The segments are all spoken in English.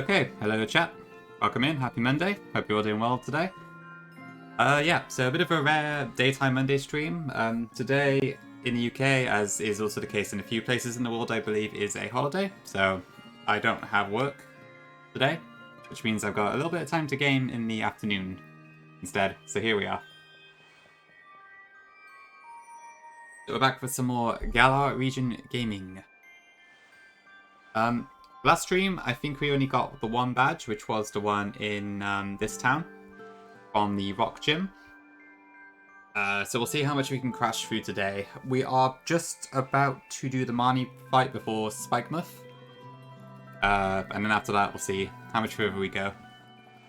Okay, hello chat. Welcome in, happy Monday. Hope you're all doing well today. Yeah, so a bit of a rare daytime Monday stream. Today in the UK, as is also the case in a few places in the world, I believe, is a holiday. So I don't have work today, which means I've got a little bit of time to game in the afternoon instead. So here we are. So we're back with some more Galar region gaming. Last stream, I think we only got the one badge, which was the one in this town from the rock gym. So we'll see how much we can crash through today. We are just about to do the Marnie fight before Spikemuth. And then after that, we'll see how much further we go.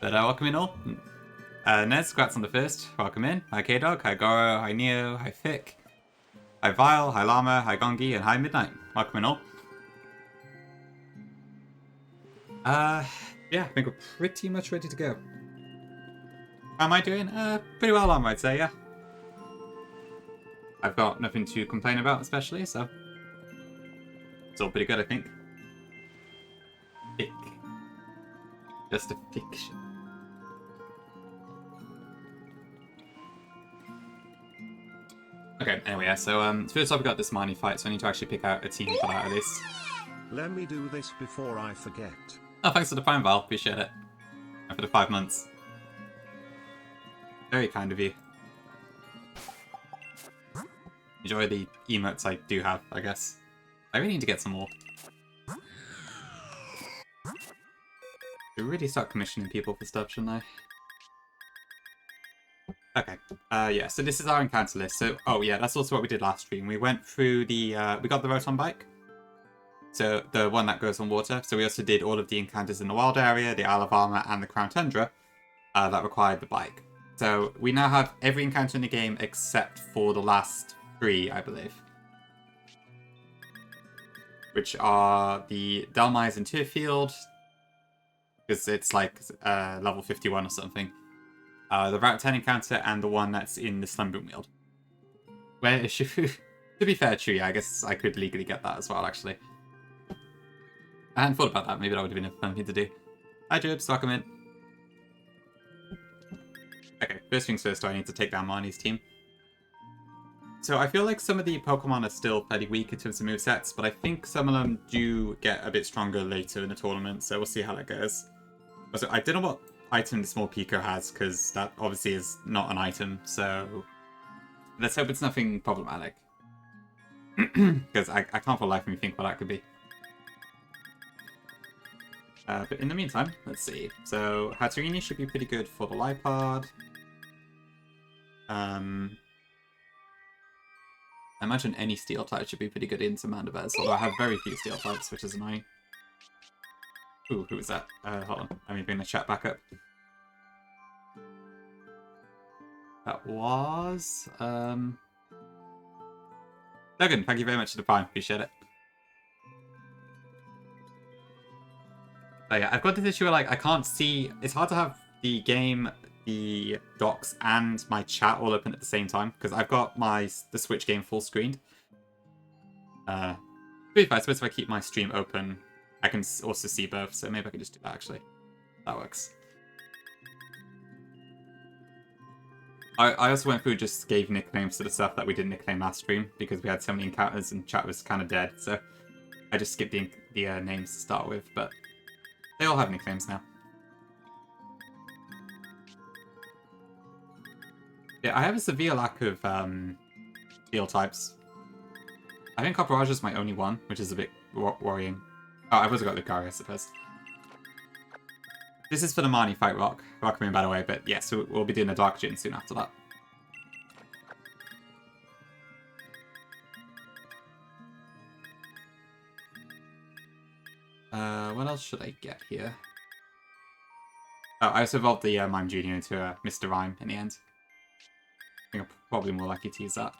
But welcome in all. Nez, congrats on the first. Welcome in. Hi K-Dog, hi Goro, hi Neo, hi Fick, hi Vile, hi Llama, hi Gongi, and hi Midnight. Welcome in all. Yeah, I think we're pretty much ready to go. How am I doing? Pretty well, I might say, yeah. I've got nothing to complain about, especially, so it's all pretty good, I think. Fick. Just a fiction. Okay, anyway, yeah, so first off we got this mining fight, so I need to actually pick out a team for that at least. Let me do this before I forget. Oh, thanks for the Prime Val, appreciate it. And for the 5 months. Very kind of you. Enjoy the emotes I do have, I guess. I really need to get some more. I really start commissioning people for stuff, shouldn't I? Okay. Yeah, so this is our encounter list. So, oh yeah, that's also what we did last stream. We went through the, we got the Rotom bike. So, the one that goes on water. So we also did all of the encounters in the wild area, the Isle of Armor, and the Crown Tundra that required the bike. So, we now have every encounter in the game except for the last 3, I believe. Which are the Delmires and Tearfield, because it's like level 51 or something. The Route 10 encounter, and the one that's in the Slumbering Weald. Where to be fair, true, yeah, I guess I could legally get that as well, actually. I hadn't thought about that, maybe that would have been a fun thing to do. Hi Jibs, welcome in. Okay, first things first, I need to take down Marnie's team. So I feel like some of the Pokemon are still fairly weak in terms of movesets, but I think some of them do get a bit stronger later in the tournament, so we'll see how that goes. Also, I don't know what item the small Pico has, because that obviously is not an item, so let's hope it's nothing problematic. Because I can't for the life of me think what that could be. But in the meantime, let's see. So Hatterini should be pretty good for the Lipard. I imagine any steel type should be pretty good into Mandibuzz, although I have very few steel types, which is annoying. Ooh, who was that? Hold on, let me bring the chat back up. That was... Duggan, thank you very much for the Prime, appreciate it. Oh yeah, I've got this issue where like I can't see... It's hard to have the game, the docs, and my chat all open at the same time, because I've got the Switch game full screened. I suppose if I keep my stream open, I can also see both, so maybe I can just do that actually. That works. I also went through and just gave nicknames to the stuff that we didn't nickname last stream, because we had so many encounters and chat was kind of dead, so I just skipped the names to start with, but they all have nicknames now. Yeah, I have a severe lack of steel types. I think Copperage is my only one, which is a bit worrying. Oh, I've also got Lucario, I suppose. This is for the Marnie fight, Rockman, by the way, but yes, yeah, so we'll be doing a Dark Gin soon after that. What else should I get here? Oh, I also evolved the Mime Junior into Mr. Rhyme in the end. I think I'm probably more likely to use that.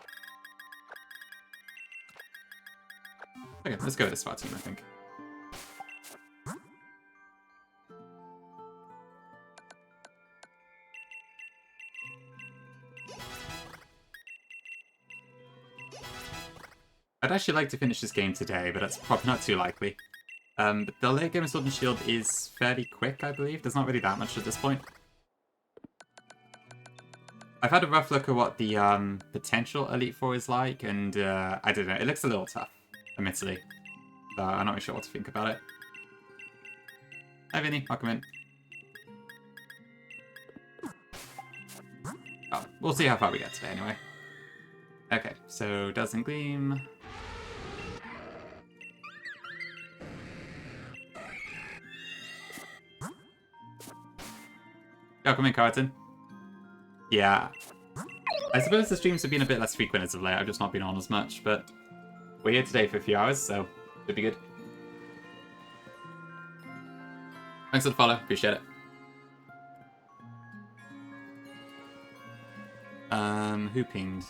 Okay, let's go with the SWAT team, I think. I'd actually like to finish this game today, but that's probably not too likely. But the late game of Sword and Shield is fairly quick, I believe. There's not really that much at this point. I've had a rough look at what the potential Elite Four is like, and I don't know, it looks a little tough, admittedly. So I'm not really sure what to think about it. Hi Vinny, welcome in. Oh, we'll see how far we get today anyway. Okay, so Dazzling Gleam. Welcome in, Carlton. Yeah. I suppose the streams have been a bit less frequent as of late. I've just not been on as much, but we're here today for a few hours, so should be good. Thanks for the follow. Appreciate it. Who pinged?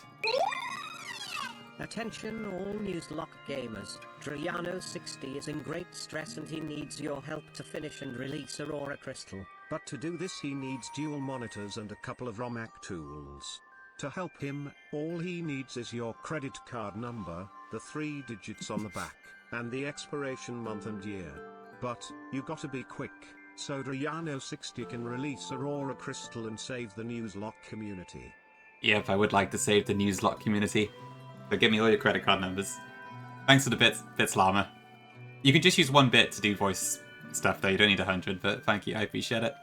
Attention all Nuzlocke gamers, Driano60 is in great stress and he needs your help to finish and release Aurora Crystal. But to do this he needs dual monitors and a couple of ROMhack tools. To help him, all he needs is your credit card number, the 3 digits on the back, and the expiration month and year. But, you gotta be quick, so Driano60 can release Aurora Crystal and save the Nuzlocke community. Yep, I would like to save the Nuzlocke community. But give me all your credit card numbers. Thanks for the bits, Llama. You can just use 1 bit to do voice stuff, though. You don't need 100, but thank you. I appreciate it.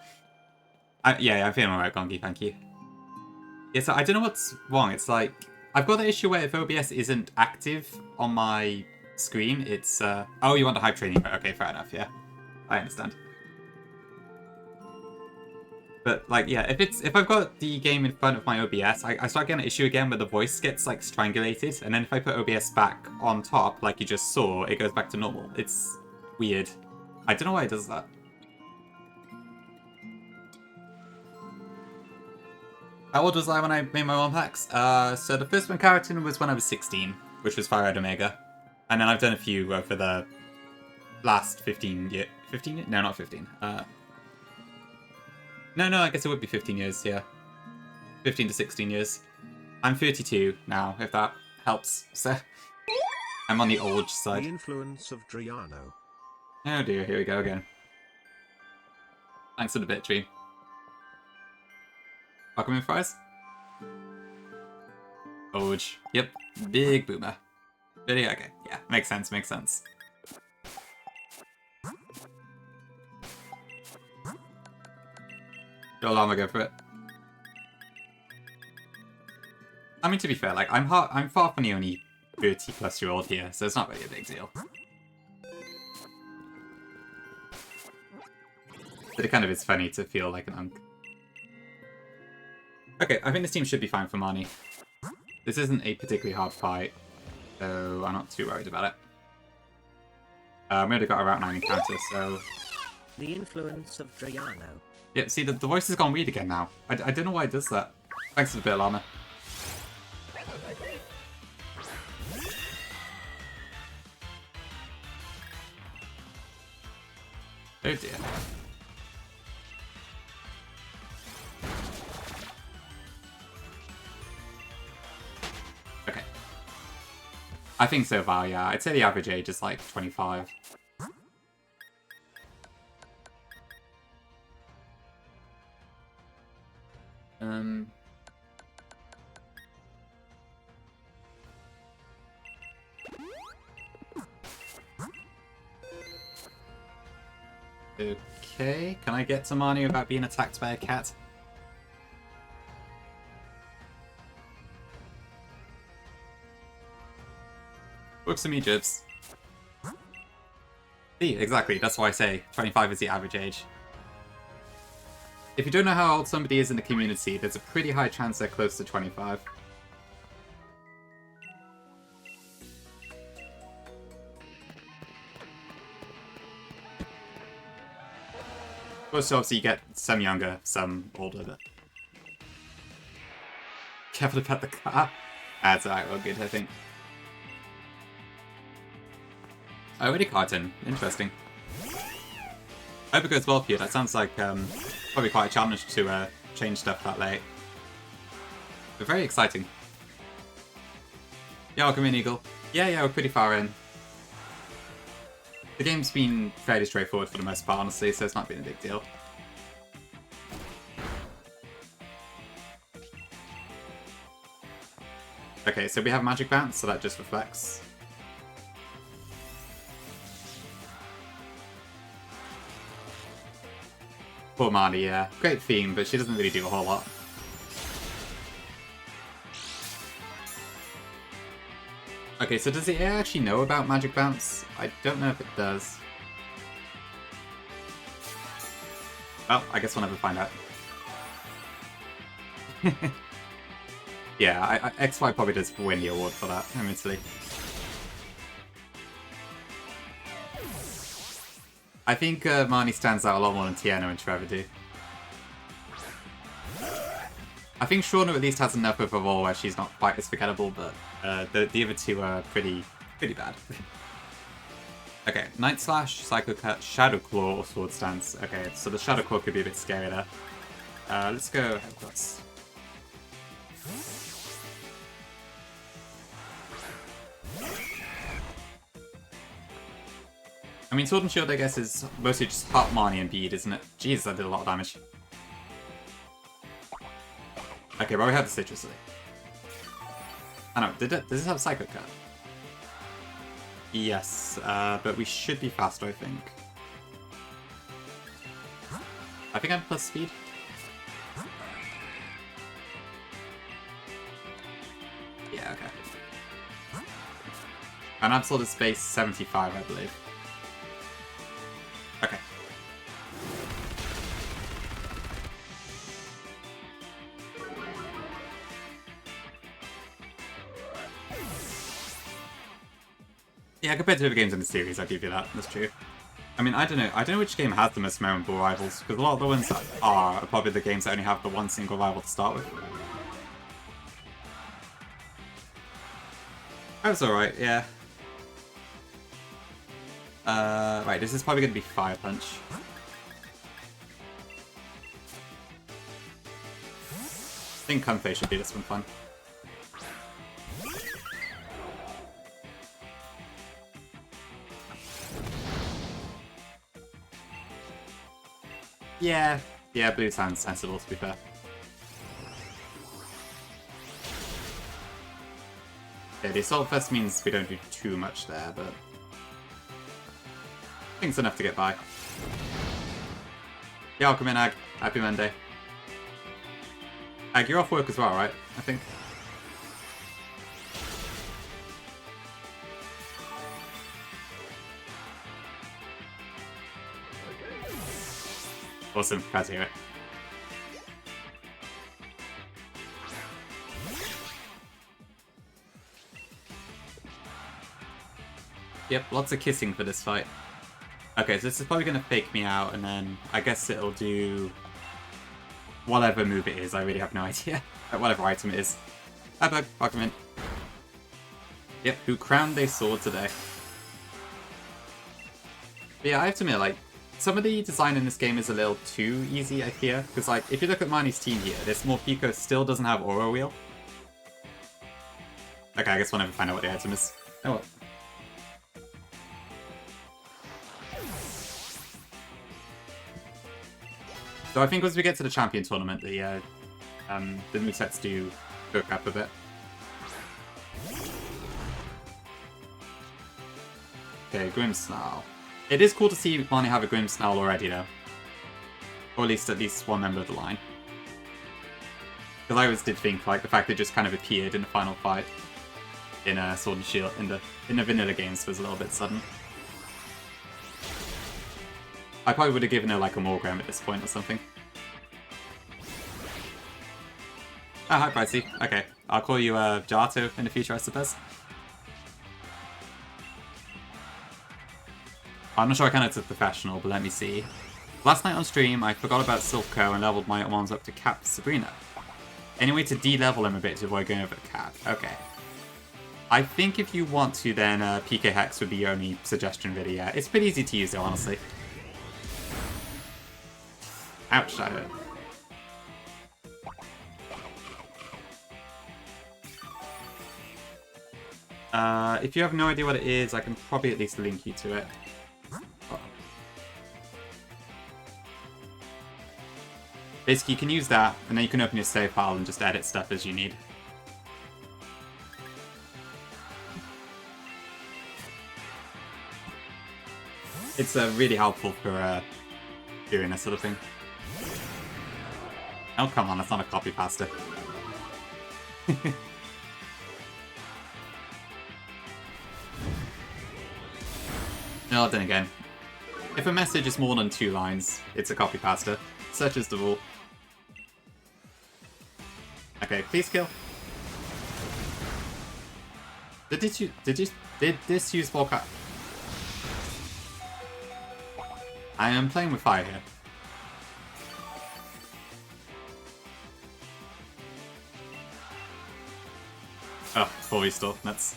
Yeah, I'm feeling alright, Gongi. Thank you. Yeah, so I don't know what's wrong. It's like, I've got the issue where if OBS isn't active on my screen, it's, oh, you want the hype training? Okay, fair enough, yeah. I understand. But, like, yeah, if I've got the game in front of my OBS, I start getting an issue again where the voice gets, like, strangulated, and then if I put OBS back on top, like you just saw, it goes back to normal. It's weird. I don't know why it does that. How old was I when I made my ROM hacks? So the first one character was when I was 16, which was Fire Red Omega. And then I've done a few over the last 15 years. 15? No, not 15. No, I guess it would be 15 years, yeah. 15 to 16 years. I'm 32 now, if that helps. So I'm on the old side. The influence of Driano. Oh dear, here we go again. Thanks for the bit, Tree. Welcome in, fries. Oj. Yep. Big boomer. Really? Okay. Yeah. Makes sense. Makes sense. Go Llama, go for it. I mean, to be fair, like, I'm far from the only 30-plus-year-old here, so it's not really a big deal. But it kind of is funny to feel like an unk. Okay, I think this team should be fine for Marnie. This isn't a particularly hard fight, so I'm not too worried about it. We already got a Route 9 encounter, so... The influence of Driano. Yeah, see, the voice has gone weird again now. I don't know why it does that. Thanks for the bit, Llama. Oh dear. Okay. I think so far, yeah. I'd say the average age is like 25. Okay, can I get to Marnie without being attacked by a cat? Works for me, Jibs. See, exactly, that's why I say 25 is the average age. If you don't know how old somebody is in the community, there's a pretty high chance they're close to 25. So obviously you get some younger, some older, but... Careful about the car. That's alright, well good, I think. Oh, already carton. Interesting. I hope it goes well for you. That sounds like probably quite a challenge to change stuff that late. But very exciting. Yeah, welcome in, Eagle. Yeah, we're pretty far in. The game's been fairly straightforward for the most part, honestly, so it's not been a big deal. Okay, so we have Magic Bounce, so that just reflects. Poor Marnie, yeah. Great theme, but she doesn't really do a whole lot. Okay, so does the AI actually know about Magic Bounce? I don't know if it does. Well, I guess we'll never find out. Yeah, XY probably does win the award for that, immensely. I think Marnie stands out a lot more than Tiana and Trevor do. I think Shauna at least has enough of a role where she's not quite as forgettable, but the other two are pretty bad. Okay, Night Slash, Psycho Cut, Shadow Claw, or Sword Stance. Okay, so the Shadow Claw could be a bit scary there. Let's go Headcross. I mean, Sword and Shield, I guess, is mostly just half Marnie and Bead, isn't it? Jeez, that did a lot of damage. Okay, but we have the Citrus Leaf. I know, does this have Psycho Cut? Yes, but we should be faster, I think. I think I'm plus speed. Yeah, okay. And absolute space 75, I believe. Okay. Yeah, compared to other games in the series, I'll give you that. That's true. I mean, I don't know which game has the most memorable rivals, because a lot of the ones that are probably the games that only have the one single rival to start with. That was alright, yeah. Right, this is probably going to be Fire Punch. I think Kunfei should be this one fun. Yeah, blue sounds sensible, to be fair. Yeah, the Assault Fest means we don't do too much there, but I think it's enough to get by. Yeah, I'll come in, Ag. Happy Monday. Ag, you're off work as well, right? I think. Awesome, glad to hear it. Yep, lots of kissing for this fight. Okay, so this is probably going to fake me out, and then I guess it'll do whatever move it is. I really have no idea. Whatever item it is. Hi, Bug. Welcome in. Yep, who crowned their sword today. But yeah, I have to admit, like, some of the design in this game is a little too easy, I fear. Because, like, if you look at Marnie's team here, this Morpeko still doesn't have Aura Wheel. Okay, I guess we'll never find out what the item is. Oh well. So I think as we get to the Champion Tournament, the movesets do cook up a bit. Okay, Grimmsnarl. It is cool to see Marnie have a Grimmsnarl already, though. Or at least one member of the line. Because I always did think, like, the fact that it just kind of appeared in the final fight in Sword and Shield, in the vanilla games, was a little bit sudden. I probably would have given her, like, a Morgram at this point or something. Oh, hi, Pricey. Okay, I'll call you Jato in the future, I suppose. I'm not sure I can it's a professional, but let me see. Last night on stream, I forgot about Silco and leveled my ones up to Cap Sabrina. Any way to de-level him a bit to avoid going over the Cap? Okay. I think if you want to, then PK Hex would be your only suggestion, really. Yeah, it's pretty easy to use, though, honestly. Ouch, that hurt. If you have no idea what it is, I can probably at least link you to it. Oh. Basically, you can use that, and then you can open your save file and just edit stuff as you need. It's really helpful for doing this sort of thing. Oh, come on, that's not a copy pasta. No, then again, if a message is more than 2 lines, it's a copy pasta. Such is the rule. Okay, please kill. Did this use Volca? I am playing with fire here. Oh, full restore. That's...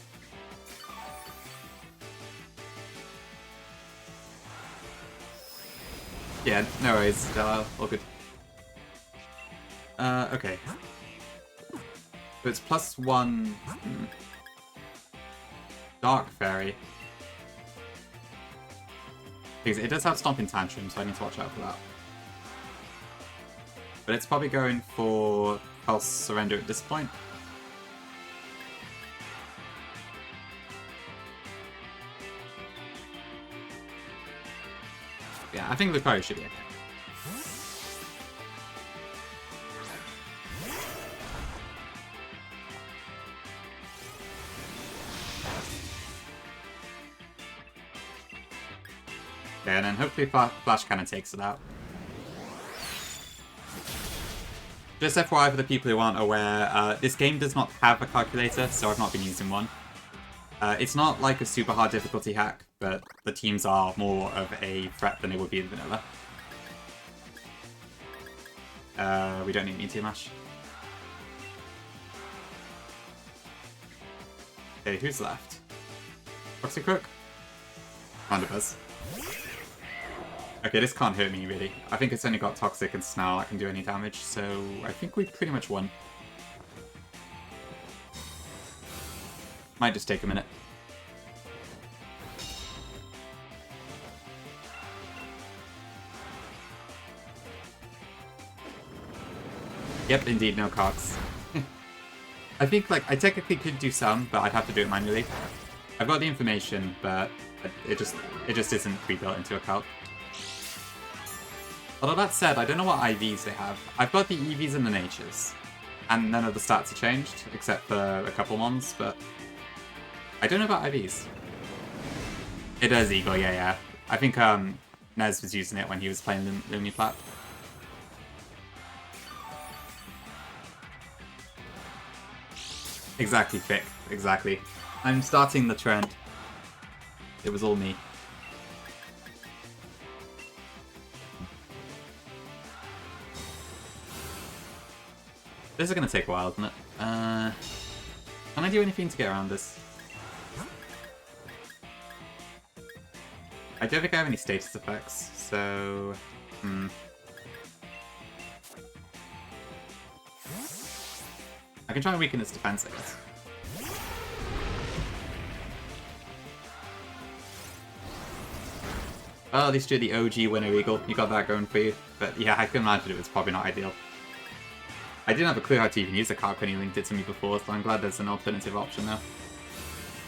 Yeah, no worries. All good. Okay. So it's +1... Dark Fairy. Because it does have Stomping Tantrum, so I need to watch out for that. But it's probably going for I'll surrender at this point. Yeah, I think we probably should be okay. Okay, and then hopefully Flash Cannon takes it out. Just FYI for the people who aren't aware, this game does not have a calculator, so I've not been using one. It's not like a super hard difficulty hack, but the teams are more of a threat than it would be in vanilla. We don't need Meteor Mash. Okay, who's left? Proxy Crook? Thunderbuzz. Okay, this can't hurt me, really. I think it's only got Toxic and Snarl that can do any damage, so I think we pretty much won. Might just take a minute. Yep, indeed, no cogs. I think, like, I technically could do some, but I'd have to do it manually. I've got the information, but it just isn't pre-built into a calc. Although that said, I don't know what IVs they have. I've got the EVs and the natures, and none of the stats are changed, except for a couple ones, but I don't know about IVs. It does Eagle, yeah. I think Nez was using it when he was playing Lumiplat. Exactly, Fick. Exactly. I'm starting the trend. It was all me. This is going to take a while, isn't it? Can I do anything to get around this? I don't think I have any status effects, so... I can try and weaken its defense, I guess. Well, at least you're the OG winner, Eagle. You got that going for you. But yeah, I can imagine it was probably not ideal. I didn't have a clue how to even use the calc when he linked it to me before, so I'm glad there's an alternative option now.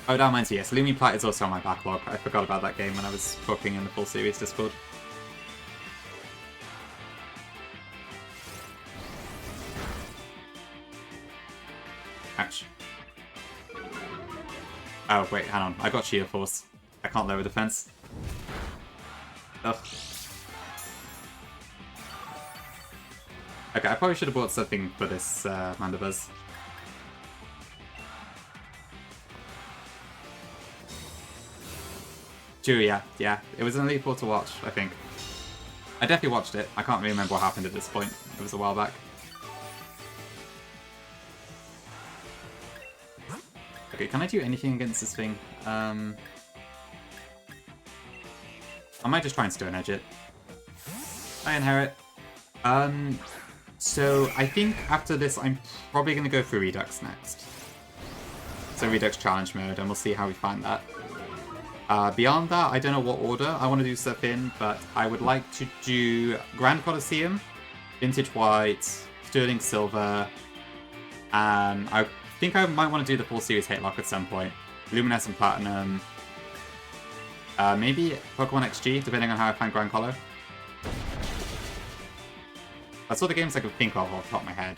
Oh, that reminds me, yes, Lumiplat is also on my backlog. I forgot about that game when I was talking in the full series Discord. Ouch. Oh, wait, hang on. I got Sheer Force. I can't lower defense. Ugh. Okay, I probably should have bought something for this Mandibuzz. True, yeah. It was an Elite Four to watch, I think. I definitely watched it. I can't really remember what happened at this point. It was a while back. Okay, can I do anything against this thing? I might just try and Stone Edge it. I inherit. So I think after this, I'm probably going to go for Redux next. So Redux Challenge Mode, and we'll see how we find that. Beyond that, I don't know what order I want to do stuff in, but I would like to do Grand Colosseum, Vintage White, Sterling Silver, and I think I might want to do the full series Hate Lock at some point. Luminescent Platinum, maybe Pokemon XG, depending on how I find Grand Colo. That's all the games I could think of off the top of my head.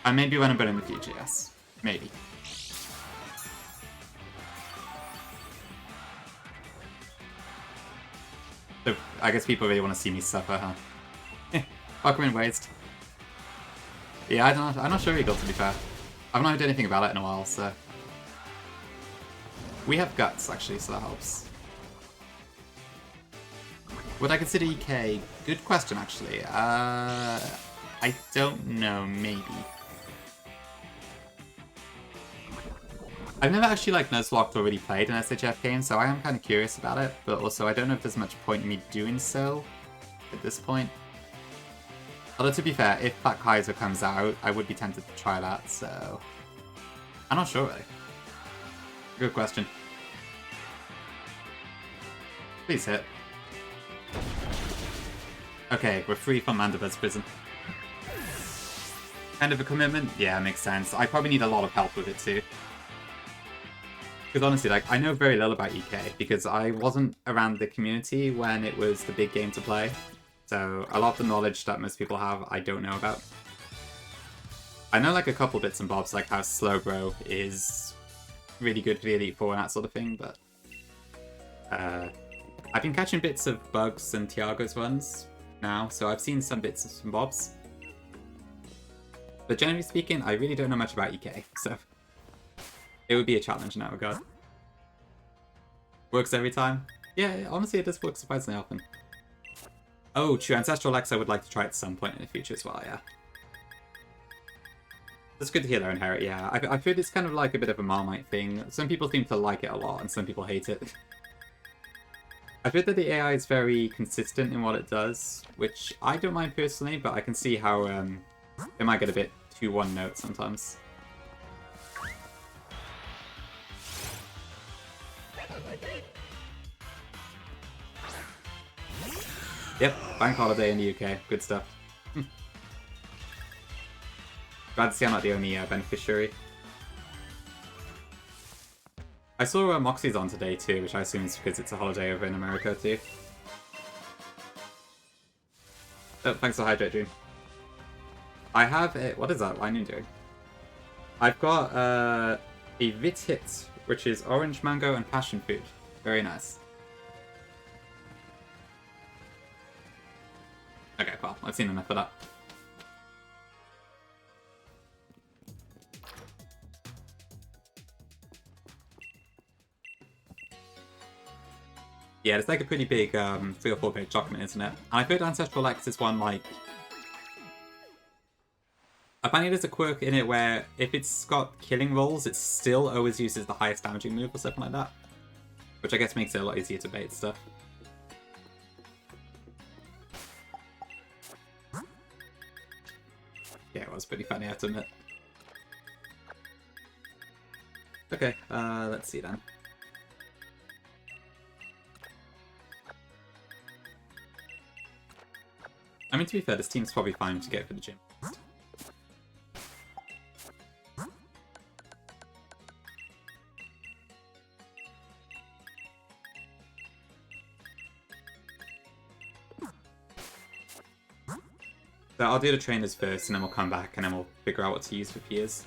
And maybe when I'm better in the future, yes. Maybe. So, I guess people really want to see me suffer, huh? Pokemon Waste. Yeah, I'm not sure Eagle, to be fair. I've not heard anything about it in a while, so... We have Guts, actually, so that helps. Would I consider EK? Good question, actually. I don't know, maybe. I've never actually, like, Nuzlocke already played an SHF game, so I am kind of curious about it, but also I don't know if there's much point in me doing so at this point. Although, to be fair, if Black Kaiser comes out, I would be tempted to try that, so... I'm not sure, really. Good question. Please hit. Okay, we're free from Mandibuz's prison. Kind of a commitment? Yeah, makes sense. I probably need a lot of help with it too. Because honestly, like, I know very little about EK because I wasn't around the community when it was the big game to play. So a lot of the knowledge that most people have, I don't know about. I know like a couple bits and bobs, like how Slowbro is really good for the Elite Four and that sort of thing, but I've been catching bits of Bugs and Tiago's ones now, so I've seen some bits and bobs. But generally speaking, I really don't know much about EK, so it would be a challenge in that regard. Works every time? Yeah, honestly, it does work surprisingly often. Oh, true. Ancestral X I would like to try at some point in the future as well, yeah. It's good to hear their inherit, yeah. I've heard it's kind of like a bit of a Marmite thing. Some people seem to like it a lot, and some people hate it. I've heard that the AI is very consistent in what it does, which I don't mind personally, but I can see how it might get a bit too one-note sometimes. Yep, bank holiday in the UK. Good stuff. Glad to see I'm not the only beneficiary. I saw Moxie's on today too, which I assume is because it's a holiday over in America too. Oh, thanks for Hydrate Dream. I have a... What is that line doing? I've got a Vit Hit, which is orange, mango, and passion fruit. Very nice. Okay, well, I've seen enough of that. Yeah, it's like a pretty big 3 or 4 page document, isn't it? And I've heard Ancestral X is one, like... Apparently there's a quirk in it where if it's got killing rolls, it still always uses the highest damaging move or something like that. Which I guess makes it a lot easier to bait stuff. Yeah, it was pretty funny, I have to admit. Okay, let's see then. I mean, to be fair, this team's probably fine to get for the gym. So I'll do the trainers first, and then we'll come back, and then we'll figure out what to use for Piers.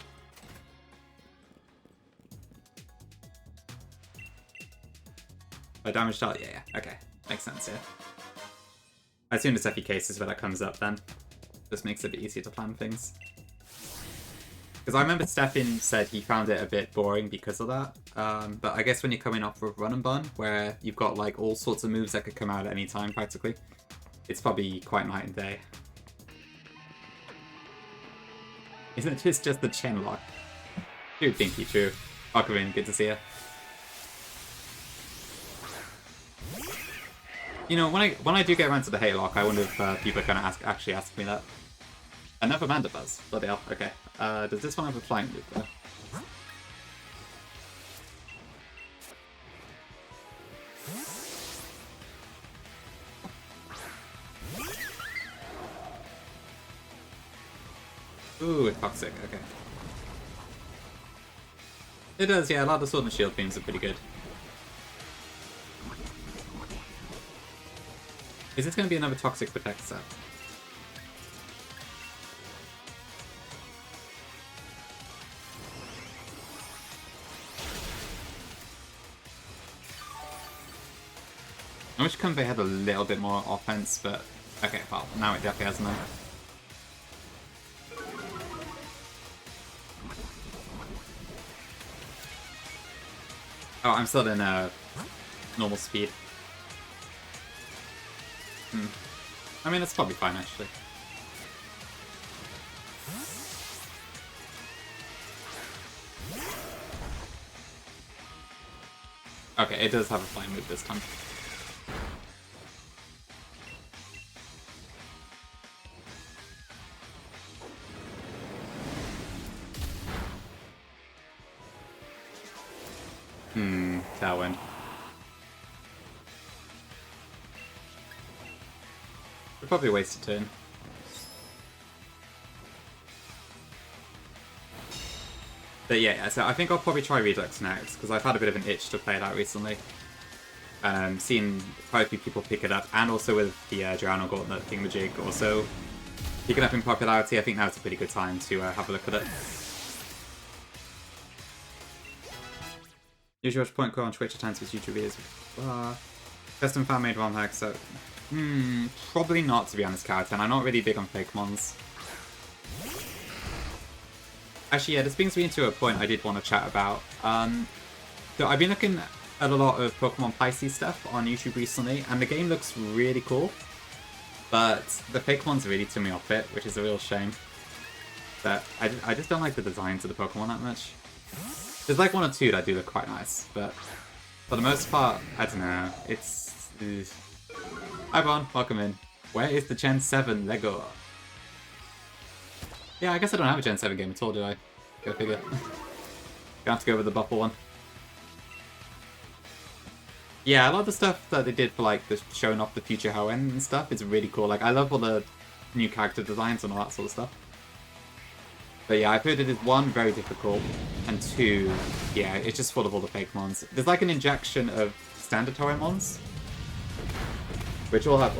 Damaged out? Yeah, okay. Makes sense, yeah. I assume the Sephi case is where that comes up then. Just makes it a bit easier to plan things. Because I remember Stefan said he found it a bit boring because of that. But I guess when you're coming off with Run and Bun, where you've got like all sorts of moves that could come out at any time practically, it's probably quite night and day. Isn't it just the Chen lock? True, Pinky, true. Ocarina, good to see you. You know, when I do get around to the hate lock, I wonder if people are going to actually ask me that. Another Mandibuzz. Bloody hell. Okay. Does this one have a flying move though? Ooh, it's toxic. Okay. It does, yeah. A lot of the Sword and Shield beams are pretty good. Is this going to be another toxic protect set? I wish Convey had a little bit more offense, but okay, well, now it definitely has none. Oh, I'm still in normal speed. I mean, it's probably fine, actually. Okay, it does have a flying move this time. Tailwind. probably waste a turn. But yeah, so I think I'll probably try Redux next, because I've had a bit of an itch to play that recently. Seen quite a few people pick it up, and also with the Joanna Gauntlet thingamajig also picking up in popularity. I think now's a pretty good time to have a look at it. Usually watch Point Core on Twitch at times with YouTube videos. Custom fan-made ROM hacks, so... probably not, to be honest, Carrot, and I'm not really big on fake mons. Actually, yeah, this brings me into a point I did want to chat about. So I've been looking at a lot of Pokemon Pisces stuff on YouTube recently, and the game looks really cool. But the fake mons really threw me off it, which is a real shame. But I just don't like the designs of the Pokemon that much. There's like one or two that do look quite nice, but for the most part, I don't know. It's... Hi Bon, welcome in. Where is the Gen 7 Lego? Yeah, I guess I don't have a Gen 7 game at all, do I? Go figure. Gonna have to go with the Buffle one. Yeah, a lot of the stuff that they did for like the showing off the future Hoenn and stuff is really cool. Like, I love all the new character designs and all that sort of stuff. But yeah, I've heard it is one, very difficult, and two, yeah, it's just full of all the fake mons. There's like an injection of standard Hoenn mons, which all have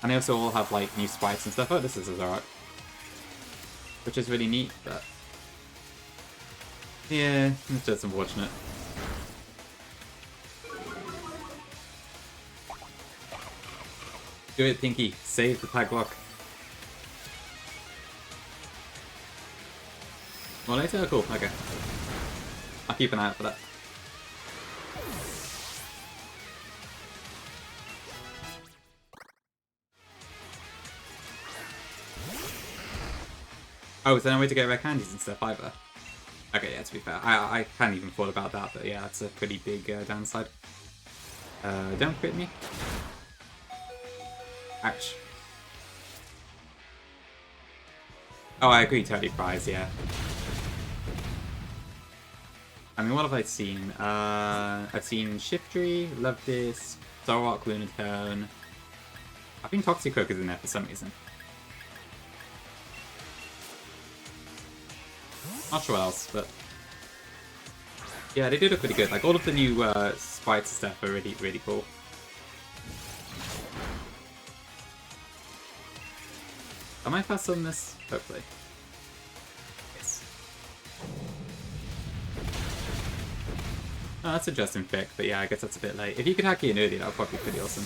and they also all have like new sprites and stuff. Oh, this is a Zorak, which is really neat. But yeah, it's just unfortunate. Do it, Pinky. Save the Taglock. More later? Cool, okay. I'll keep an eye out for that. Oh, is there no way to get rare candies and stuff either? Okay, yeah, to be fair. I hadn't even thought about that, but yeah, that's a pretty big downside. Don't crit me. Ouch. Oh, I agree, totally prize, yeah. I mean, what have I seen? I've seen Shiftry, Love-Disc, Zorok, Lunatone. I think Toxicroak is in there for some reason. Not sure what else, but... yeah, they do look pretty good. Like, all of the new sprites and stuff are really, really cool. Am I fast on this? Hopefully. Yes. Oh, that's a Justin pick, but yeah, I guess that's a bit late. If you could hack in earlier, that would probably be pretty awesome.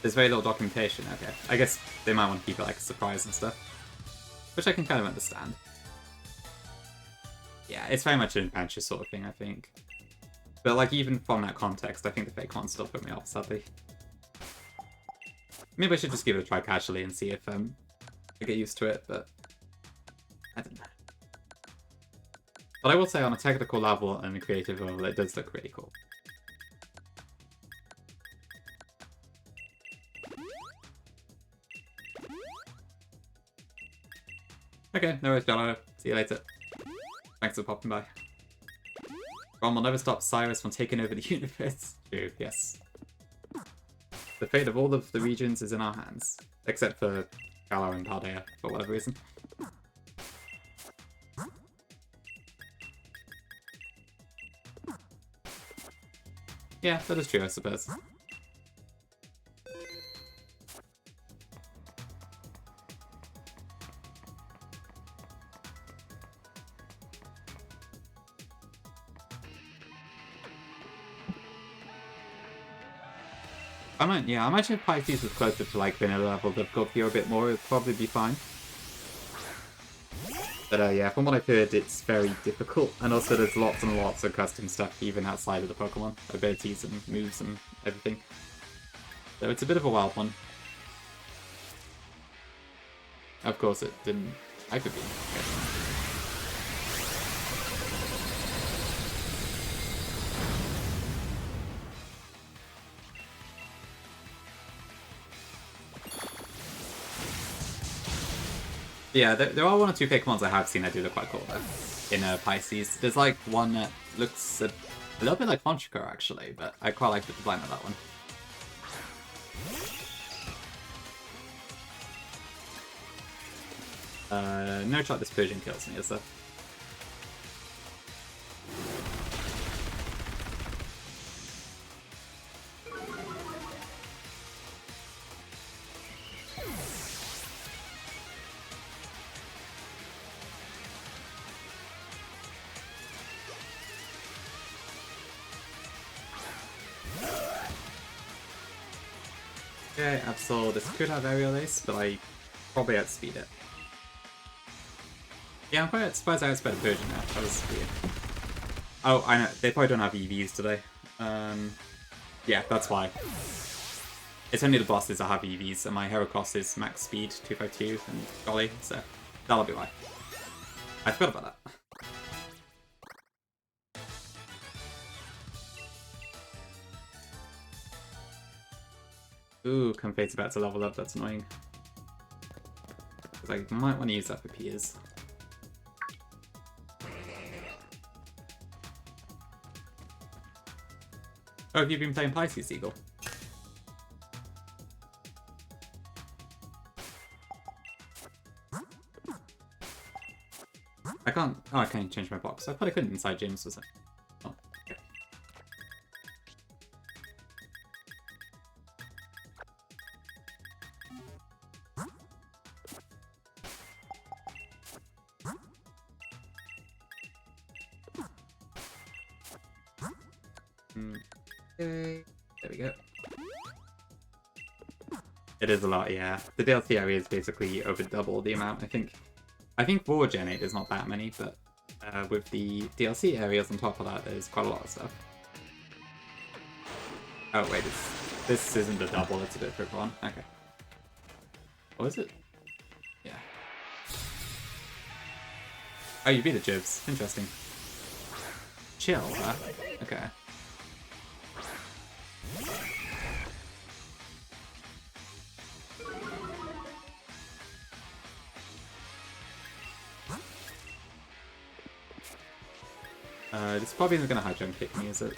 There's very little documentation, okay. I guess they might want to keep it like a surprise and stuff. Which I can kind of understand. Yeah, it's very much an adventure sort of thing, I think. But like, even from that context, I think the fake ones still put me off, sadly. Maybe I should just give it a try casually and see if I get used to it, but I don't know. But I will say, on a technical level and a creative level, it does look really cool. Okay, no worries, John. See you later. Thanks for popping by. Ron will never stop Cyrus from taking over the universe. True, yes. The fate of all of the regions is in our hands. Except for Galar and Paldea, for whatever reason. Yeah, that is true, I suppose. I might if Pisces was closer to like vanilla level difficulty or a bit more, it'd probably be fine. But yeah, from what I've heard, it's very difficult, and also there's lots and lots of custom stuff even outside of the Pokemon abilities and moves and everything. So it's a bit of a wild one. Of course, it didn't. I could be. Okay. Yeah, there are one or two Pokemons I have seen that do look quite cool, though, in Pisces. There's, like, one that looks a little bit like Ponchico, actually, but I quite like the design of that one. No shot this Persian kills me, is there? Okay, Absol, this could have aerial ace, but I probably outspeed it. Yeah, I'm quite surprised I outsped a Persian now. That was weird. Oh, I know. They probably don't have EVs today. Yeah, that's why. It's only the bosses that have EVs, and my hero cost is max speed 252 and golly, so that'll be why. I forgot about that. Ooh, Confate's about to level up, that's annoying. Because I might want to use that for Piers. Oh, have you been playing Pisces Eagle? I can't... Oh, I can't change my box. I thought I couldn't inside James, was it? Oh, okay. Okay, there we go. It is a lot, yeah. The DLC area is basically over double the amount, I think. I think for Gen 8 there's not that many, but with the DLC areas on top of that, there's quite a lot of stuff. Oh wait, this isn't a double, it's a different one. Okay. What is it? Yeah. Oh, you beat the Jibs. Interesting. Chill, huh? Okay. This probably isn't going to high jump kick me, is it?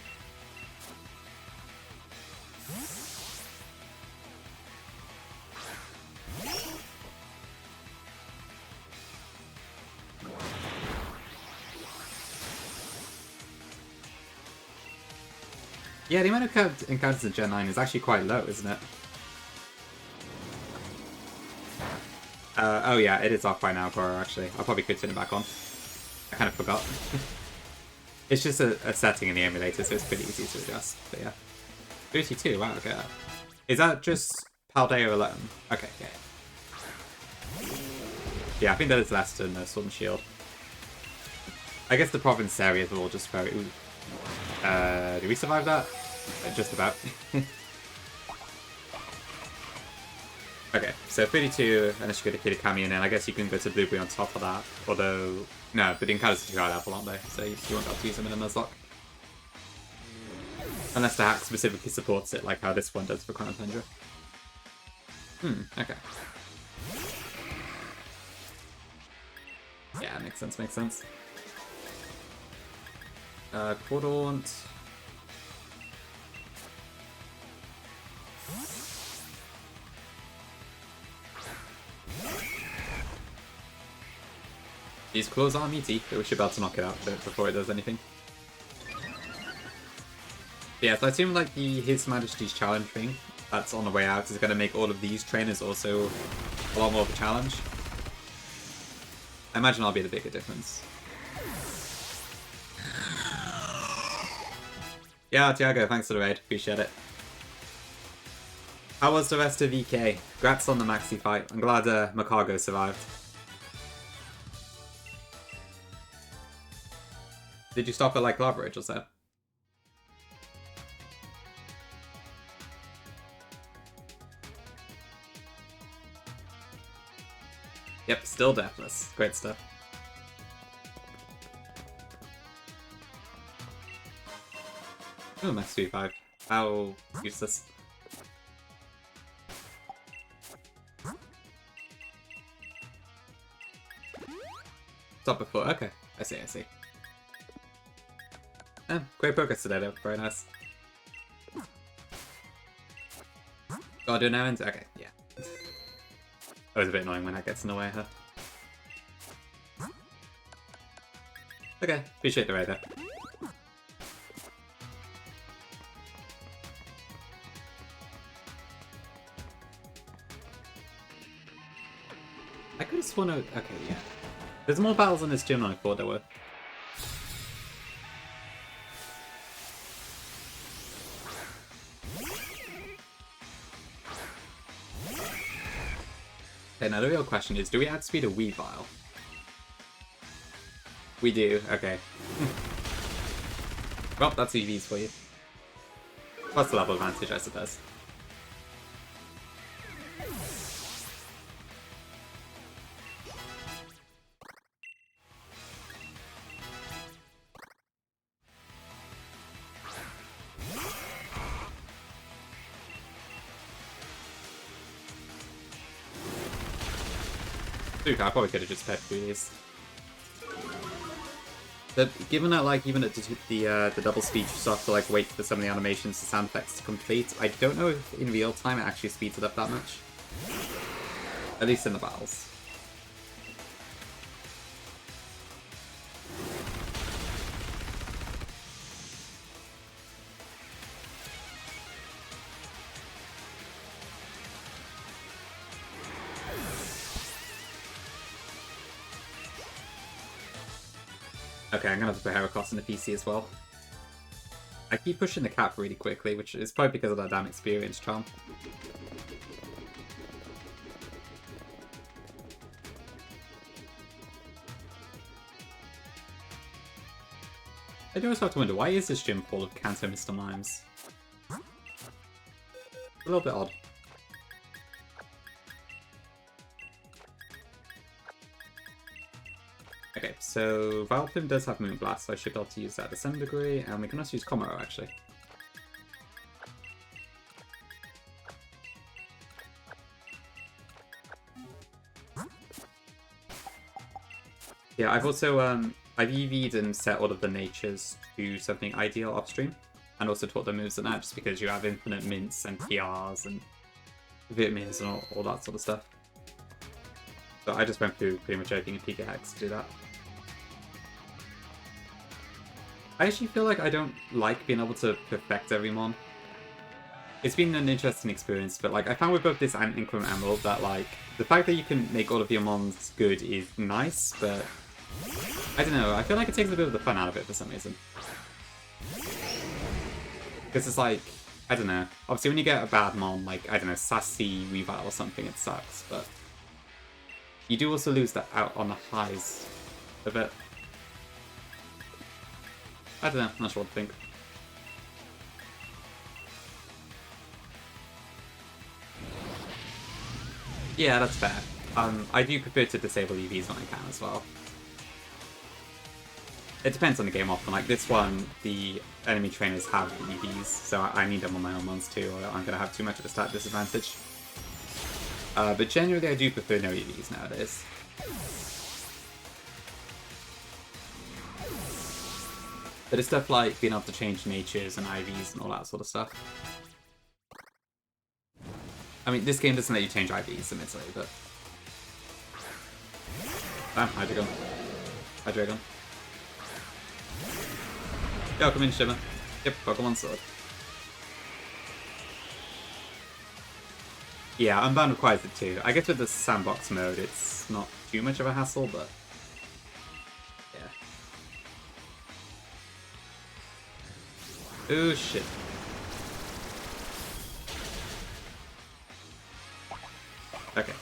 Yeah, the amount of encounters in Gen 9 is actually quite low, isn't it? Oh yeah, it is off by now, Cora, actually. I probably could turn it back on. I kind of forgot. It's just a setting in the emulator, so it's pretty easy to adjust. But yeah. 32, wow, okay. Is that just Paldea alone? Okay, yeah. Yeah, I think that is less than Sword and Shield. I guess the province areas were all just very... did we survive that? Just about. Okay, so 32, unless you go to Kitakami, and then I guess you can go to Blueberry on top of that. Although, no, but the encounters are too high level, aren't they? So you won't be able to use them in a Nuzlocke. Unless the hack specifically supports it, like how this one does for Chrono Tundra. Okay. Yeah, makes sense, makes sense. Quadaunt. These claws are meaty, but we should be able to knock it out before it does anything. Yeah, so I assume like the His Majesty's Challenge thing that's on the way out is going to make all of these trainers also a lot more of a challenge. I imagine that'll be the bigger difference. Yeah, Tiago, thanks for the raid. Appreciate it. How was the rest of EK? Congrats on the Maxi fight. I'm glad Macargo survived. Did you stop at like Lava Ridge or so? Yep, still deathless. Great stuff. Oh, Max 3-5. How useless. Stop before. Okay, I see, I see. Great progress today, though. Very nice. Gotta do an errand? Okay, yeah. Always a bit annoying when that gets in the way, huh? Okay, appreciate the raid there. I could have sworn out... Okay, yeah. There's more battles in this gym than I thought there were. Okay, now the real question is, do we outspeed a Weavile? We do, okay. Well, that's EVs for you. Plus the level advantage, I suppose. Dude, I probably could have just paired through these. But given that, like, even at the double speech, you still have to, like, wait for some of the animations and sound effects to complete, I don't know if in real time it actually speeds it up that much. At least in the battles. Okay, I'm gonna have to put Heracross in the PC as well. I keep pushing the cap really quickly, which is probably because of that damn experience charm. I do also have to wonder, why is this gym full of Kanto Mr. Mimes? A little bit odd. Okay, so Vileplume does have Moonblast, so I should be able to use that to some degree, and we can also use Komaro, actually. Yeah, I've also, I've EV'd and set all of the natures to something ideal upstream, and also taught the moves and that, just because you have infinite mints and TRs and vitamins and all that sort of stuff. So I just went through pretty much everything in Pika Hex to do that. I actually feel like I don't like being able to perfect every mon. It's been an interesting experience, but like I found with both this and Increment Emerald that like the fact that you can make all of your mons good is nice, but I don't know, I feel like it takes a bit of the fun out of it for some reason. Because it's like, I don't know, obviously when you get a bad mon, like, I don't know, Sassy Weavile or something, it sucks, but you do also lose that out on the highs a bit. I don't know, I'm not sure what to think. Yeah, that's fair. I do prefer to disable EVs when I can as well. It depends on the game often. Like this one, the enemy trainers have EVs, so I need them on my own ones too, or I'm going to have too much of a stat disadvantage. But generally I do prefer no EVs nowadays. But it's stuff like being able to change natures and IVs and all that sort of stuff. I mean, this game doesn't let you change IVs, admittedly, but... Bam, Hydreigon. Hydreigon. Yo, come in, Shimmer. Yep, Pokemon Sword. Yeah, Unbound requires it too. I guess with the sandbox mode, it's not too much of a hassle, but... Oh shit. Okay.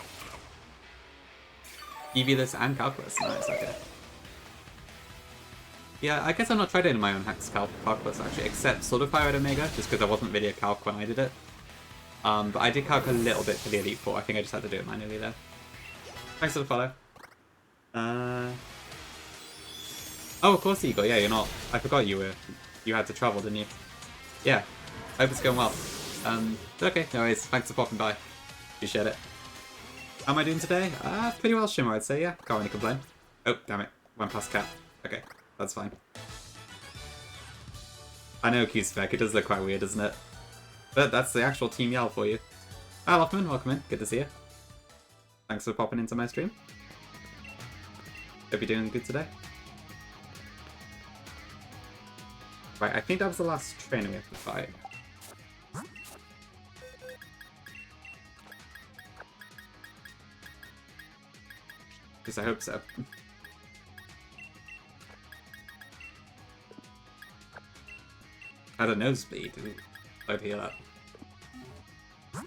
EV this and Calculus, nice, okay. Yeah, I guess I've not tried it in my own Hex Calculus actually, except sort of Fire Red Omega, just because I wasn't really a Calc when I did it. But I did Calc a little bit for the Elite Four, I think I just had to do it manually there. Thanks for the follow. Oh, of course, Eagle, yeah, you're not. I forgot you had to travel, didn't you? Yeah, hope it's going well. Okay, no worries, thanks for popping by. Appreciate it. How am I doing today? Pretty well, Shimmer, I'd say, yeah. Can't really complain. Oh, damn it. Went past cap. Okay, that's fine. I know Q-Spec, it does look quite weird, doesn't it? But that's the actual Team Yell for you. Hi, Lockman, welcome in. Good to see you. Thanks for popping into my stream. Hope you're doing good today. Right, I think that was the last trainer we have to fight. At least I hope so. Had a nosebleed. Ooh, I'd heal up.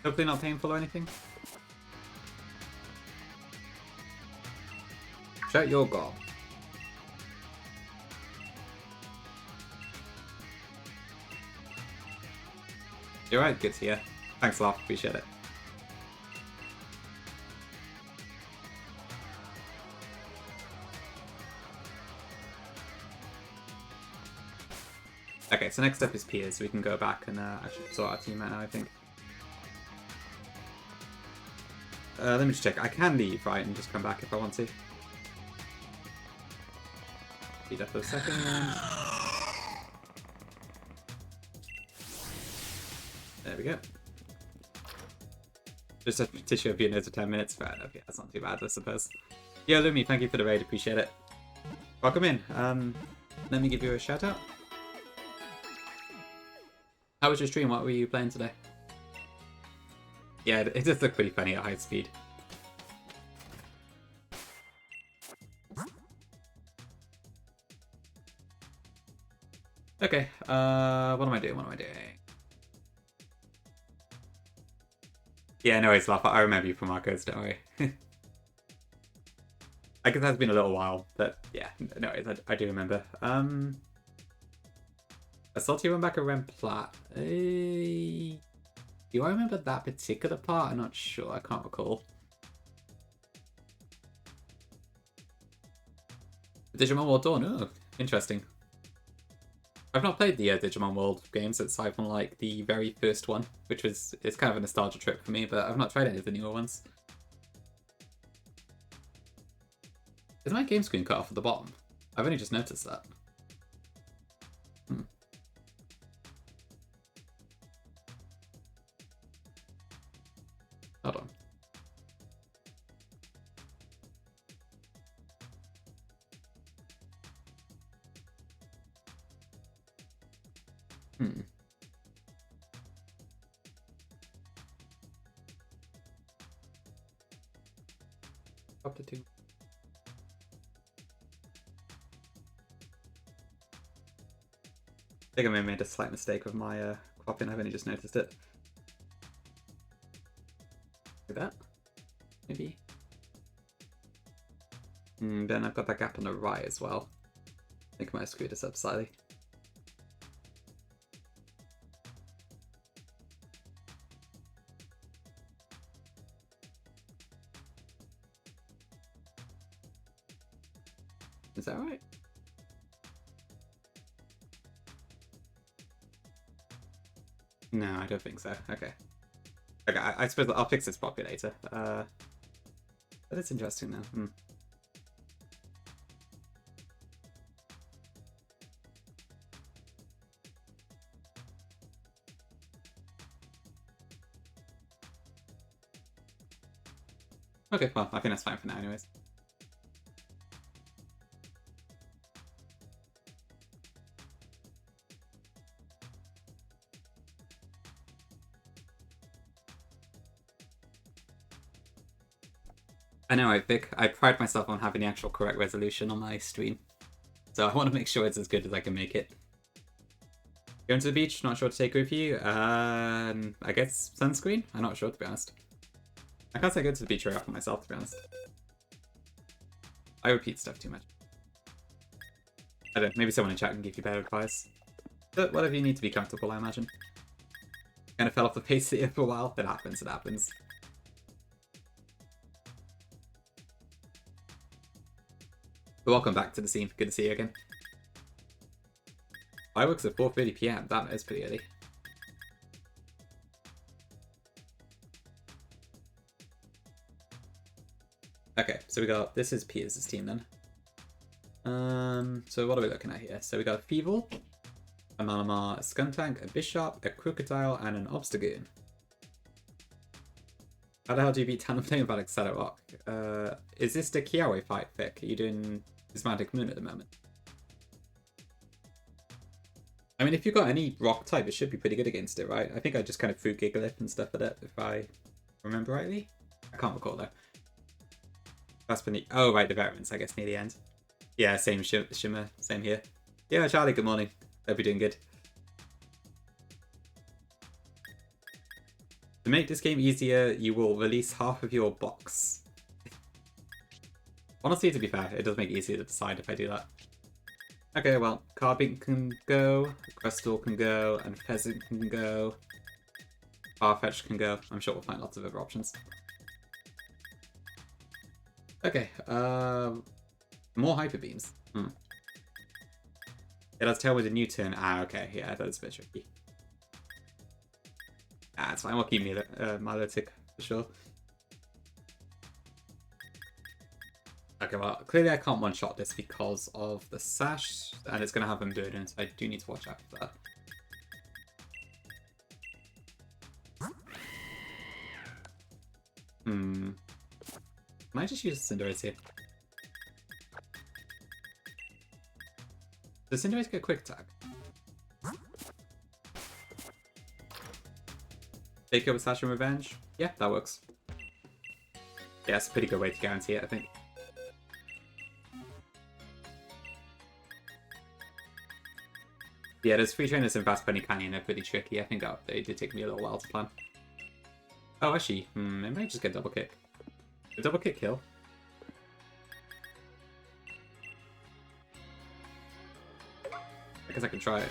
Hopefully not painful or anything. Shut your gob. You're right, good to hear. Thanks a lot, appreciate it. Okay, so next up is Piers, so we can go back and actually sort our team out now, I think. Let me just check. I can leave, right, and just come back if I want to. Speed up for a second. There we go. Just a tissue of your nose for 10 minutes. Fair enough, yeah, that's not too bad, I suppose. Yo, Lumi, thank you for the raid, appreciate it. Welcome in. Let me give you a shout out. How was your stream? What were you playing today? Yeah, it does look pretty funny at high speed. Okay, what am I doing? What am I doing? Yeah, no worries, Laugh. I remember you from Marcos, don't worry. I guess that's been a little while, but yeah, no worries, I do remember. I saw you run back a Remplat. Do I remember that particular part? I'm not sure, I can't recall. Digimon World Dawn, oh, interesting. I've not played the Digimon World games aside from like the very first one, which was it's kind of a nostalgia trip for me, but I've not tried any of the newer ones. Is my game screen cut off at the bottom? I've only just noticed that. Hold on. Up to 2. I think I may have made a slight mistake with my cropping. I've only just noticed it. Like that? Maybe. Then I've got that gap on the right as well. I think I might have screwed this up slightly. Is that right? No, I don't think so. Okay. Okay, I suppose I'll fix this properly later. But it's interesting now. Okay, well, I think that's fine for now anyways. I know, I pride myself on having the actual correct resolution on my stream. So I want to make sure it's as good as I can make it. Going to the beach, not sure what to take with you. I guess sunscreen? I'm not sure, to be honest. I can't say go to the beach very often myself, to be honest. I repeat stuff too much. I don't know, maybe someone in chat can give you better advice. But whatever you need to be comfortable, I imagine. Kind of fell off the pace here for a while. It happens, it happens. But welcome back to the scene. Good to see you again. Fireworks at 4:30 PM. That is pretty early. Okay, so we got this is Piers' team then. So what are we looking at here? So we got a Feeble, a Malamar, a Skuntank, a Bishop, a Crocodile, and an Obstagoon. How the hell do you beat Talon playing about Excella Rock? Is this the Kiawe fight, Vic? Are you doing Prismatic Moon at the moment? I mean, if you've got any rock type, it should be pretty good against it, right? I think I just kind of threw Gigalith and stuff at it, if I remember rightly. I can't recall, though. That's been the... Oh, right, the veterans, I guess, near the end. Yeah, same Shimmer, same here. Yeah, Charlie, good morning. Hope you're doing good. To make this game easier, you will release half of your box. Honestly, to be fair, it does make it easier to decide if I do that. Okay, well, Carbink can go, Crystal can go, and Pheasant can go. Farfetch can go. I'm sure we'll find lots of other options. Okay, more Hyper Beams. It has Tail with a new turn. Ah, okay, yeah, that's a bit tricky. Ah, it's fine, we'll keep Milotic for sure. Okay, well, clearly I can't one-shot this because of the Sash, and it's going to have him burden, so I do need to watch out for that. Can I just use Cinderace here? Does Cinderace get a quick attack? Take it with Sash and Revenge? Yeah, that works. Yeah, it's a pretty good way to guarantee it, I think. Yeah, those free trainers in Vast Bunny Canyon are pretty tricky. I think they did take me a little while to plan. Oh, actually, it might just get double kick. A double kick kill? I guess I can try it.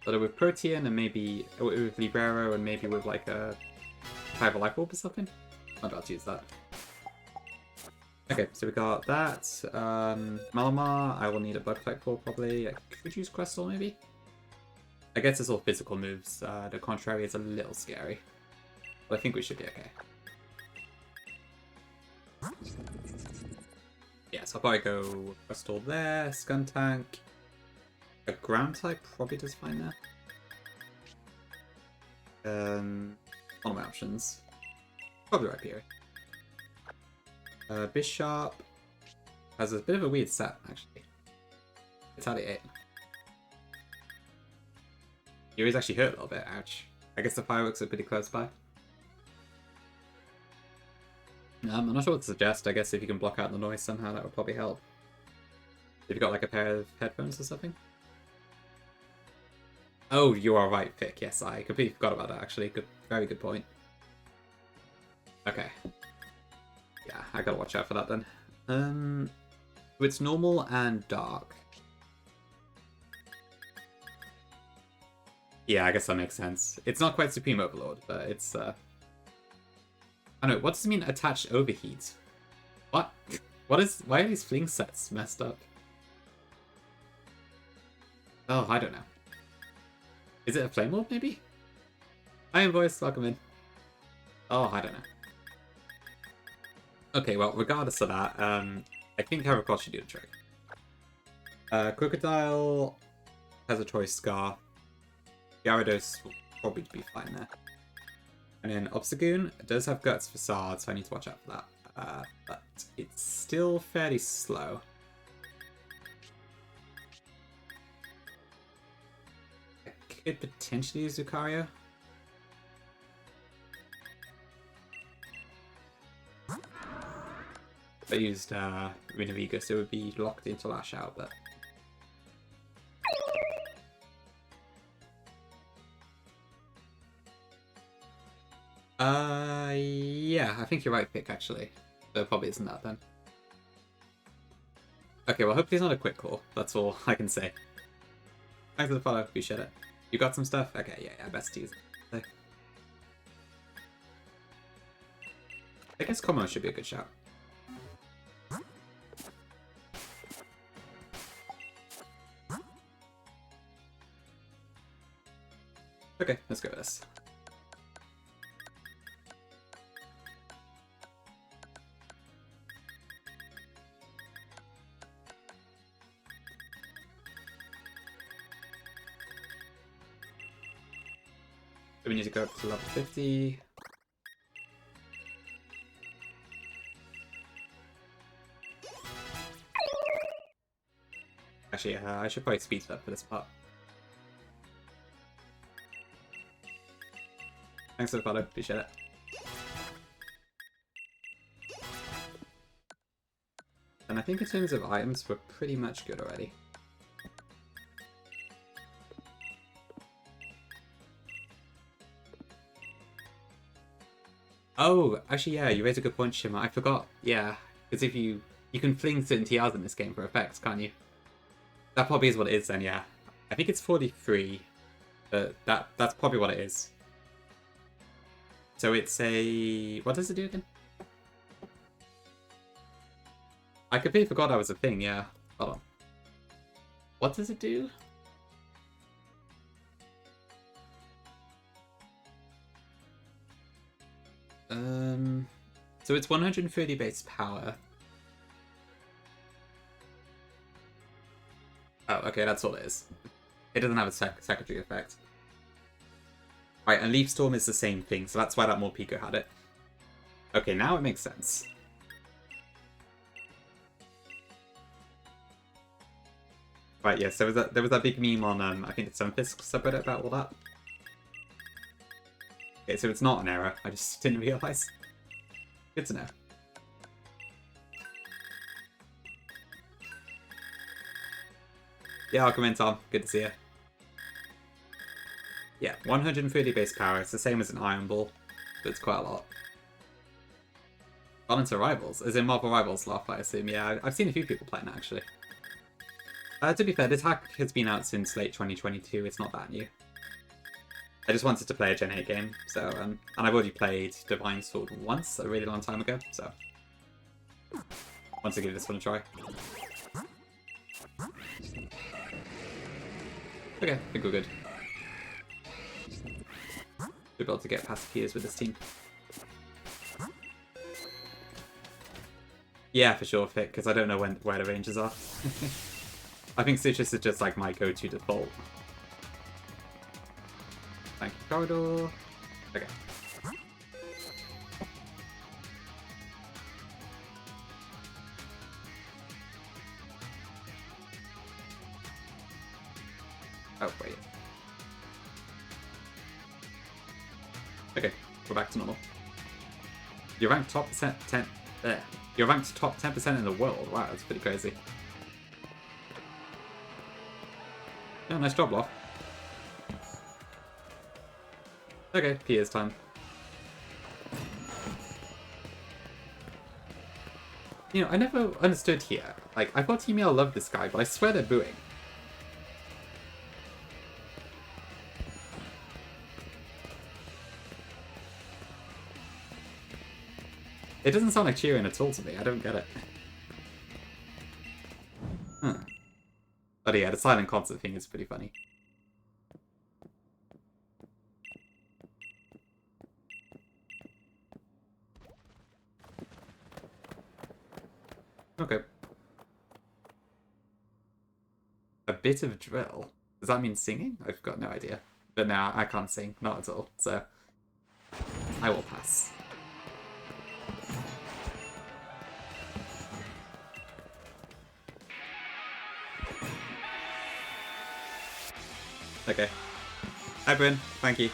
But with Protean and maybe with Libero and maybe with like a Five Life Orb or something? I'm about to use that. Okay, so we got that. Malamar, I will need a Bug Type for probably. I could use Crystal maybe? I guess it's all physical moves. The contrary is a little scary. But I think we should be okay. Yeah, so I'll probably go Crystal there, Skuntank. A Ground type probably does fine there. One of my options. Probably right here. Bishop has a bit of a weird set, actually. It's at 8. Yuri's actually hurt a little bit, ouch. I guess the fireworks are pretty close by. I'm not sure what to suggest. I guess if you can block out the noise somehow, that would probably help. If you've got like a pair of headphones or something. Oh, you are right, Vic. Yes, I completely forgot about that, actually. Good, very good point. Okay. Yeah, I gotta watch out for that then. So it's normal and dark. Yeah, I guess that makes sense. It's not quite Supreme Overlord, but it's I don't know, what does it mean attached overheat? What? Why are these fling sets messed up? Oh, I don't know. Is it a Flame Orb, maybe? Hi, Voice, welcome in. Oh, I don't know. Okay, well, regardless of that, I think Heracross should do the trick. Crocodile has a choice Scar. Gyarados will probably be fine there. And then Obstagoon does have Guts Facade, so I need to watch out for that. But it's still fairly slow. I could potentially use Lucario. If I used Renovigus, it would be locked into Lash Out, but... Yeah, I think you're right, Pick, actually. So it probably isn't that, then. Okay, well, hopefully it's not a quick call. That's all I can say. Thanks for the follow, appreciate it. You got some stuff? Okay, yeah, best to use it. I guess Como should be a good shout. Okay, let's go with this. So we need to go up to level 50. Actually, I should probably speed it up for this part. Thanks for the follow, appreciate it. And I think in terms of items, we're pretty much good already. Oh, actually, yeah, you raised a good point, Shimmer. I forgot. Yeah, because if you can fling certain TRs in this game for effects, can't you? That probably is what it is then. Yeah, I think it's 43, but that's probably what it is. So it's a... What does it do again? I completely forgot that was a thing, yeah. Hold on. What does it do? So it's 130 base power. Oh, okay, that's all it is. It doesn't have a secondary effect. Right, and Leaf Storm is the same thing, so that's why that Morpeko had it. Okay, now it makes sense. Right, yeah, so there was that big meme on, I think it's Sunfisk subreddit about all that. Okay, so it's not an error, I just didn't realise. Good to know. Yeah, I'll comment on. Good to see you. Yeah, 130 base power. It's the same as an Iron Ball, but it's quite a lot. Gone into Rivals, as in Marvel Rivals Laugh, I assume. Yeah, I've seen a few people playing it, actually. To be fair, this hack has been out since late 2022. It's not that new. I just wanted to play a Gen 8 game, so and I've already played Divine Sword once, a really long time ago, so I want to give this one a try. Okay, I think we're good. We'll be able to get past peers with this team. Yeah, for sure, Fit, because I don't know where the ranges are. I think Citrus is just like my go-to default. Thank you, Corridor. Okay. Oh, wait. Okay, we're back to normal. You're ranked top 10. There. You're ranked top 10% in the world. Wow, that's pretty crazy. Yeah, nice job, Loft. Okay, Pia's time. You know, I never understood here. Like, I thought Team Yell loved this guy, but I swear they're booing. It doesn't sound like cheering at all to me. I don't get it. Huh. But yeah, the silent concert thing is pretty funny. Okay. A bit of drill. Does that mean singing? I've got no idea. But now I can't sing. Not at all. So I will pass. Okay. Hi, Bryn. Thank you.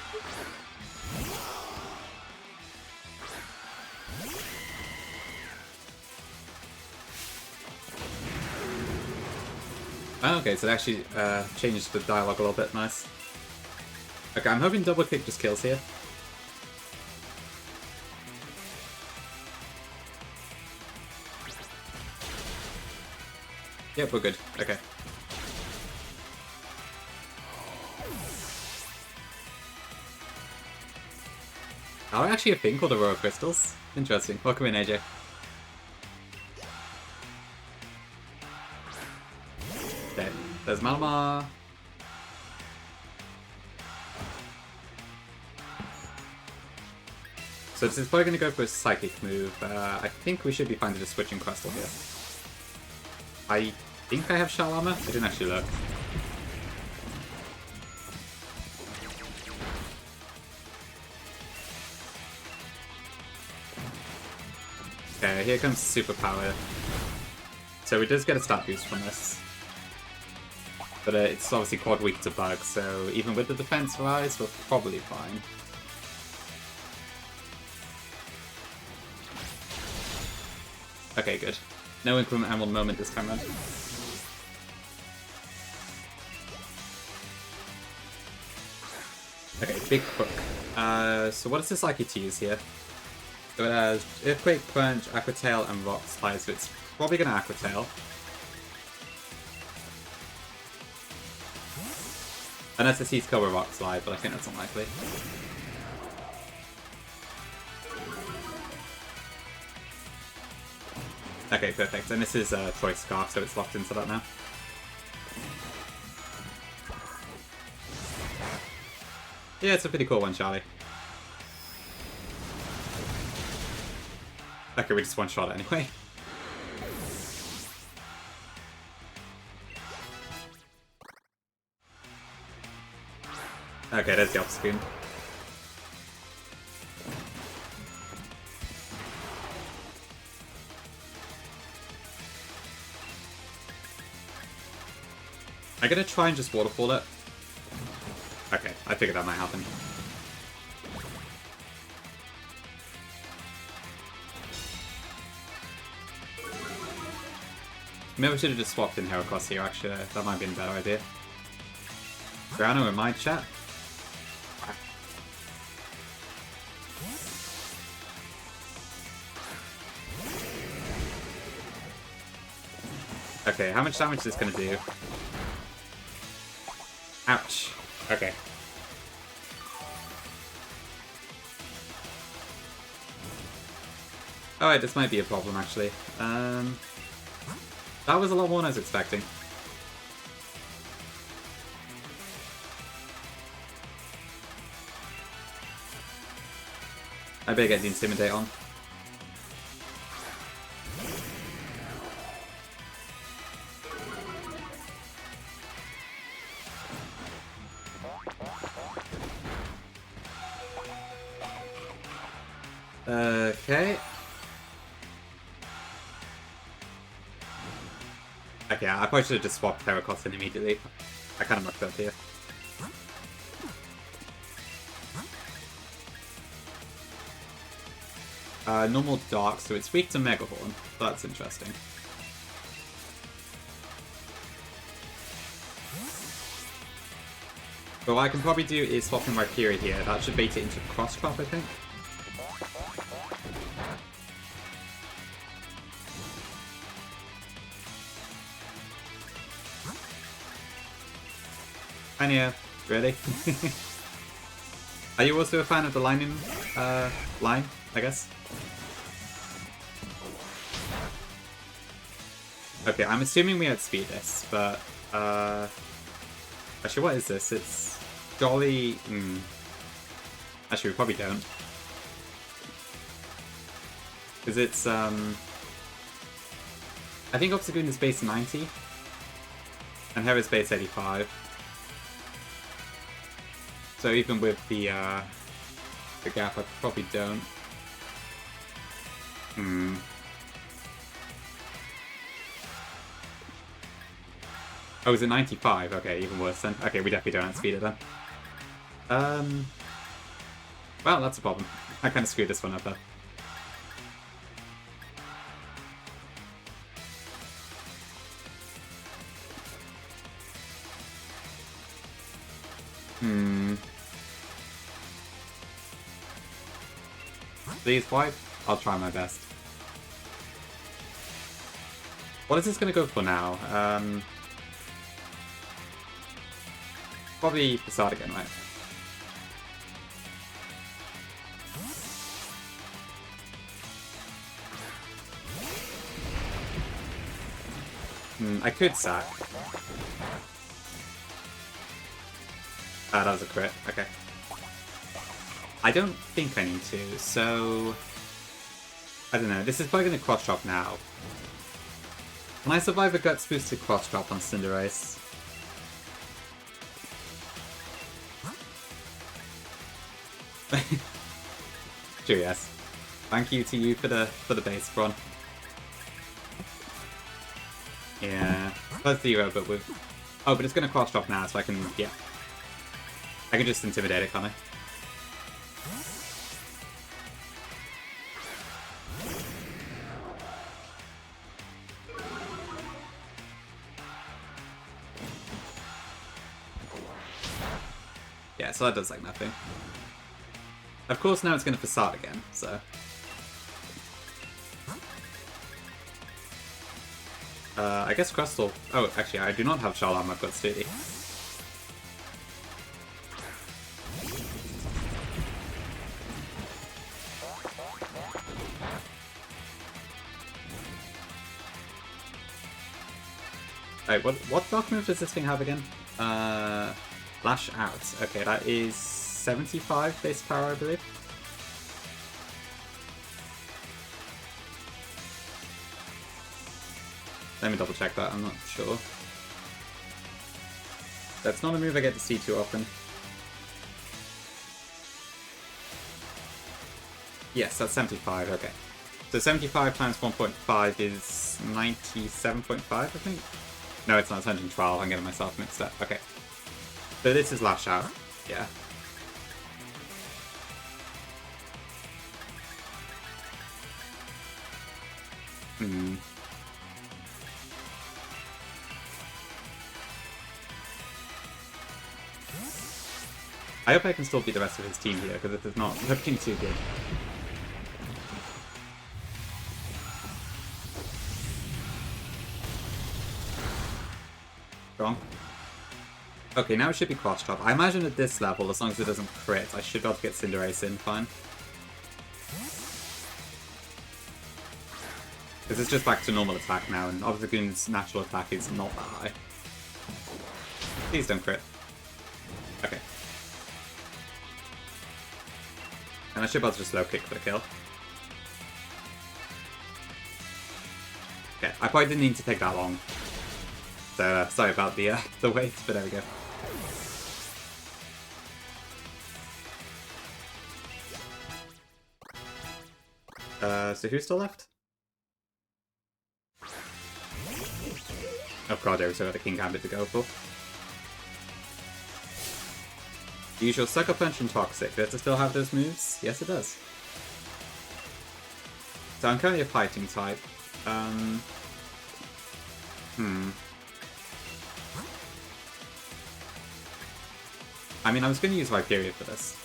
Oh, okay, so it actually changes the dialogue a little bit. Nice. Okay, I'm hoping double kick just kills here. Yep, we're good. Okay. Oh, actually a thing called Aurora Crystals. Interesting. Welcome in, AJ. Okay, there's Malamar. So this is probably going to go for a Psychic move. I think we should be fine to just switch in Crystal here. I think I have Shell Armor. I didn't actually look. Okay, here comes Superpower. So it does get a stat boost from this. But it's obviously quad weak to bugs, so even with the defense rise, we're probably fine. Okay, good. No increment emerald moment this time around. Okay, big hook. So what is this likely to use here? So it has Earthquake, Crunch, Aqua Tail, and Rock Slide, so it's probably going to Aqua Tail. Unless it sees cover Rock Slide, but I think that's unlikely. Okay, perfect. And this is Choice Scarf, so it's locked into that now. Yeah, it's a pretty cool one, Charlie. Okay, we just one-shot it anyway. Okay, there's the Obscene. I'm gonna try and just waterfall it. Okay, I figured that might happen. Maybe we should have just swapped in Heracross here, actually. That might have been a better idea. Grano in my chat. Okay, how much damage is this going to do? Ouch. Okay. Alright, this might be a problem, actually. That was a lot more than I was expecting. I better get the Intimidate on. Okay. Okay, I probably should have just swapped Heracross in immediately. I kind of mucked up here. Normal Dark, so it's weak to Megahorn. That's interesting. But what I can probably do is swap in Rhyperior here. That should bait it into Cross Crop, I think. Anya, really? Are you also a fan of the line, I guess? Okay, I'm assuming we outspeed this, but, actually, what is this? It's Jolly... Actually, we probably don't. Because it's, I think Obstagoon is base 90, and Hera's base 85. So even with the gap, I probably don't. Oh, is it 95? Okay, even worse then. Okay, we definitely don't outspeed it then. Well, that's a problem. I kind of screwed this one up though. Please wipe? I'll try my best. What is this going to go for now? Probably Facade again, right? I could sack. Ah, that was a crit. Okay. I don't think I need to, so... I don't know. This is probably going to cross-drop now. Can I survive a Guts boosted cross-drop on Cinderace? Sure, yes. Thank you to you for the base, Bron. Yeah, +0, but with... Oh, but it's going to cross drop now, so I can, yeah. I can just intimidate it, can't I? Yeah, so that does like nothing. Of course, now it's going to facade again, so... I guess Crustle... Oh, actually, I do not have Shell Armor, I've got Sturdy. Wait, what dark move does this thing have again? Lash Out. Okay, that is 75 base power, I believe. Let me double check that, I'm not sure. That's not a move I get to see too often. Yes, that's 75, okay. So 75 times 1.5 is 97.5, I think? No, it's not, it's 112, I'm getting myself mixed up. Okay. So this is Lash Out, yeah. I hope I can still beat the rest of his team here, because it is not looking too good. Wrong. Okay, now it should be cross chop. I imagine at this level, as long as it doesn't crit, I should be able to get Cinderace in fine. Because it's just back to normal attack now, and Obstagoon's natural attack is not that high. Please don't crit. Okay. And I should be able to just low kick for the kill. Okay, I probably didn't need to take that long. So, sorry about the wait, but there we go. So who's still left? Oh god, there we still got the King Gambit to go for. Usual Sucker Punch and Toxic. Does it still have those moves? Yes, it does. So I'm currently a fighting type. I mean, I was going to use Viperia for this.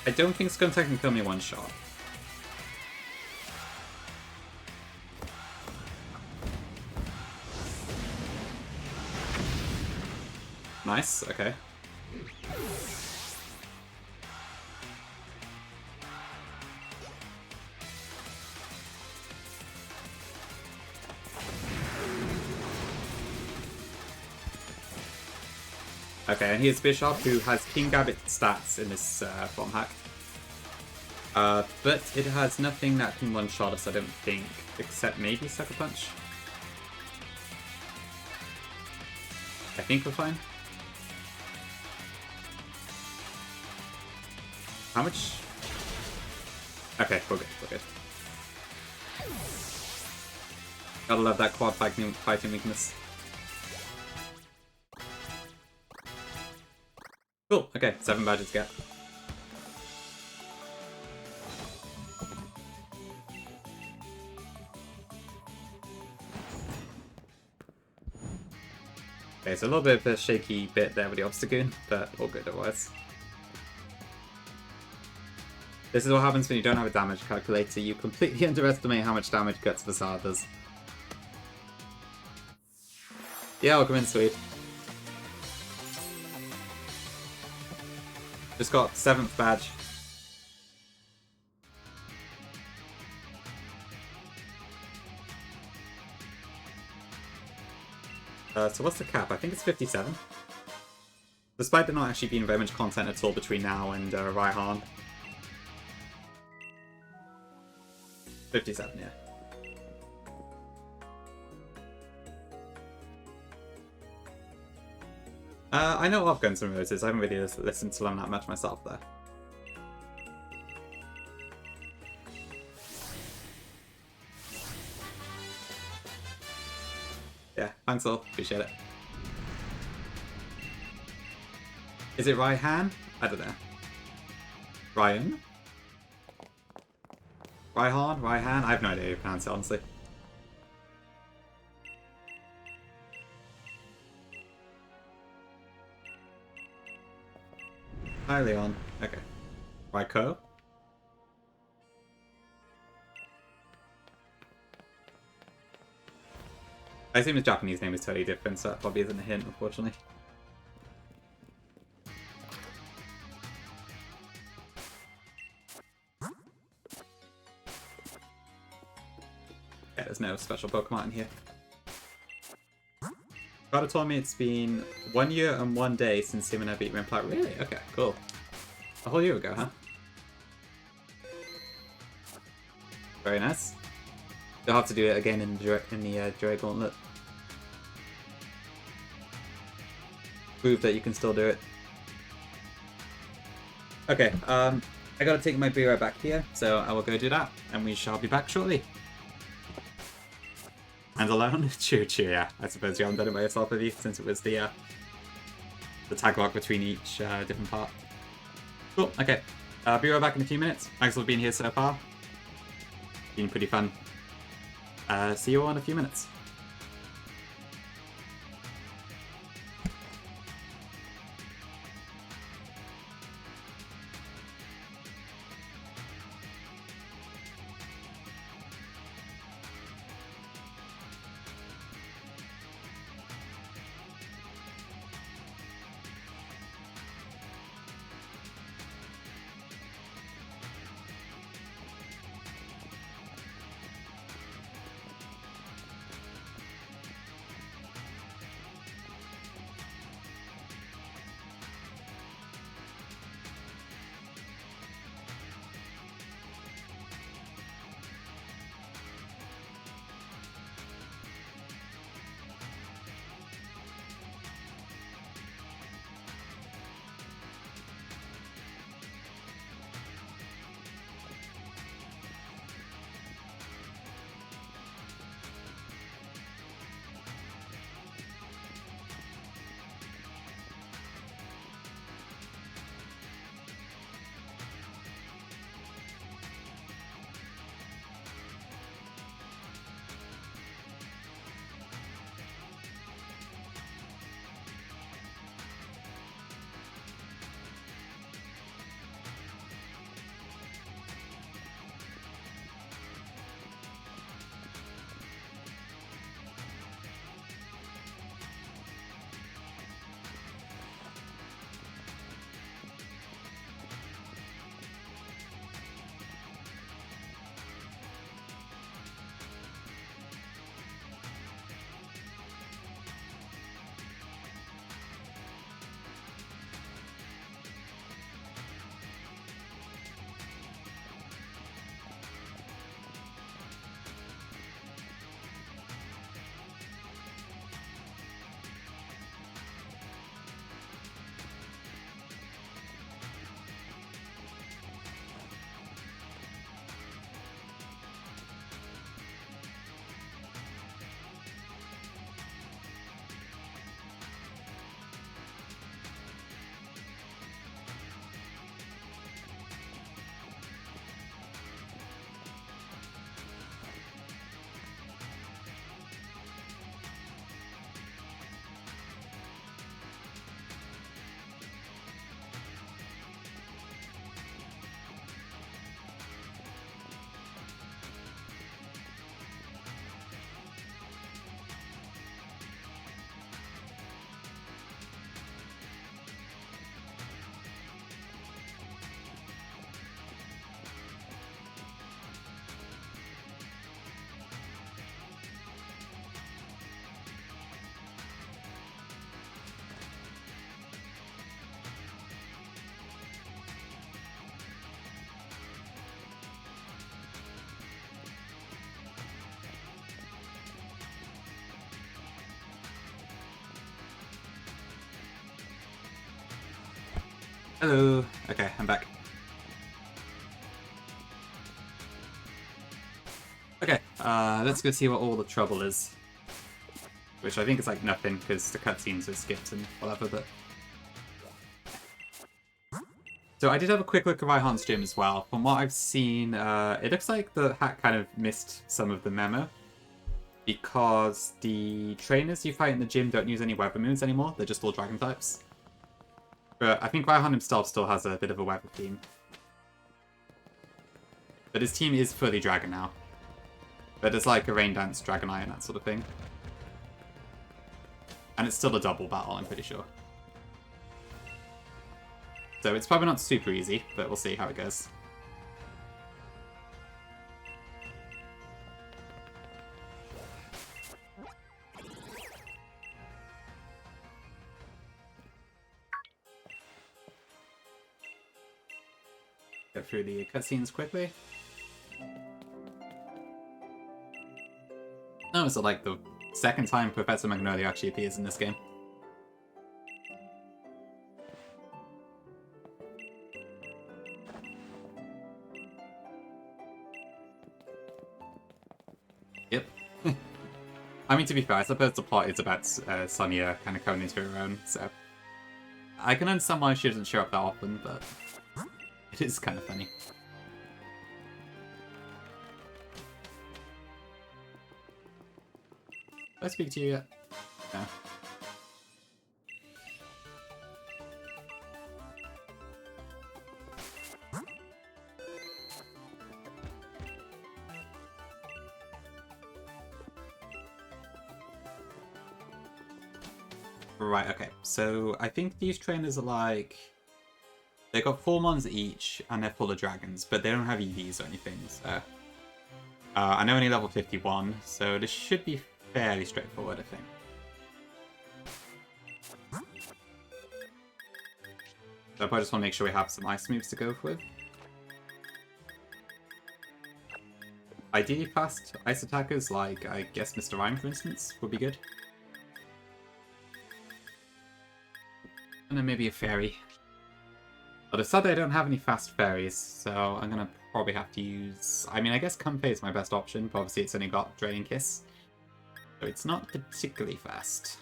I don't think Skuntank can kill me one shot. Nice, okay. Okay, and here's Bishop, who has King Gambit stats in this bomb hack. But it has nothing that can one-shot us, I don't think, except maybe Sucker Punch. I think we're fine. How much? Okay, we're good, we're good. Gotta love that quad fighting weakness. Cool, okay, 7 badges get. Okay, so a little bit of a shaky bit there with the Obstagoon, but all good otherwise. This is what happens when you don't have a damage calculator. You completely underestimate how much damage Guts Facade does. Yeah, welcome in, sweet. Just got 7th badge. So what's the cap? I think it's 57. Despite there not actually being very much content at all between now and Raihan. 57, yeah. I know of Guns N' Roses. I haven't really listened to them that much myself, though. Yeah, thanks all. Appreciate it. Is it Raihan? I don't know. Ryan? Raihan? Raihan? I have no idea how you pronounce it, honestly. Hi, Leon. Okay. Raiko? I assume his Japanese name is totally different, so that probably isn't a hint, unfortunately. Yeah, there's no special Pokemon in here. Carter told me it's been 1 year and 1 day since him and I beat Rimplat. Really? Okay, cool. A whole year ago, huh? Very nice. You'll have to do it again in the Joy Gauntlet. Prove that you can still do it. Okay, I gotta take my beer back here, so I will go do that, and we shall be back shortly. And alone? Cheer, yeah. I suppose you haven't done it by yourself, have you? Since it was the tag lock between each different part. Cool, okay. Be right back in a few minutes. Thanks for being here so far. Been pretty fun. See you all in a few minutes. Hello. Okay, I'm back. Okay, let's go see what all the trouble is. Which I think is like nothing, because the cutscenes are skipped and whatever, but... So I did have a quick look at Raihan's gym as well. From what I've seen, it looks like the hack kind of missed some of the memo. Because the trainers you fight in the gym don't use any weather moves anymore, they're just all dragon types. But I think Raihan himself still has a bit of a weather theme. But his team is fully dragon now. But there's like a rain dance, dragon eye, and that sort of thing. And it's still a double battle, I'm pretty sure. So it's probably not super easy, but we'll see how it goes. Go through the cutscenes quickly. Oh, so like the second time Professor Magnolia actually appears in this game. Yep. I mean, to be fair, I suppose the plot is about Sonia kind of coming into her own, so... I can understand why she doesn't show up that often, but... it is kind of funny. Did I speak to you yet? No. Right, okay. So I think these trainers are like... They got 4 mons each, and they're full of dragons, but they don't have EVs or anything, so... I know only level 51, so this should be fairly straightforward, I think. So I just want to make sure we have some ice moves to go with. Ideally fast ice attackers, like, I guess Mr. Rhyme, for instance, would be good. And then maybe a fairy. But it's sad that I don't have any fast fairies, so I'm gonna probably have to use... I mean, I guess Comfey is my best option, but obviously it's only got Draining Kiss. So it's not particularly fast.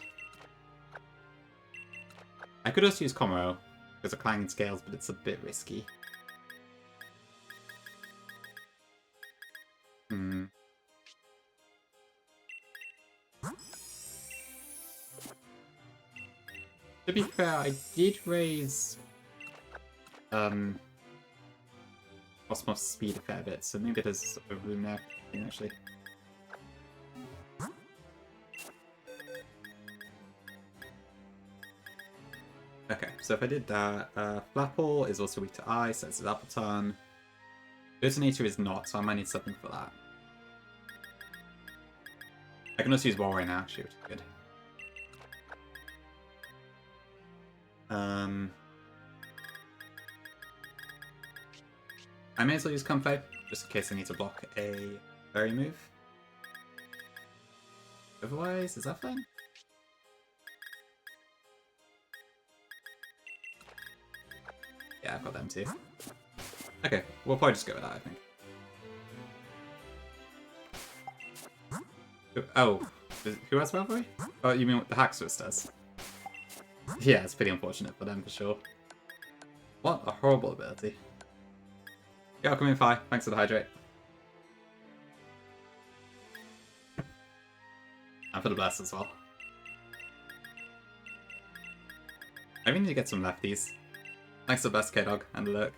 I could also use Komuro, because of Clanging Scales, but it's a bit risky. Hmm. To be fair, I did raise Cosmos speed a fair bit, so maybe there's a room there, actually. Okay, so if I did that, Flapple is also weak to ice, that's his upper turn. Detonator is not, so I might need something for that. I can also use Wall right now, actually, which is good. I may as well use Comfey, just in case I need to block a fairy move. Otherwise, is that fine? Yeah, I've got them too. Okay, we'll probably just go with that, I think. Oh, who has Valkyrie? Oh, you mean what the Haxorus does? Yeah, it's pretty unfortunate for them, for sure. What a horrible ability. Yeah, come in, Fi. Thanks for the hydrate. And for the bless as well. I really need to get some lefties. Thanks for the best, K-Dog, and the lurk.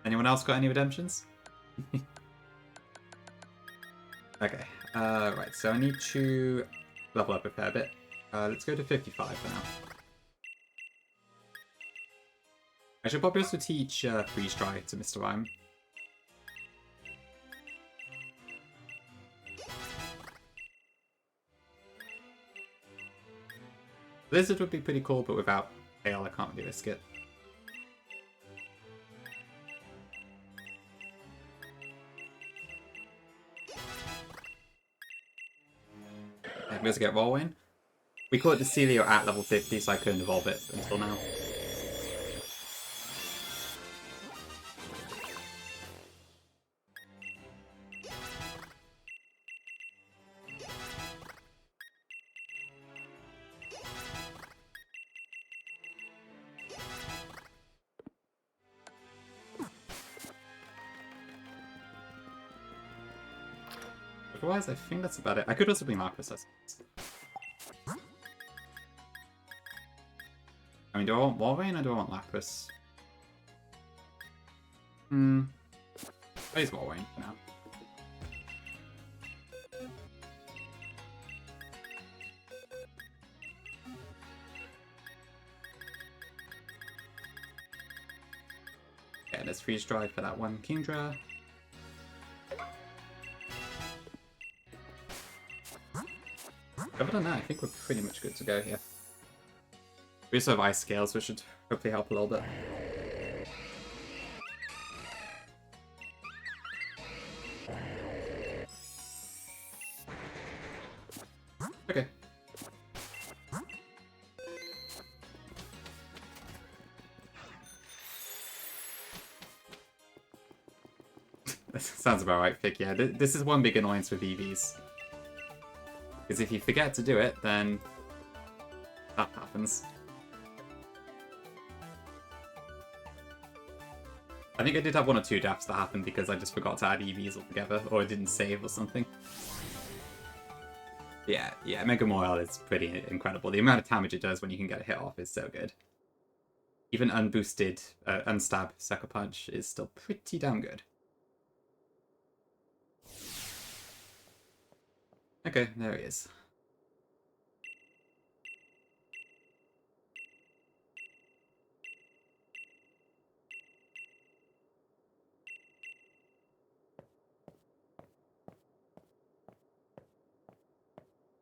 Anyone else got any redemptions? Okay, right, so I need to level up a fair bit. Let's go to 55 for now. I should probably also teach Freeze Dry to Mr. Rhyme. Blizzard would be pretty cool, but without Hail I can't really risk it. I'm going to get Rollwain. We caught the Celio at level 50, so I couldn't evolve it until now. Otherwise, I think that's about it. I could also be Marcus. I mean, do I want Walrein or do I want Lapras? I use Walrein for now. Yeah, let's freeze dry for that one Kingdra. Other than that, I think we're pretty much good to go here. We also have ice scales, which should hopefully help a little bit. Okay. That sounds about right, Fick. Yeah, this is one big annoyance with EVs. Because if you forget to do it, then that happens. I think I did have one or two deaths that happened because I just forgot to add EVs altogether, or I didn't save or something. Yeah, Mega Morale is pretty incredible. The amount of damage it does when you can get a hit off is so good. Even unboosted, unstab Sucker Punch is still pretty damn good. Okay, there he is.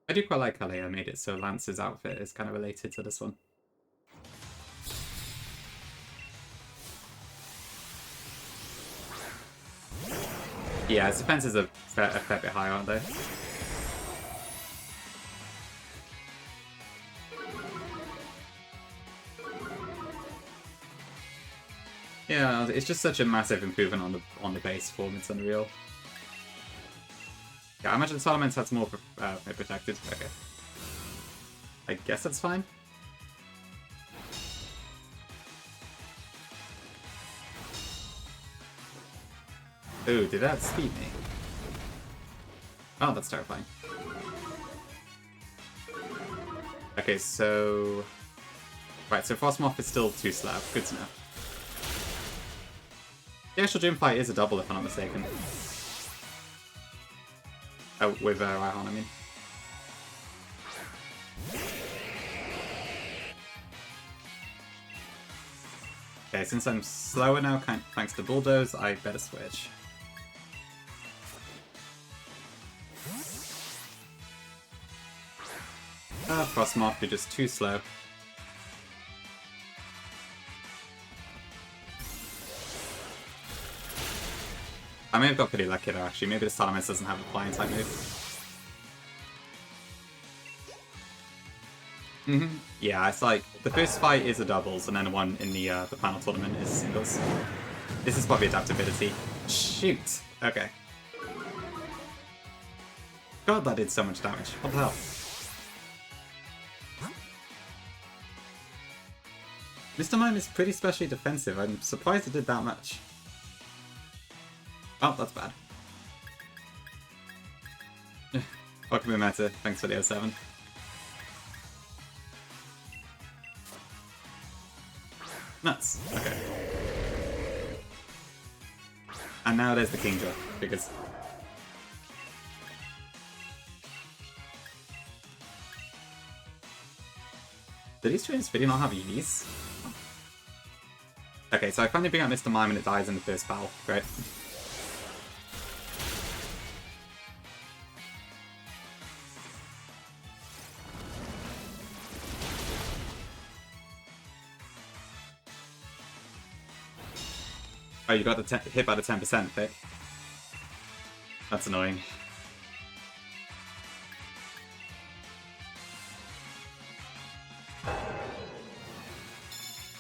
I do quite like how they made it so Lance's outfit is kind of related to this one. Yeah, his defenses are a fair bit higher, aren't they? Yeah, it's just such a massive improvement on the base form. It's unreal. Yeah, I imagine Solomon's has more protected. Okay. I guess that's fine. Ooh, did that speed me? Oh, that's terrifying. Okay, so... Right, so Frostmoth is still too slow. Good to know. The actual gym fight is a double, if I'm not mistaken. Oh, with Raihan, I mean. Okay, since I'm slower now, thanks to Bulldoze, I better switch. Frostmoth, you're just too slow. I may have got pretty lucky though, actually. Maybe the Salamence doesn't have a flying type move. Yeah, it's like, the first fight is a doubles, and then the one in the panel tournament is singles. This is probably adaptability. Shoot! Okay. God, that did so much damage. What the hell? Mr. Mime is pretty specially defensive. I'm surprised it did that much. Oh, that's bad. Welcome to Meta. Thanks for the 07. Nuts. Okay. And now there's the Kingdra, because... Do these trains really not have EVs? Okay, so I finally bring out Mr. Mime and it dies in the first battle. Great. Oh, you got the hit by the 10% pick. That's annoying.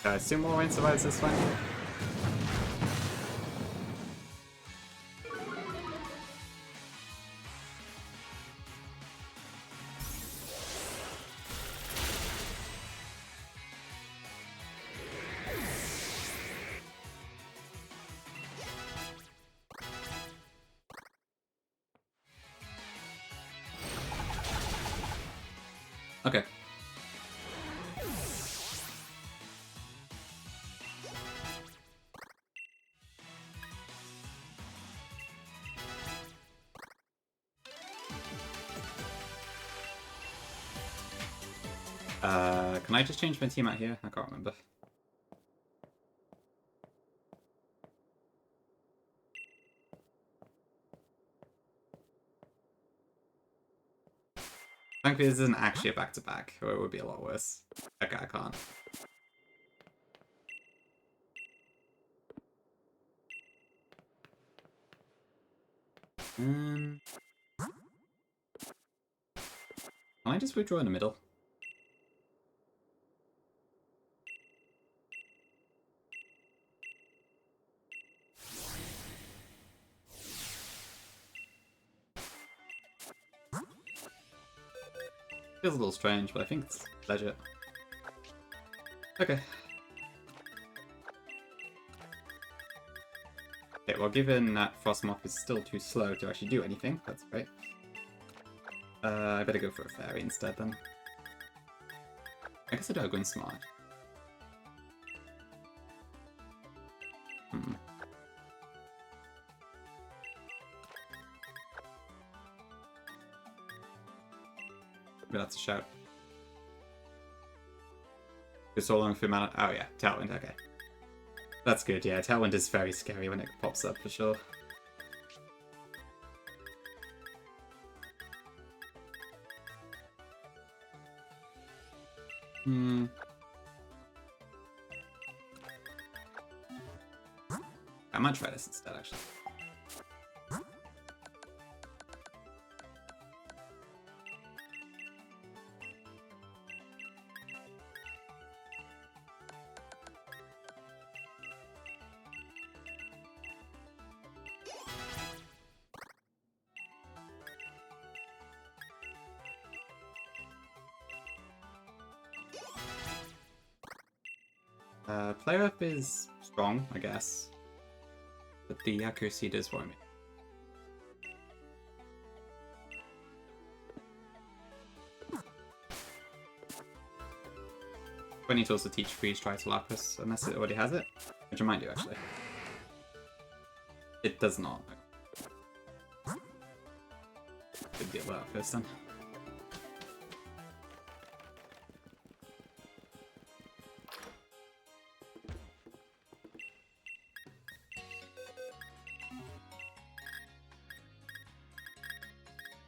I assume Warren survives this one. Okay. Can I just change my team out here? I can't remember. Thankfully, this isn't actually a back-to-back, or it would be a lot worse. Okay, I can't. Can I just withdraw in the middle? Feels a little strange, but I think it's legit. Okay. Okay, well, given that Frostmoth is still too slow to actually do anything, that's great. I better go for a fairy instead then. I guess I do go in smart. Maybe that's a shout. You're so long for mana. Oh yeah, Tailwind, okay. That's good, yeah. Tailwind is very scary when it pops up for sure. I might try this instead, actually. Player up is strong, I guess. But the accuracy does worry me. I need to also teach Freeze Try to Lapis, unless it already has it. Which I might do, actually. It does not. Good deal that first then.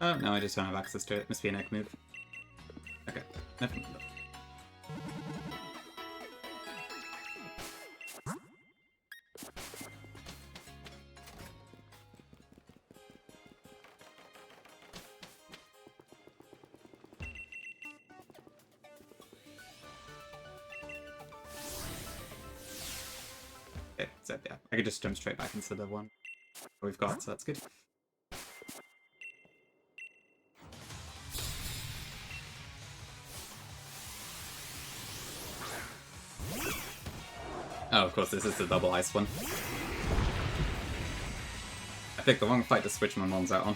Oh, no, I just don't have access to it. Must be an egg move. Okay, never mind. Okay, so yeah, I could just jump straight back into the one we've got, so that's good. Oh, of course, this is the double ice one. I picked the wrong fight to switch my mons out on.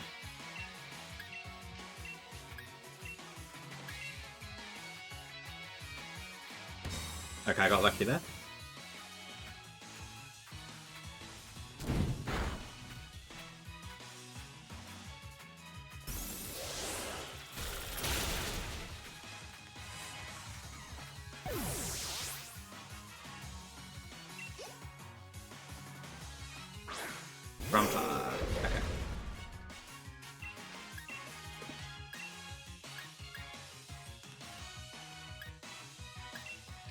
Okay, I got lucky there. Okay.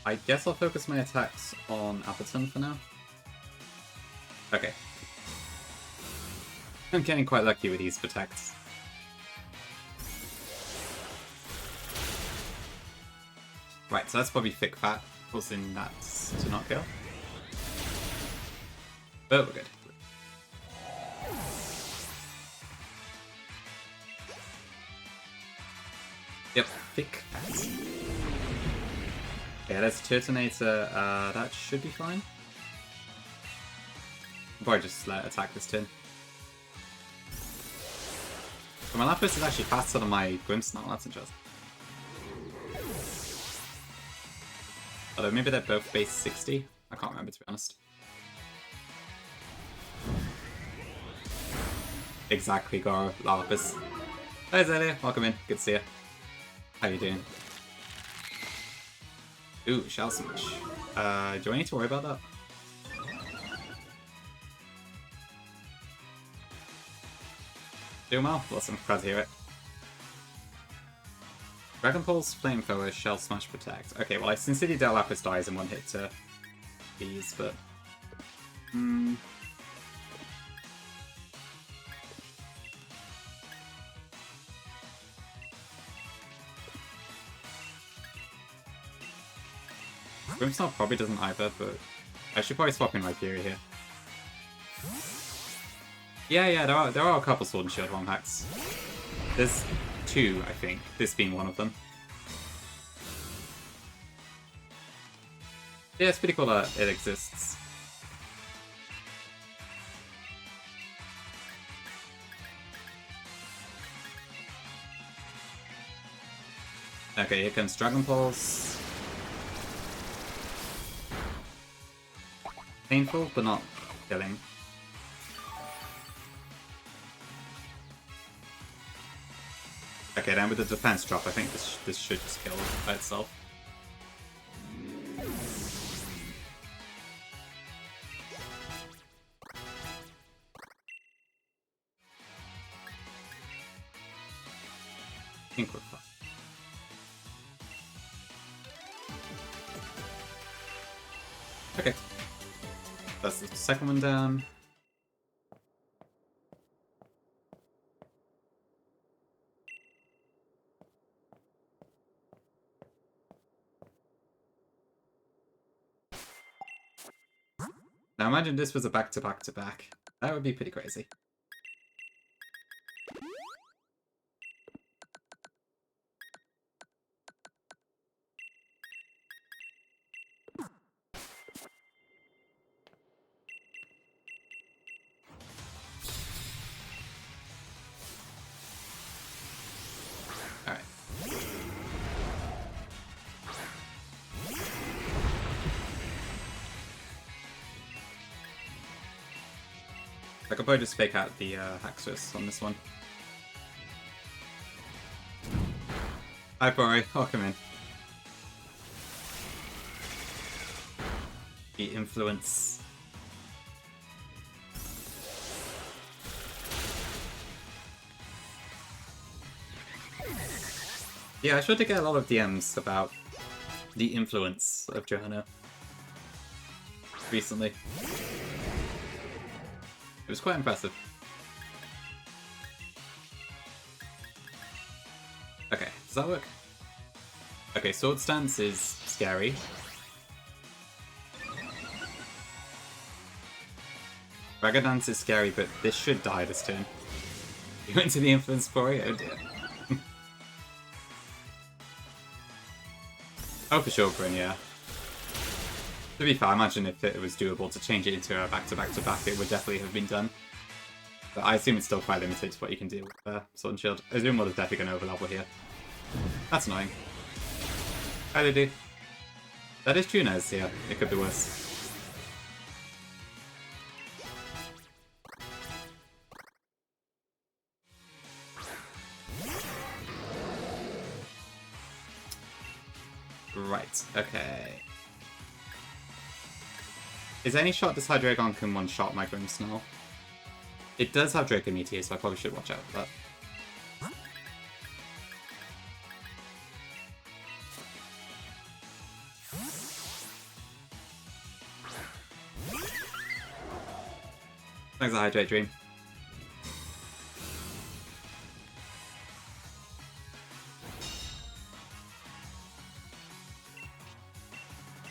I guess I'll focus my attacks on Appleton for now. Okay. I'm getting quite lucky with these protects. Right, so that's probably thick fat. causing that to not kill. But we're good. Yep, thick fats. Okay, there's a Turtonator. That should be fine. I'll probably just attack this tin. So my Lapis is actually faster than my Grimmsnarl, that's interesting. Although maybe they're both base 60? I can't remember, to be honest. Exactly, Goro, Lapis. Hey Zelia, welcome in, good to see you. How you doing? Ooh, Shell Smash. Do I need to worry about that? Doing well, awesome, glad to hear it. Dragon Pulse, Flamethrower, Shell Smash, Protect. Okay, well I sincerely doubt Lapis dies in one hit to these, but... Grimmsnarl probably doesn't either, but I should probably swap in Rhyperior here. Yeah, there are a couple Sword and Shield ROM hacks. There's 2, I think, this being one of them. Yeah, it's pretty cool that it exists. Okay, here comes Dragon Pulse. Painful, but not killing. Okay, then with the defense drop, I think this should just kill by itself. I think we're fine. Okay. That's the second one down. Now imagine this was a back-to-back-to-back. That would be pretty crazy. Alright. I could probably just fake out the Haxorus on this one. Hi, Bori. Welcome in. The influence. Yeah, I tried to get a lot of DMs about the influence of Johanna recently. It was quite impressive. Okay, does that work? Okay, Sword Stance is scary. Dragon Dance is scary, but this should die this turn. You went to the influence for it? Oh dear. Oh, for sure, Bryn, yeah. To be fair, I imagine if it was doable to change it into a back-to-back-to-back, it would definitely have been done. But I assume it's still quite limited to what you can do with Sword and Shield. I assume is definitely going to overlevel here. That's annoying. How they do? That is Tunez here. It could be worse. Right, okay. Is any shot this Hydreigon can one-shot my Grimmsnarl? It does have Draco Meteor, so I probably should watch out for that. Thanks, Hydrate Dream.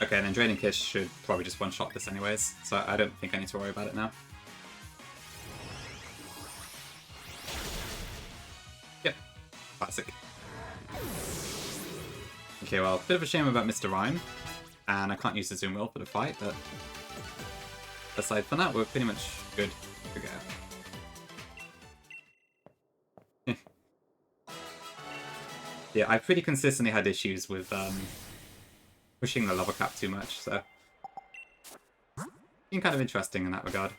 Okay, and then Draining Kiss should probably just one-shot this anyways, so I don't think I need to worry about it now. Yep, classic. Okay, well, bit of a shame about Mr. Rhyme, and I can't use the Zoom Wheel for the fight, but aside from that, we're pretty much good to go. Yeah, I've pretty consistently had issues with pushing the level cap too much, so been kind of interesting in that regard.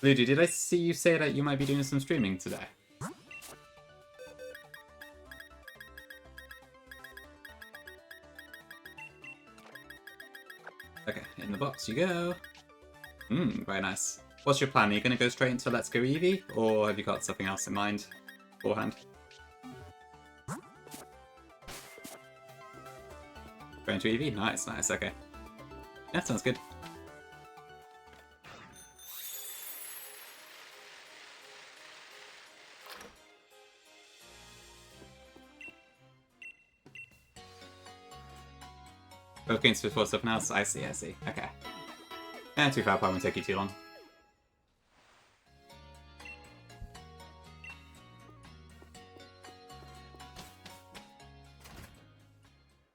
Ludy, did I see you say that you might be doing some streaming today? Okay, in the box you go. Very nice. What's your plan? Are you going to go straight into Let's Go Eevee, or have you got something else in mind beforehand? Going to Eevee? Nice, nice, okay. Yeah, sounds good. Both games before stuff now, so I see, okay. Yeah, too far, probably won't take you too long.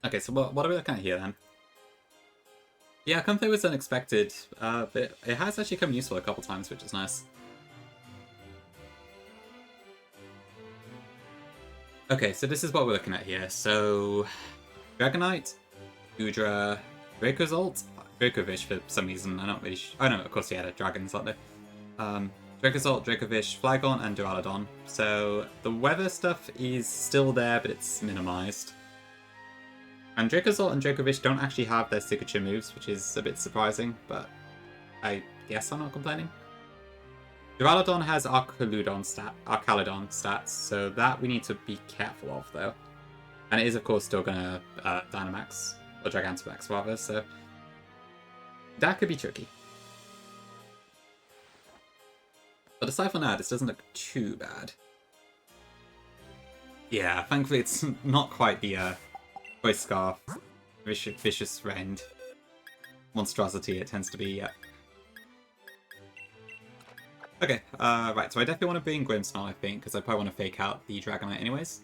Okay, so what are we looking at here then? Yeah, Comfey was unexpected, but it has actually come useful a couple times, which is nice. Okay, so this is what we're looking at here. So, Dragonite, Goodra, Dracozolt, Dracovish for some reason, I'm not really sure. Oh no, of course he had a dragons, aren't they? Dracozolt, Dracovish, Flygon, and Duraludon. So, the weather stuff is still there, but it's minimized. And Dracozolt and Dracovish don't actually have their signature moves, which is a bit surprising, but I guess I'm not complaining. Duraludon has Archaludon stats, so that we need to be careful of, though. And it is, of course, still going to Dynamax, or Gigantamax, rather, so that could be tricky. But aside from that, this doesn't look too bad. Yeah, thankfully it's not quite the Voice Scarf, Vicious Rend monstrosity it tends to be, yeah. Okay, right, so I definitely want to bring Grimmsnarl, I think, because I probably want to fake out the Dragonite anyways.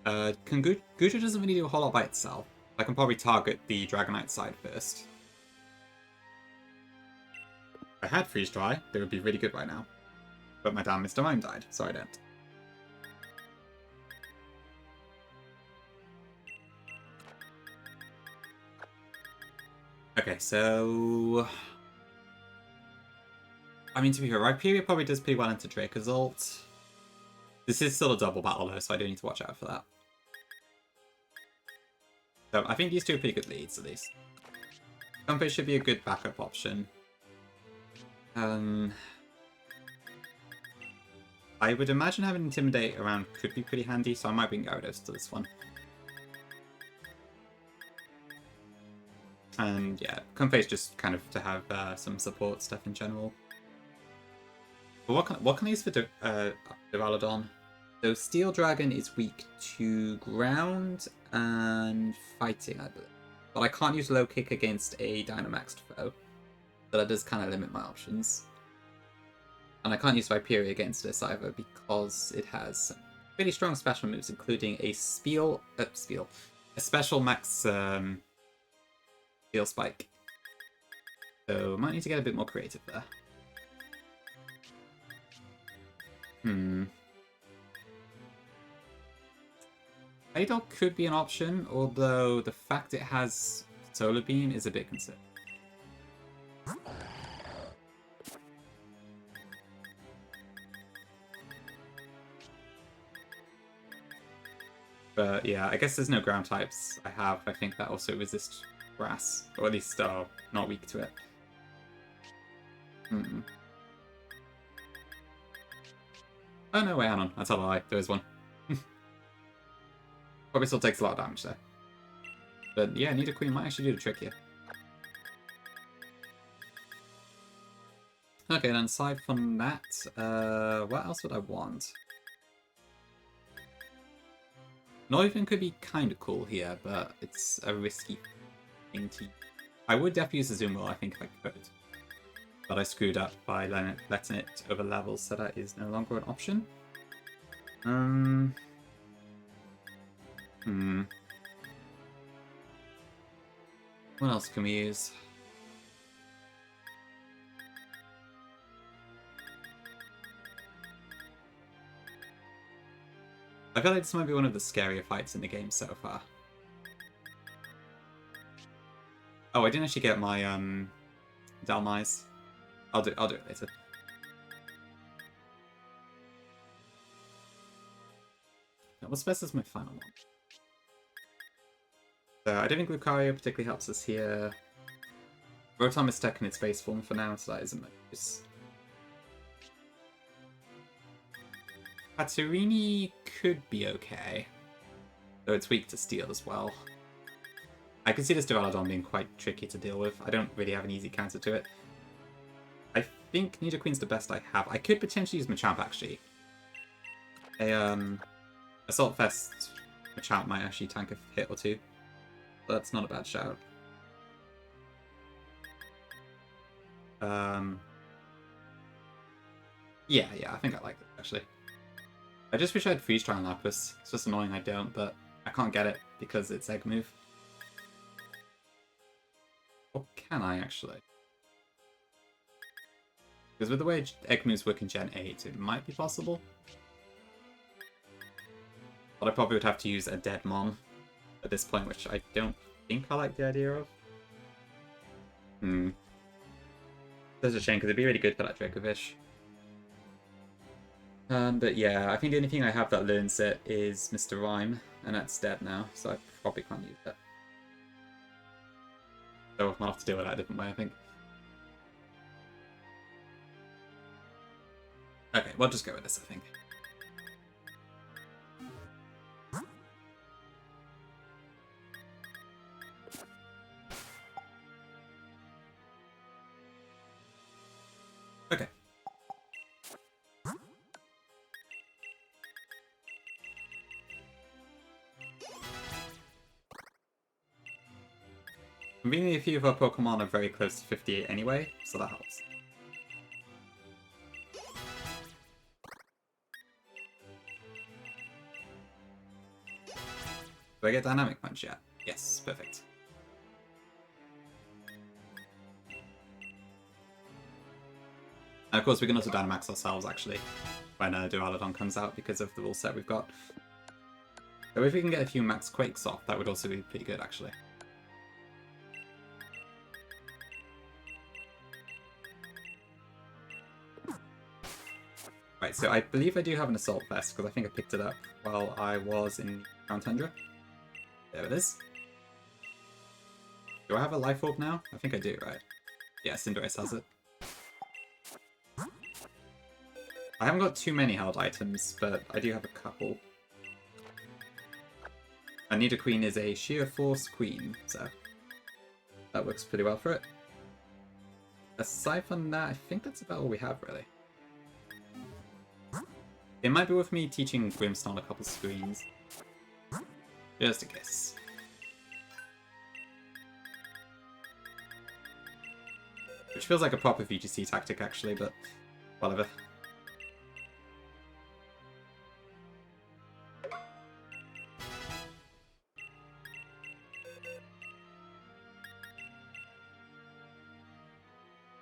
Goodra doesn't really do a whole lot by itself. I can probably target the Dragonite side first. If I had Freeze Dry, they would be really good right now. But my damn Mr. Mime died, so I don't. Okay, so... I mean, to be fair, Rhyperior probably does pretty well into Dracozolt. This is still a double battle though, so I do need to watch out for that. So I think these two are pretty good leads, at least. Comfey should be a good backup option. I would imagine having Intimidate around could be pretty handy, so I might bring Gyarados to this one. And yeah, Comfey's just kind of to have some support stuff in general. But what can I use for Duraludon? So Steel Dragon is weak to ground and fighting, I believe. But I can't use Low Kick against a Dynamaxed foe. So that does kind of limit my options. And I can't use Rhyperior against this either because it has some pretty strong special moves, including a Special Max Steel Spike. So might need to get a bit more creative there. Idol could be an option, although the fact it has Solar Beam is a bit concerning. But yeah, I guess there's no ground types I think that also resist grass, or at least are not weak to it. Oh no, wait, hang on, that's a lie, there is one. Probably still takes a lot of damage there. But yeah, Nidoqueen might actually do the trick here. Okay, then aside from that, what else would I want? Noivern could be kind of cool here, but it's a risky thing to... I would definitely use the Zoom Roll, I think, if I could. But I screwed up by letting it over levels, so that is no longer an option. What else can we use? I feel like this might be one of the scarier fights in the game so far. Oh, I didn't actually get my Dalmise. I'll do it later. Now, what's best is my final one. So I don't think Lucario particularly helps us here. Rotom is stuck in its base form for now, so that isn't much use. Hatsurini could be okay, though it's weak to steel as well. I can see this Duraludon being quite tricky to deal with. I don't really have an easy counter to it. I think Nidoqueen's the best I have. I could potentially use Machamp, actually. Assault Vest Machamp might actually tank a hit or two. But that's not a bad shout. Yeah, I think I like it, actually. I just wish I had Freeze Dry on Lapras. It's just annoying I don't, but I can't get it because it's Egg Move. Or can I, actually? Because with the way Egg Moves work in Gen 8, it might be possible. But I probably would have to use a dead Mon at this point, which I don't think I like the idea of. That's a shame, because it'd be really good for that Dracovish. But yeah, I think the only thing I have that learns it is Mr. Rhyme, and that's dead now, so I probably can't use that. So I'll have to deal with that a different way, I think. Okay, we'll just go with this, I think. Okay. Conveniently, a few of our Pokemon are very close to 58 anyway, so that helps. Do I get Dynamic Punch yet? Yes, perfect. And of course, we can also Dynamax ourselves, actually, when Duraludon comes out, because of the rule set we've got. So if we can get a few Max Quakes off, that would also be pretty good, actually. Right, so I believe I do have an Assault Vest, because I think I picked it up while I was in Crown Tundra. There it is. Do I have a Life Orb now? I think I do, right? Yeah, Cinderace has it. I haven't got too many held items, but I do have a couple. And Nidoqueen is a Sheer Force Queen, so that works pretty well for it. Aside from that, I think that's about all we have, really. It might be worth me teaching Grimmsnarl a couple screens. Just in case. Which feels like a proper VGC tactic, actually, but whatever.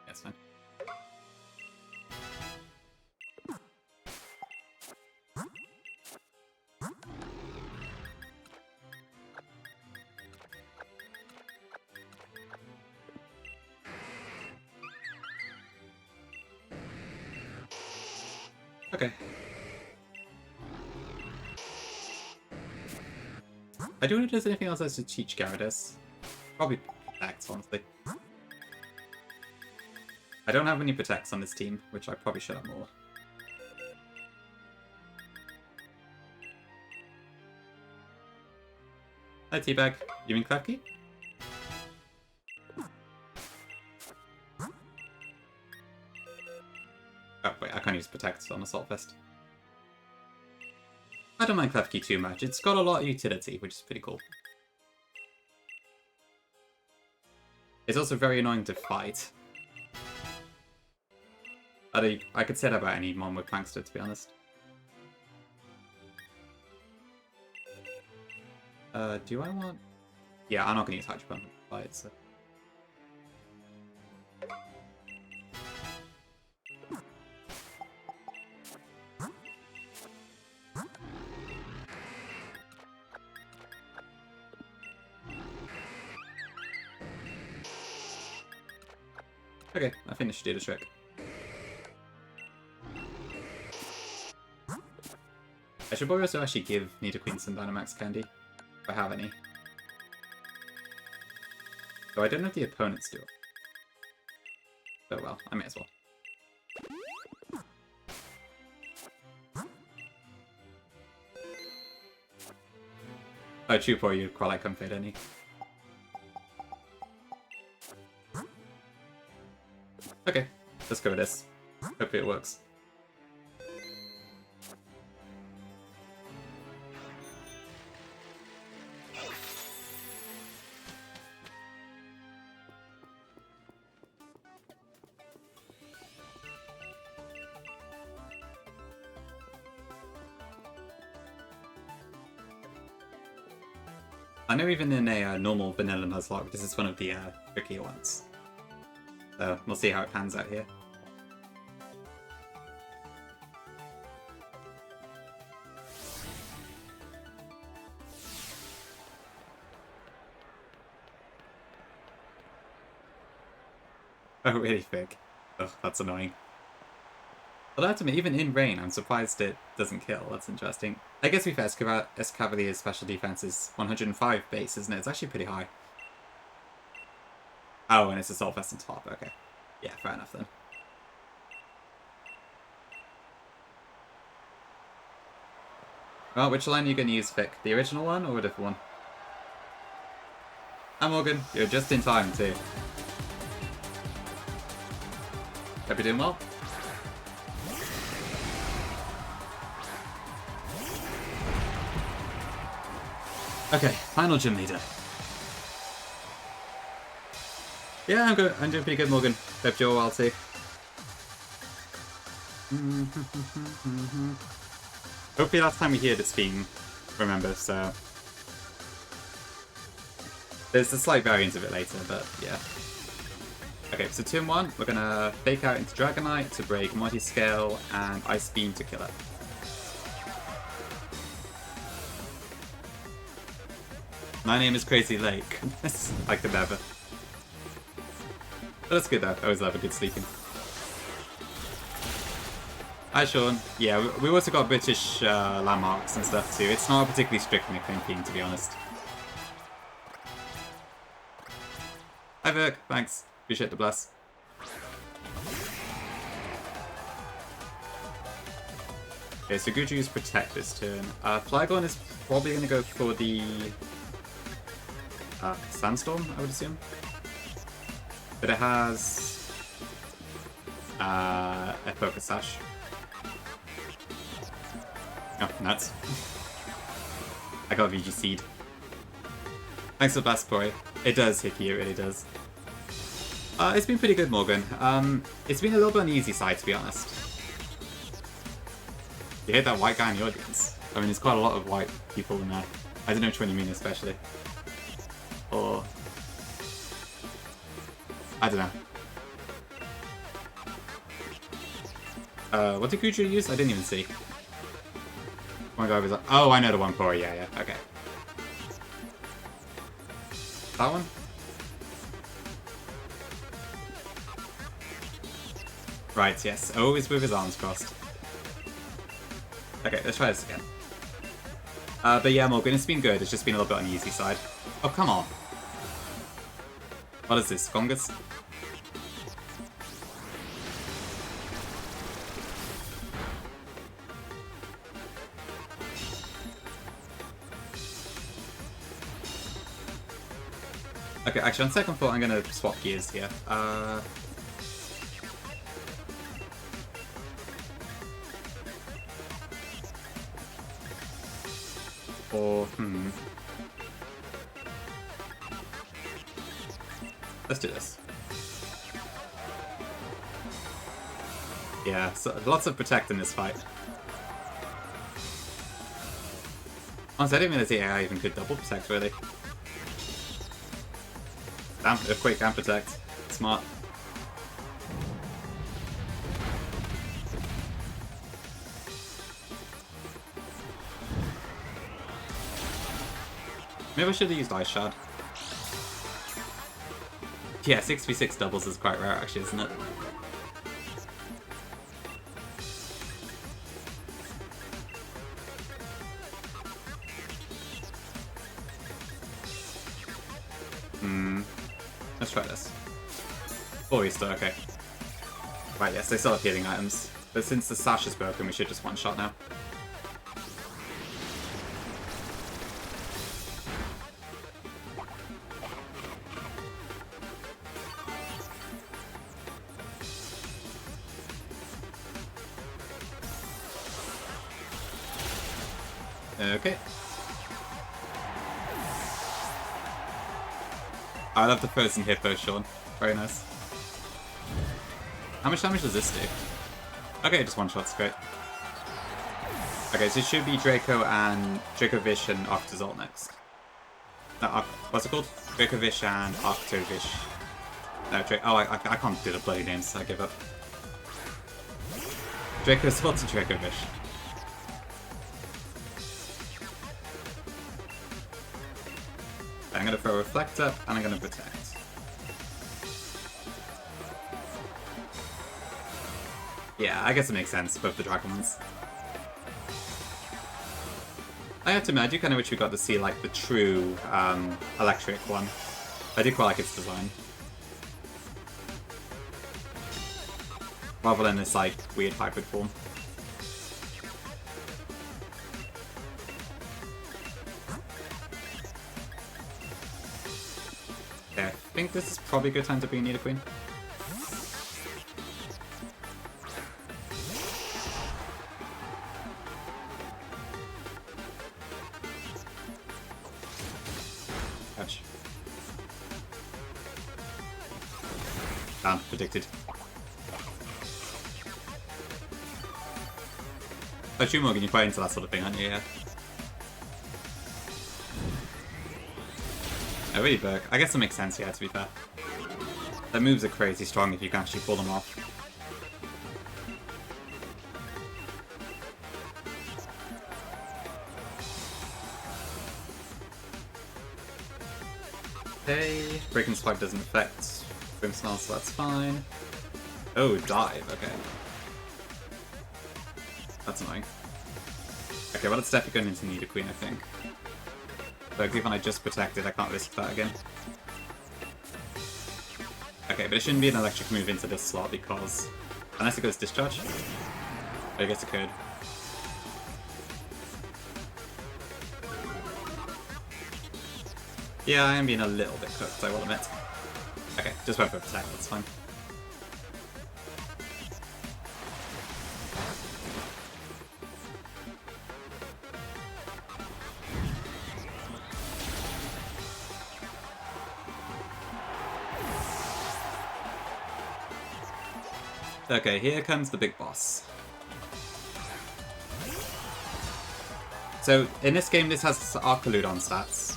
That's fine. Okay. I don't know if there's anything else I should teach Gyarados. Probably Protect, honestly. I don't have any Protects on this team, which I probably should have more. Hi, Teabag. You mean Klefki? Oh, wait, I can't use Protect on Assault Vest. I don't mind Klefki too much. It's got a lot of utility, which is pretty cool. It's also very annoying to fight. I could say that about any mon with Prankster, to be honest. Do I want... Yeah, I'm not going to use Hydro Pump to fight, so... Okay, I think this should do the trick. I should probably also actually give Nidoqueen some Dynamax candy, if I have any. Though I don't know if the opponents do it. Oh well, I may as well. Oh, true for you, quite like Comfort any. Okay, let's go with this. Hopefully it works. I know even in a normal vanilla Nuzlocke, this is one of the trickier ones. So we'll see how it pans out here. Oh, really thick. Ugh, that's annoying. But I have to admit, even in rain, I'm surprised it doesn't kill. That's interesting. I guess we've Escavalier's special defense is 105 base, isn't it? It's actually pretty high. Oh, and it's a Solfest on top. Okay. Yeah, fair enough then. Well, which line are you going to use, Vic? The original one or a different one? Hi, Morgan. You're just in time, too. Hope you're doing well. Okay, final gym leader. Yeah, I'm good. I'm doing pretty good, Morgan. Hope you're well too. Hopefully last time we hear this theme, remember, so... There's a slight variant of it later, but yeah. Okay, so turn 1, we're gonna fake out into Dragonite to break Multi-Scale and Ice Beam to kill it. My name is Crazy Lake. I could never. But that's good though. I always love a good sleeping. Hi Sean. Yeah, we also got British landmarks and stuff too. It's not a particularly strict nickname theme, to be honest. Hi Vic, thanks. Appreciate the bless. Okay, so Guju's Protect this turn. Flygon is probably going to go for the Sandstorm, I would assume. But it has a Focus Sash. Oh, nuts. I got VG Seed. Thanks for the blast, Corey. It does hit you, it really does. It's been pretty good, Morgan. It's been a little bit on the easy side, to be honest. You hate that white guy in the audience. I mean, there's quite a lot of white people in there. I don't know which one you mean especially. Or... I don't know. What did Guju use? I didn't even see. Oh my god, was like, oh, I know the one for yeah, okay. That one? Right, yes, always with his arms crossed. Okay, let's try this again. But yeah, Morgan, it's been good, it's just been a little bit on the easy side. Oh, come on. What is this, Fungus? Okay, actually, on second thought, I'm gonna swap gears here. Or, let's do this. Yeah, so lots of protect in this fight. Honestly, I didn't realize the AI even could double protect, really. Damn, Earthquake and protect. Smart. Maybe I should have used Ice Shard. Yeah, 6v6 doubles is quite rare, actually, isn't it? Let's try this. Oh, he's still okay. Right, yes, they still have healing items. But since the sash is broken, we should just one-shot now. Okay. I love the frozen hippo, Sean. Very nice. How much damage does this do? Okay, just one shot's great. Okay, so it should be Draco and Dracovish and Octazol next. No, what's it called? Dracovish and Octovish. No, I can't do the bloody names, so I give up. Dracosword and Dracovish. I'm gonna throw a Reflector, and I'm gonna Protect. Yeah, I guess it makes sense, both the dragon ones. I have to admit, I do kind of wish we got to see, like, the true, electric one. I do quite like its design. Rather than this, like, weird hybrid form. Okay, I think this is probably a good time to be Nidoqueen. Catch. Damn, predicted. Oh, true, Morgan, you're quite into that sort of thing, aren't you? Yeah. Oh, really, Burke? I guess that makes sense, yeah, to be fair. Their moves are crazy strong if you can actually pull them off. Okay, Breaking Spike doesn't affect Grimmsnarl, so that's fine. Oh, dive, okay. That's annoying. Okay, well, it's definitely going into Nidoqueen, I think. But given I just protected, I can't risk that again. Okay, but it shouldn't be an electric move into this slot because... Unless it goes Discharge? I guess it could. Yeah, I am being a little bit cooked, I will admit. Okay, just went for Protect, that's fine. Okay, here comes the big boss. So, in this game, this has Arcaludon stats.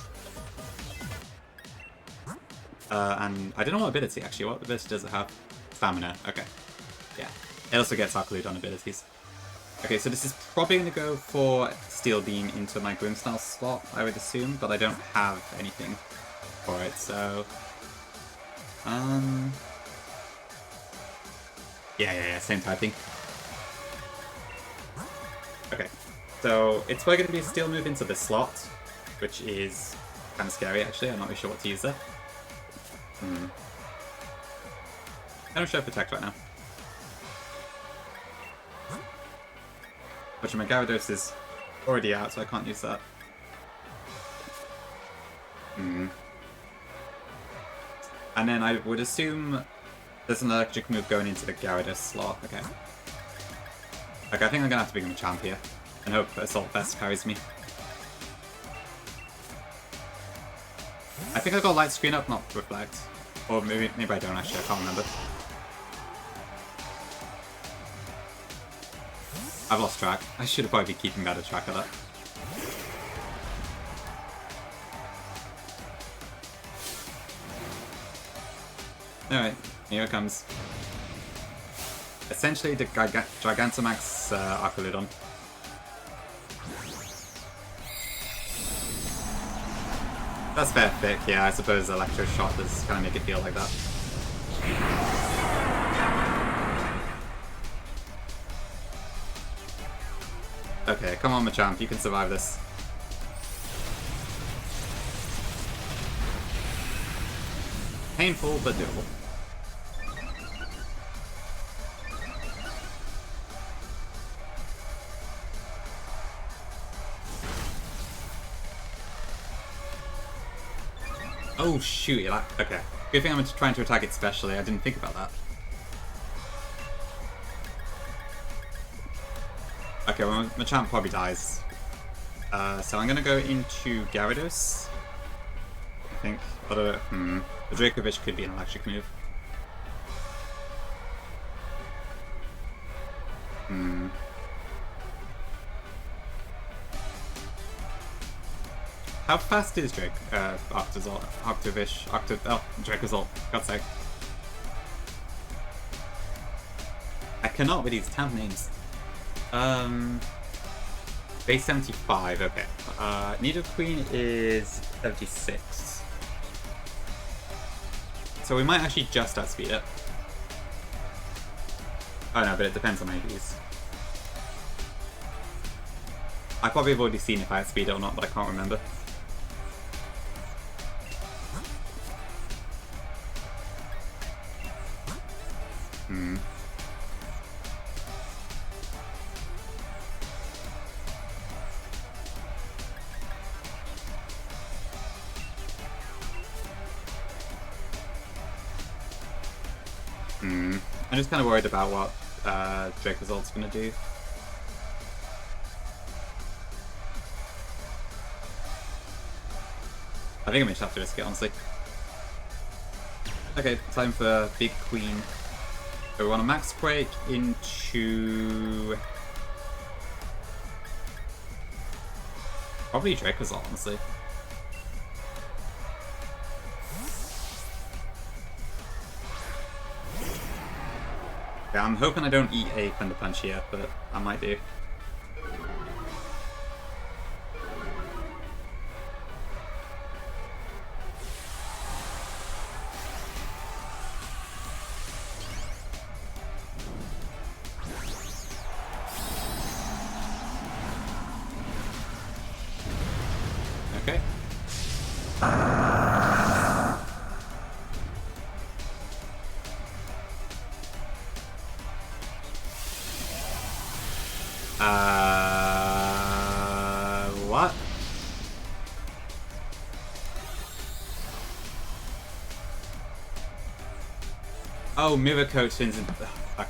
And I don't know what ability, actually. What ability does it have? Stamina. Okay. Yeah. It also gets Arcaludon abilities. Okay, so this is probably going to go for Steel Beam into my Grimmsnarl slot, I would assume, but I don't have anything for it, so... Yeah, same typing. Okay, so it's probably going to be a Steel move into this slot, which is kind of scary, actually. I'm not really sure what to use there. I don't show Protect right now. Which my Gyarados is already out, so I can't use that. And then I would assume there's an electric move going into the Gyarados slot. Okay. Okay, I think I'm gonna have to become a champ here. And hope Assault Vest carries me. I think I got light screen up, not reflect. Or maybe I don't actually, I can't remember. I've lost track. I should have probably been keeping better track of that. Alright, here it comes. Essentially the Gigantamax Archeludon. That's fair thick, yeah, I suppose Electro Shot does kind of make it feel like that. Okay, come on Machamp, you can survive this. Painful, but doable. Oh shoot, okay. Good thing I'm trying to attack it specially, I didn't think about that. Okay, well Machamp probably dies. So I'm gonna go into Gyarados. I think. Although, the Dracovish could be an electric move. How fast is Octavish? Dracozolt, God's sake. I cannot with these town names. Base 75, okay. Nidoqueen is 76. So we might actually just outspeed it. Oh no, but it depends on my views. I probably have already seen if I outspeed it or not, but I can't remember. I'm just kind of worried about what Dracozold's going to do. I think I may just have to risk it, honestly. Okay, time for Big Queen. So we want a Max Break into... probably Dracozold, honestly. Yeah, I'm hoping I don't eat a Thunder Punch here, but I might do. Okay. What? Oh, Mirror Coat turns into... fuck.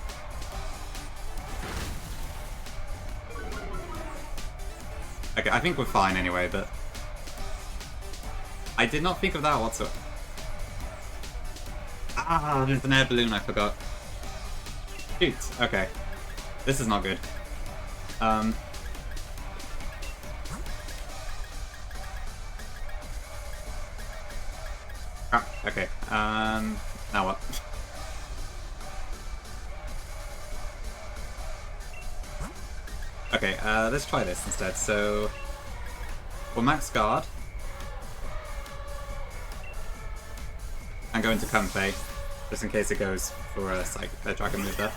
Okay, I think we're fine anyway, but... I did not think of that whatsoever. Ah, there's an air balloon, I forgot. Shoot, okay. This is not good. Crap, okay. Now what? Okay, let's try this instead. So, we'll max guard. And go into Comfey, just in case it goes for a dragon move there.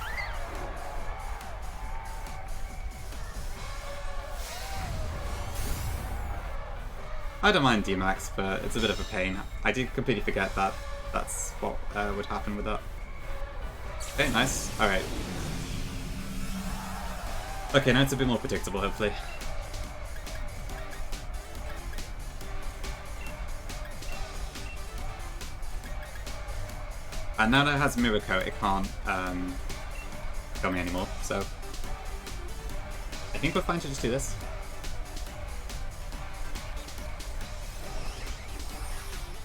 I don't mind D-Max, but it's a bit of a pain. I did completely forget that that's what would happen with that. Okay, nice. Alright. Okay, now it's a bit more predictable, hopefully. And now that it has Mirror Coat, it can't kill me anymore, so... I think we're fine to just do this.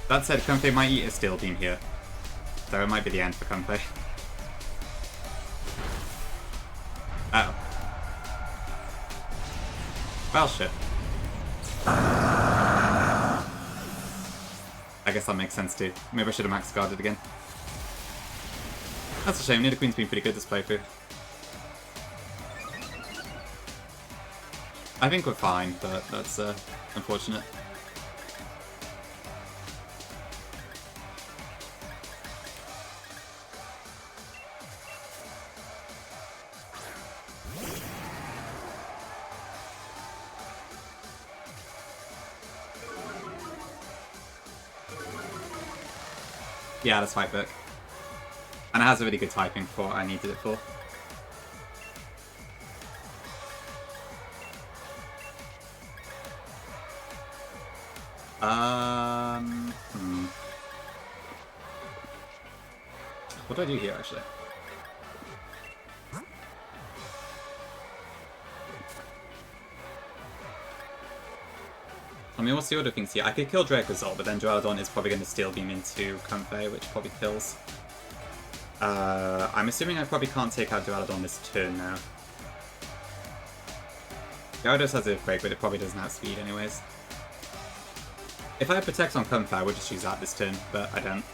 That said, Comfey might eat a Steel Beam here. So it might be the end for Comfey. Uh oh. Well, shit. I guess that makes sense too. Maybe I should have max guarded again. That's a shame. Nidoqueen's been pretty good this playthrough. I think we're fine, but that's unfortunate. Yeah, that's Fight Book. And it has a really good typing for what I needed it for. What do I do here, actually? I mean, what's the other things here? I could kill Dracozolt, but then Duraludon is probably going to Steel Beam into Comfey, which probably kills. I'm assuming I probably can't take out Duraludon this turn now. Gyarados has Earthquake, but it probably doesn't have speed anyways. If I had Protect on Comfey, I would just use that this turn, but I don't.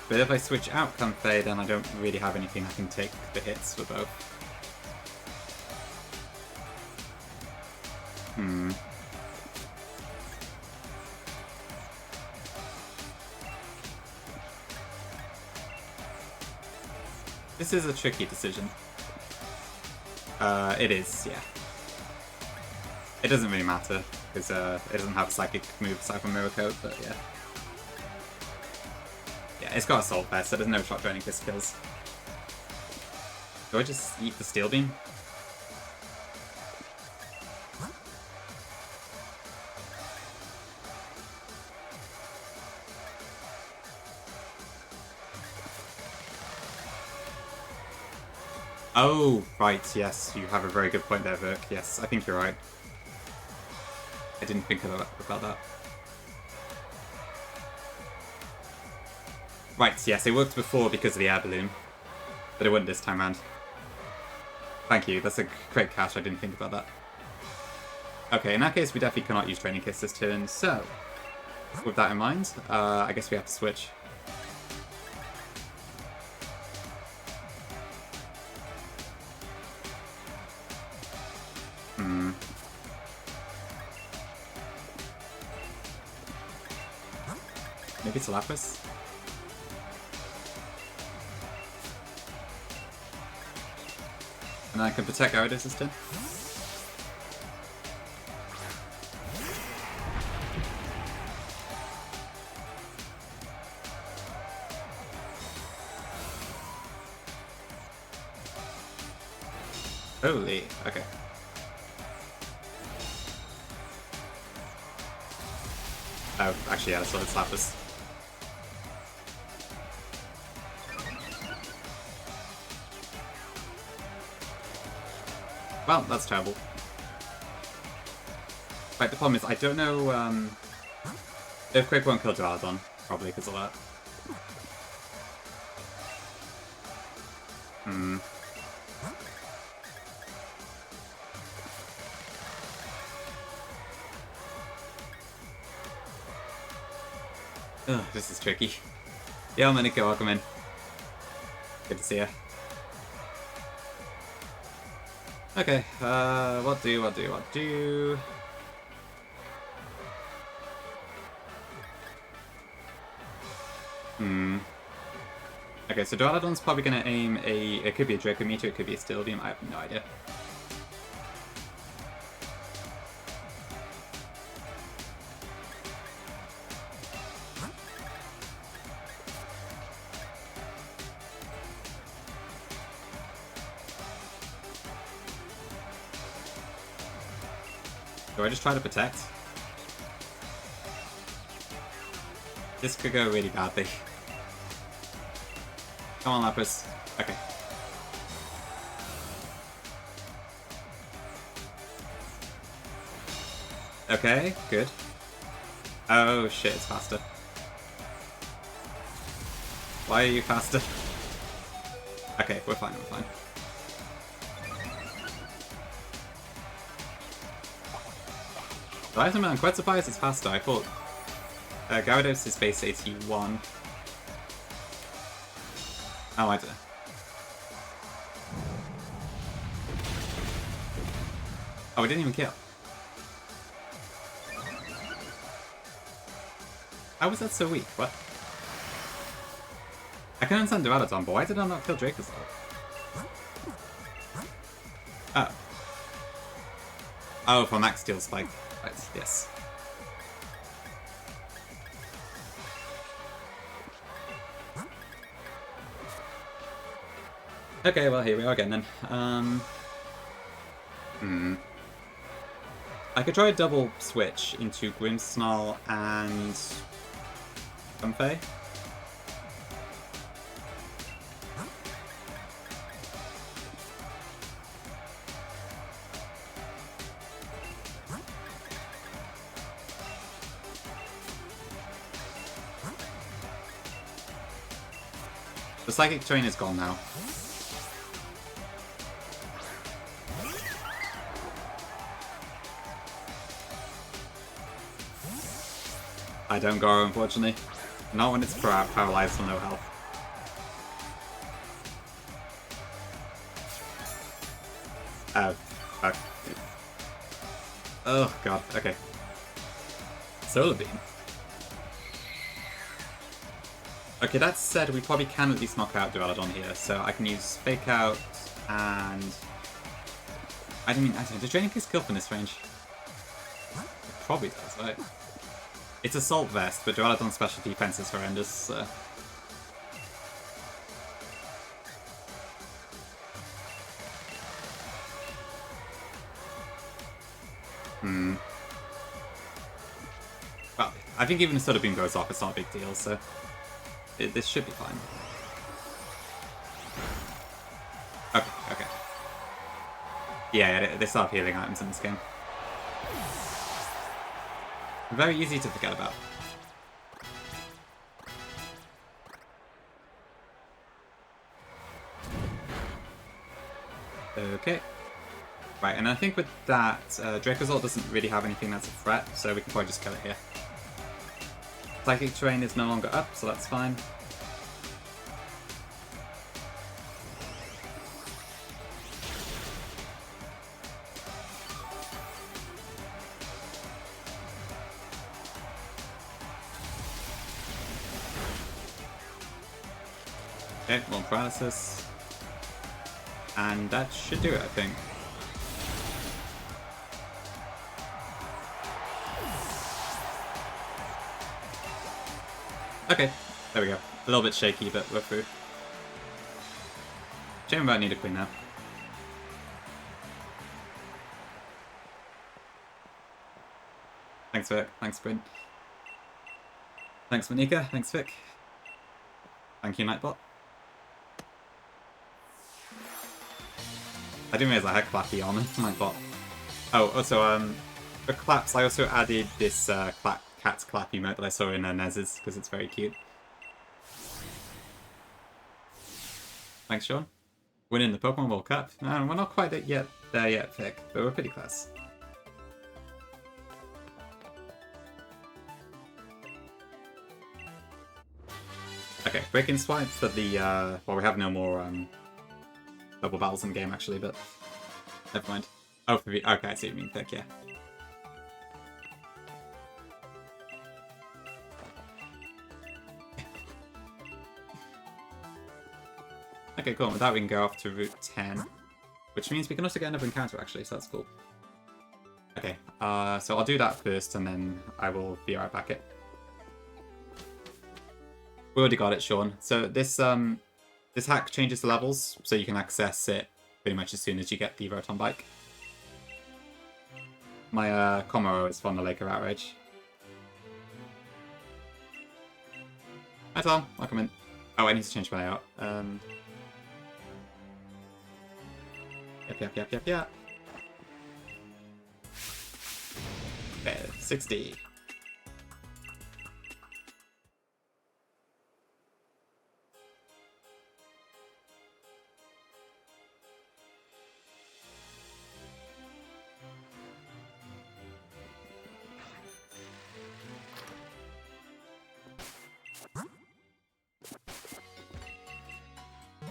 But if I switch out Comfey, then I don't really have anything I can take the hits for both. This is a tricky decision. It is, yeah. It doesn't really matter, because it doesn't have a psychic move aside from Mirror Coat, but yeah. Yeah, it's got Assault Vest, so there's no Shock Draining Kiss kills. Do I just eat the Steel Beam? Oh, right, yes, you have a very good point there, Virk. Yes, I think you're right. I didn't think about that. Right, yes, it worked before because of the Air Balloon, but it wouldn't this time around. Thank you, that's a great catch, I didn't think about that. Okay, in that case, we definitely cannot use Training Kiss this turn, so with that in mind, I guess we have to switch. Maybe it's a Lapis? And I can protect Gyarados this turn. Holy, okay. Oh, actually, yeah, that's what it's Lapis. Well, that's terrible. Right, the problem is, I don't know, Earthquake won't kill Duraludon, probably because of that. Ugh, this is tricky. Yeah, I'm gonna go, welcome in. Good to see ya. Okay, what do? Okay, so Duraludon's probably gonna aim it could be a Draco Meteor, it could be a Steel Beam, I have no idea. Do I just try to protect? This could go really badly. Come on, Lapis. Okay. Okay, good. Oh shit, it's faster. Why are you faster? Okay, we're fine, we're fine. I'm quite surprised it's faster. I thought Gyarados is base 81. Oh, I don't know. Oh, it didn't even kill. How was that so weak? What? I can understand Duraludon, but why did I not kill Dracozolt? Oh. Oh, for Max Steel Spike. Right, yes. Okay, well, here we are again then. I could try a double switch into Grimmsnarl and Funfei. The Psychic Terrain is gone now. I don't go, unfortunately. Not when it's paralyzed or no health. Oh, fuck. Oh, god, okay. Solar Beam. Okay, that said, we probably can at least knock out Duraludon here, so I can use Fake Out and... I don't know, does Draining Kiss kill from this range? It probably does, right? It's Assault Vest, but Duraludon's special defense is horrendous, so... Well, I think even if Solar Beam goes off, it's not a big deal, so... this should be fine. Okay, okay. Yeah, they still have healing items in this game. Very easy to forget about. Okay. Right, and I think with that, Dracozolt doesn't really have anything that's a threat, so we can probably just kill it here. Psychic Terrain is no longer up, so that's fine. Okay, one paralysis. And that should do it, I think. Okay, there we go. A little bit shaky, but we're through. Shame about Nidoqueen now. Thanks, Vic. Thanks, Bryn. Thanks, Monika. Thanks, Vic. Thank you, Nightbot. I didn't realize I had Clappy on Nightbot. Oh, also, for claps, I also added this Cat's Clap emote that I saw in Nez's, because it's very cute. Thanks, Sean. Winning the Pokemon World Cup. No, we're not quite there yet, Vic, but we're pretty close. Okay, Breaking Swipe for the, well, we have no more, double battles in the game, actually, but never mind. Oh, for the, okay, I see what you mean, Vic, yeah. Okay, cool. With that, we can go off to Route 10, which means we can also get another encounter, actually, so that's cool. Okay, so I'll do that first, and then I will be right back. We already got it, Sean. So this this hack changes the levels, so you can access it pretty much as soon as you get the Rotom Bike. My Komoro is from the Lake of Outrage. Hi Tom, welcome in. Oh, I need to change my layout. Yep. Okay, 60.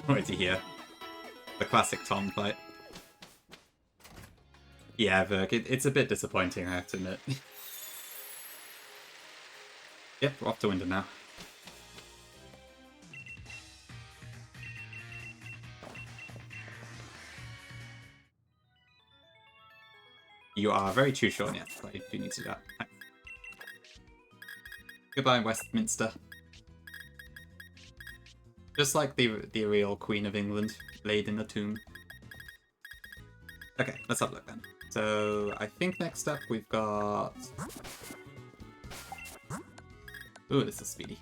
What do you hear? The classic Tom fight. Yeah, Virk, it's a bit disappointing, I have to admit. Yep, we're off to Wyndham now. You are very too short yet, so I do need to do that. Goodbye, Westminster. Just like the real Queen of England, laid in a tomb. Okay, let's have a look then. So, I think next up we've got... Ooh, this is speedy.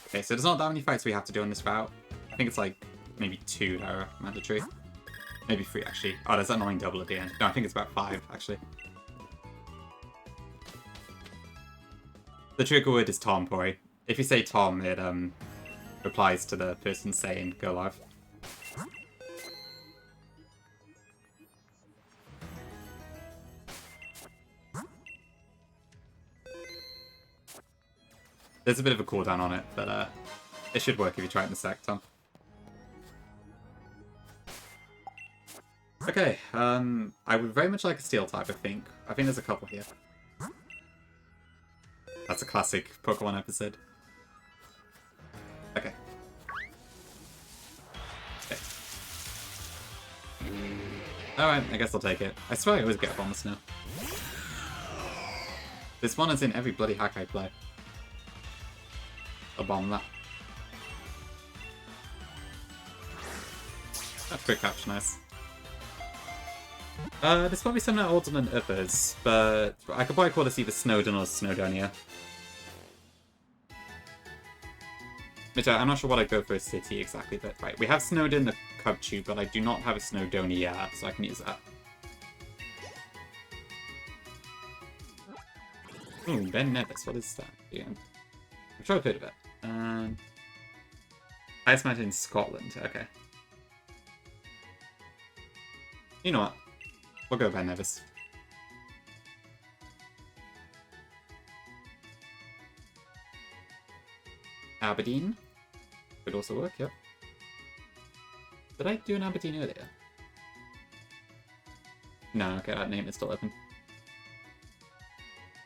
Okay, so there's not that many fights we have to do on this route. I think it's like maybe 2 that are mandatory. Maybe 3 actually. Oh, there's that annoying double at the end. No, I think it's about 5 actually. The trigger word is Tom, Pori. If you say Tom, it replies to the person saying go live. There's a bit of a cooldown on it, but it should work if you try it in a sec, Tom. Okay, I would very much like a steel type, I think. I think there's a couple here. That's a classic Pokemon episode. Okay. Okay. Alright, I guess I'll take it. I swear I always get a Bomb Snow. This one is in every bloody hack I play. A bomb that. That's quick catch, nice. There's probably some alternate others, but I could probably call this either Snowdon or Snowdonia. Which I'm not sure what I'd go for a city exactly, but right. We have Snowdon, the Cubchoo, but I do not have a Snowdonia, so I can use that. Ooh, Ben Nevis, what is that? Yeah. I'm sure I've heard of it. Highest mountain in Scotland, okay. You know what? We'll go Ben Nevis. Aberdeen. Could also work, yep. Did I do an Aberdeen earlier? No, okay, that name is still open.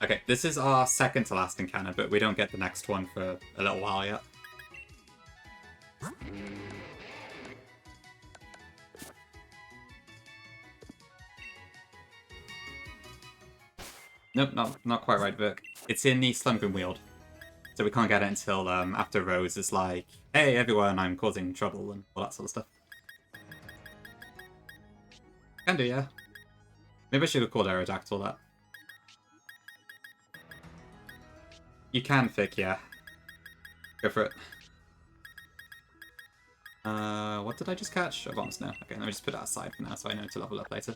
Okay, this is our second to last encounter, but we don't get the next one for a little while yet. Nope, not quite right, Vic. It's in the Slumbering Weald. So we can't get it until after Rose is like, hey everyone, I'm causing trouble and all that sort of stuff. Can do, yeah. Maybe I should have called Aerodactyl that. You can, Vic, yeah. Go for it. What did I just catch? A Bomb Snow. Okay, let me just put that aside for now so I know to level up later.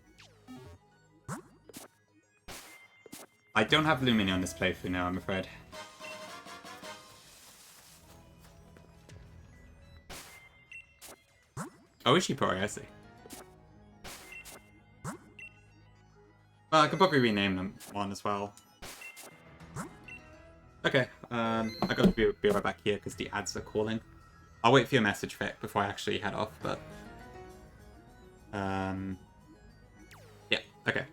I don't have Lumini on this playthrough now, I'm afraid. Oh, is she Pori? I see. Well, I could probably rename them one as well. Okay, I gotta be right back here because the ads are calling. I'll wait for your message, Vic, before I actually head off, but... yeah, okay.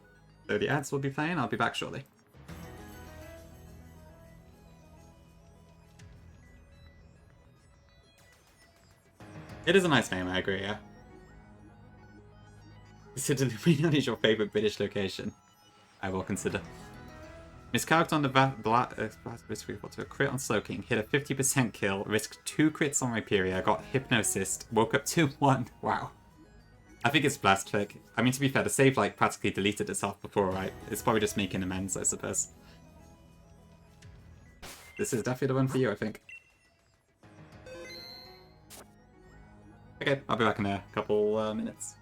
So the ads will be playing, I'll be back shortly. It is a nice name, I agree, yeah. Consider Luminion is your favourite British location. I will consider. Mischaracter on the to a crit on Slowking, hit a 50% kill, risked 2 crits on Rhyperior, got Hypnosis, woke up 2-1. Wow. I think it's Blastfic. I mean, to be fair, the save like practically deleted itself before, right? It's probably just making amends, I suppose. This is definitely the one for you, I think. Okay, I'll be back in a couple minutes.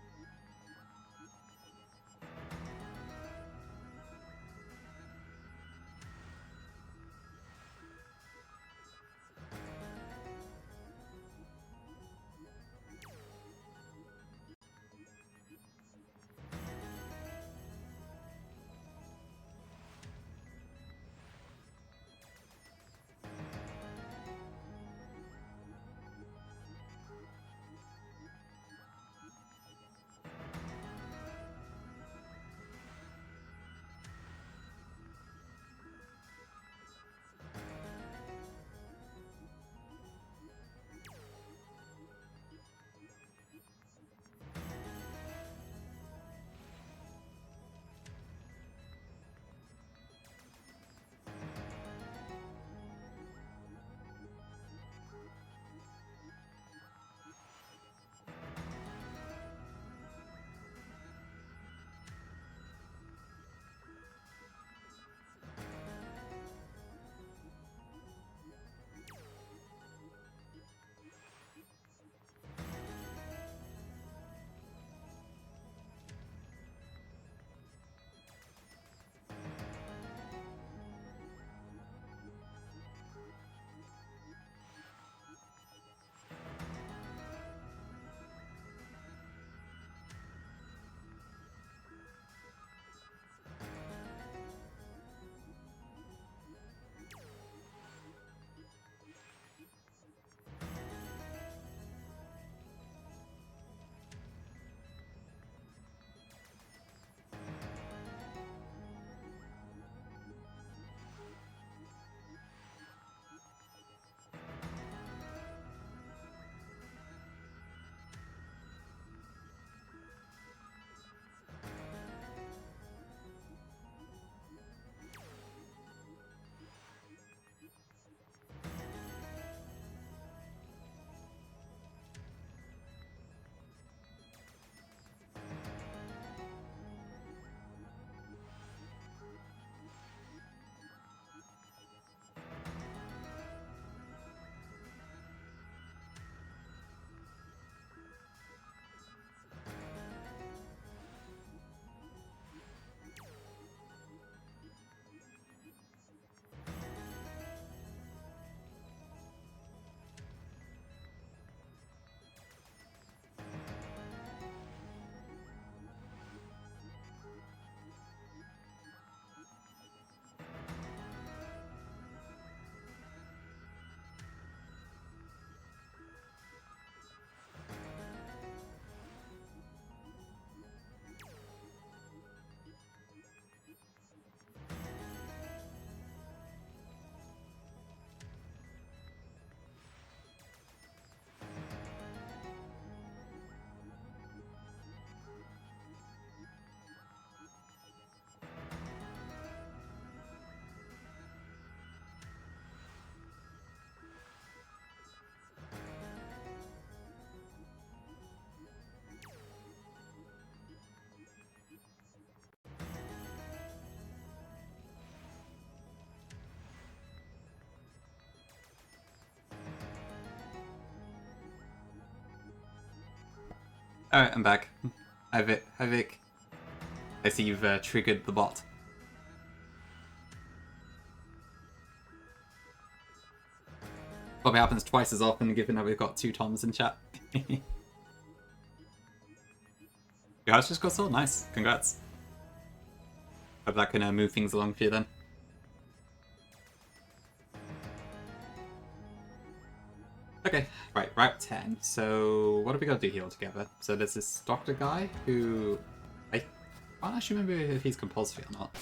Alright, I'm back. Hi Vic. Hi Vic. I see you've triggered the bot. Probably happens twice as often given that we've got 2 Toms in chat. Your house just got sold? Nice. Congrats. Hope that can move things along for you then. Okay, right, Route 10. So, what do we got to do here altogether? So there's this doctor guy who... I can't actually remember if he's compulsory or not.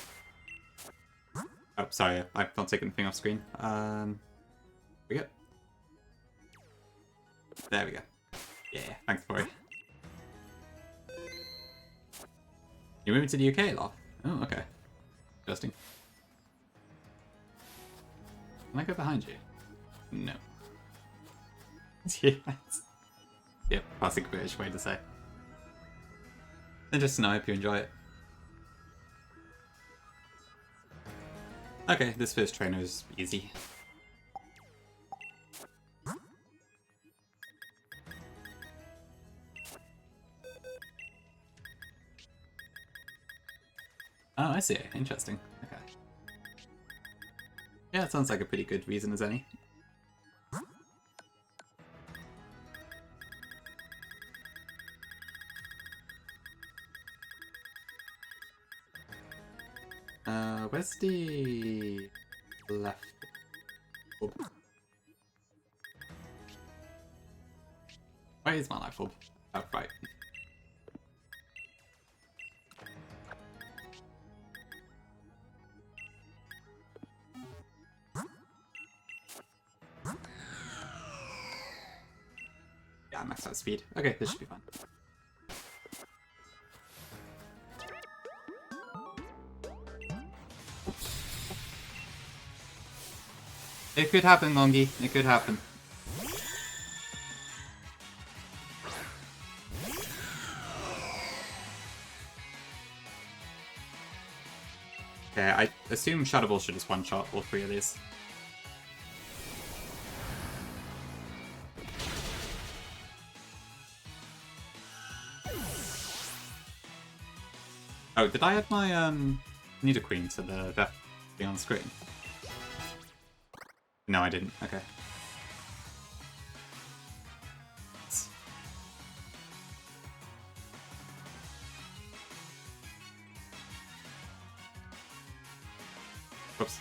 Oh, sorry, I've not taken the thing off screen. We go. There we go. Yeah, thanks, Corey. You're moving to the UK, Law? Oh, okay. Interesting. Can I go behind you? No. Yes. Yep, classic British way to say. Interesting, I hope you enjoy it. Okay, this first trainer is easy. Oh, I see. Interesting. Okay. Yeah, it sounds like a pretty good reason as any. Where's the left? Oh. Where is my life orb? Oh, right. Yeah, max out speed. Okay, this should be fun. It could happen, Longy. It could happen. Okay, I assume Shadow Ball should just one-shot all 3 of these. Oh, did I add my Nidoqueen to the death thing on the screen? No, I didn't. Okay. Oops.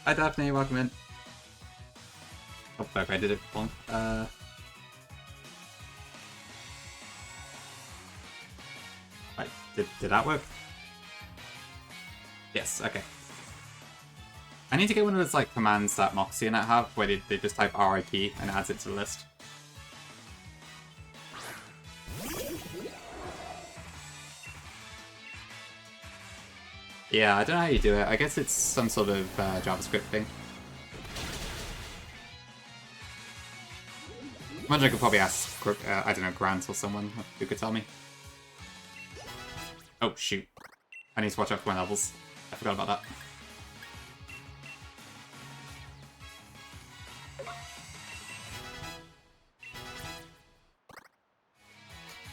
Hi Daphne, welcome in. Oh fuck, I did it wrong. Right, did that work? Yes, okay. I need to get one of those like commands that Moxie and I have, where they just type RIP and it adds it to the list. Yeah, I don't know how you do it. I guess it's some sort of JavaScript thing. Imagine I could probably ask, I don't know, Grant or someone who could tell me. Oh, shoot. I need to watch out for my levels. I forgot about that.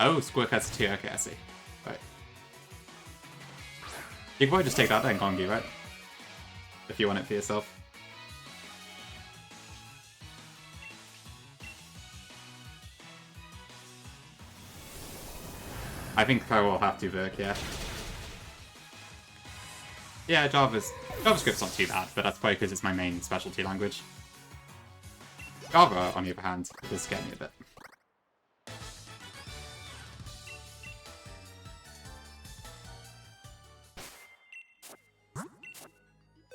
Oh, Squirk has 2. Okay, I see. Right. You can probably just take that then, Kongi, right? If you want it for yourself. I think I will have to Verk, yeah. Yeah, JavaScript's not too bad, but that's probably because it's my main specialty language. Java, on the other hand, is scaring me a bit.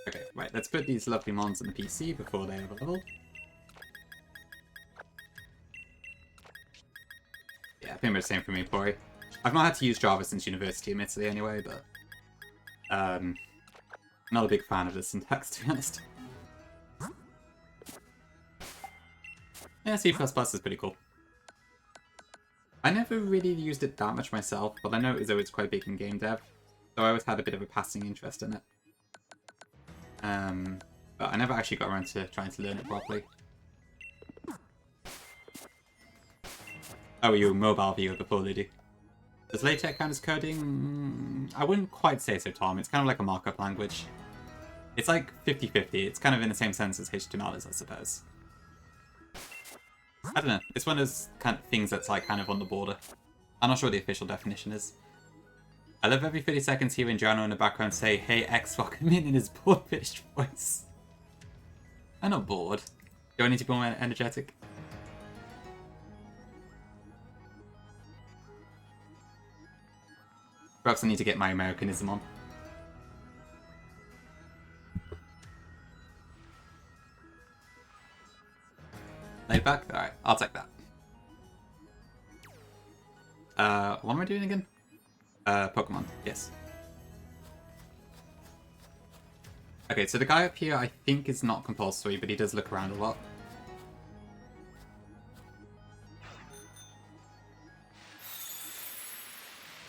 Okay, right, let's put these lovely mons in the PC before they have a level. Yeah, pretty much the same for me, Corey. I've not had to use Java since university, admittedly, anyway, but... not a big fan of the syntax, to be honest. Yeah, C++ is pretty cool. I never really used it that much myself, but I know it's quite big in game dev, so I always had a bit of a passing interest in it. But I never actually got around to trying to learn it properly. Oh, you mobile view before they do. Does LaTeX count as coding? I wouldn't quite say so, Tom. It's kind of like a markup language. It's like 50-50. It's kind of in the same sense as HTML is, I suppose. I don't know. It's one of those kind of things that's like kind of on the border. I'm not sure what the official definition is. I love every 30 seconds hearing Jono in the background say, "Hey, X, welcome in his bored-finished voice." I'm not bored. Do I need to be more energetic? Perhaps I need to get my Americanism on. Laid back? Alright, I'll take that. What am I doing again? Pokemon, yes. Okay, so the guy up here I think is not compulsory, but he does look around a lot.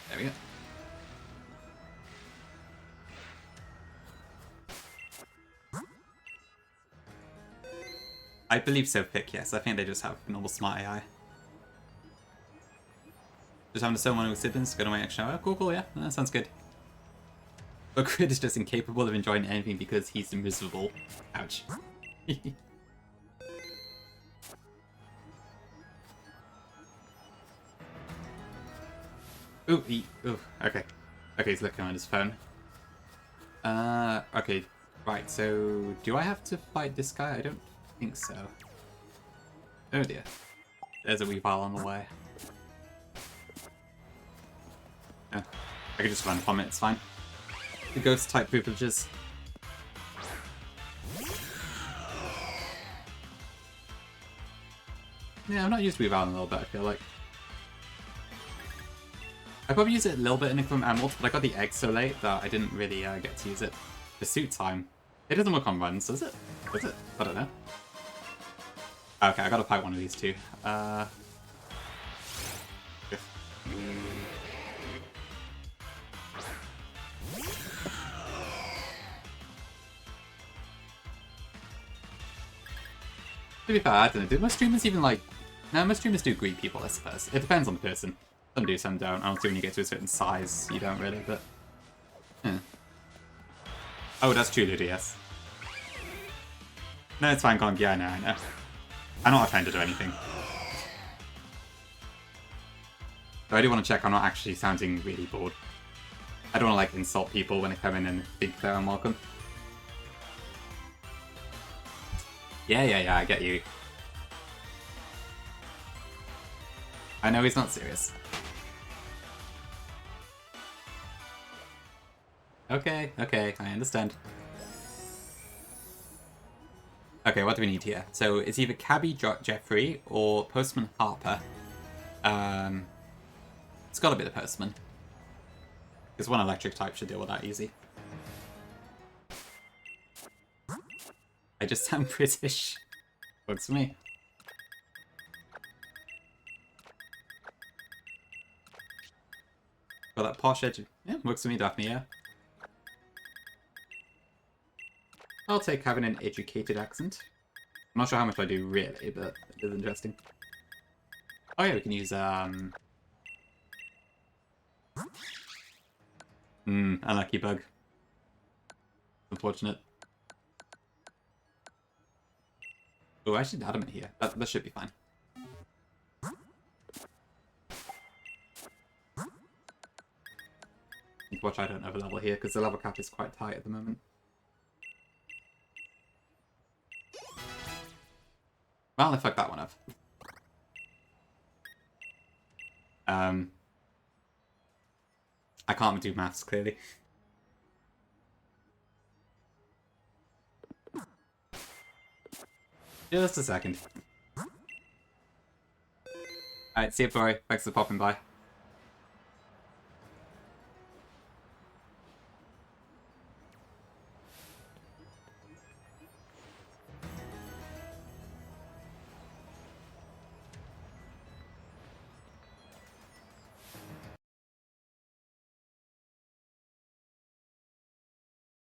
There we go. I believe so, Pick, yes. I think they just have normal smart AI. Just having to sell one with siblings, go to my extra hour. Cool, yeah. That sounds good. But Grid is just incapable of enjoying anything because he's miserable. Ouch. Ooh, okay. Okay, he's looking on his phone. Okay. Right, so do I have to fight this guy? I don't think so. Oh dear. There's a Weavile on the way. Oh, I can just run from it, it's fine. The ghost type privileges. Yeah, I've not used Weavile in a little bit, I feel like. I probably used it a little bit in Nickelodeon Emerald, but I got the egg so late that I didn't really get to use it. Pursuit time. It doesn't work on runs, does it? Does it? I don't know. Okay, I gotta fight one of these two. To be fair, I don't know. Do most streamers even like... No, most streamers do greet people, I suppose. It depends on the person. Some do, some don't. Honestly, when you get to a certain size, you don't really, but... Yeah. Oh, that's true, Ludo, yes. No, it's fine, Gong. Yeah, I know, I know. I'm not trying to do anything. But I do want to check I'm not actually sounding really bored. I don't want to, like, insult people when they come in and think they're unwelcome. Yeah, I get you. I know he's not serious. Okay, I understand. Okay, what do we need here? So it's either Cabby Jeffrey or Postman Harper. It's gotta be the Postman. Because one electric type should deal with that easy. I just sound British. Works for me. Got that posh edge. Yeah, works for me, Daphne, yeah. I'll take having an educated accent. I'm not sure how much I do really, but it is interesting. Oh yeah, we can use, unlucky bug. Unfortunate. Oh, I should adamant here. That should be fine. Watch I don't overlevel here, because the level cap is quite tight at the moment. Well, I fucked that one up. I can't do maths, clearly. Just a second. Alright, see you, Flurry. Thanks for popping by.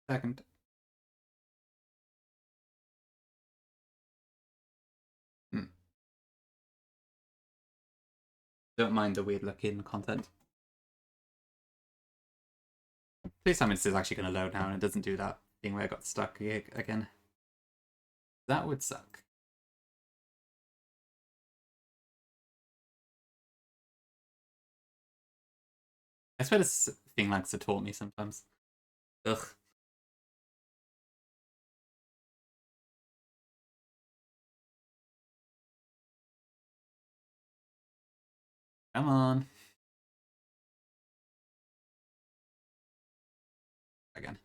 Second. Don't mind the weird looking content. Please tell me this is actually going to load now and it doesn't do that thing where I got stuck again. That would suck. I swear this thing likes to taunt me sometimes. Ugh. Come on. Again.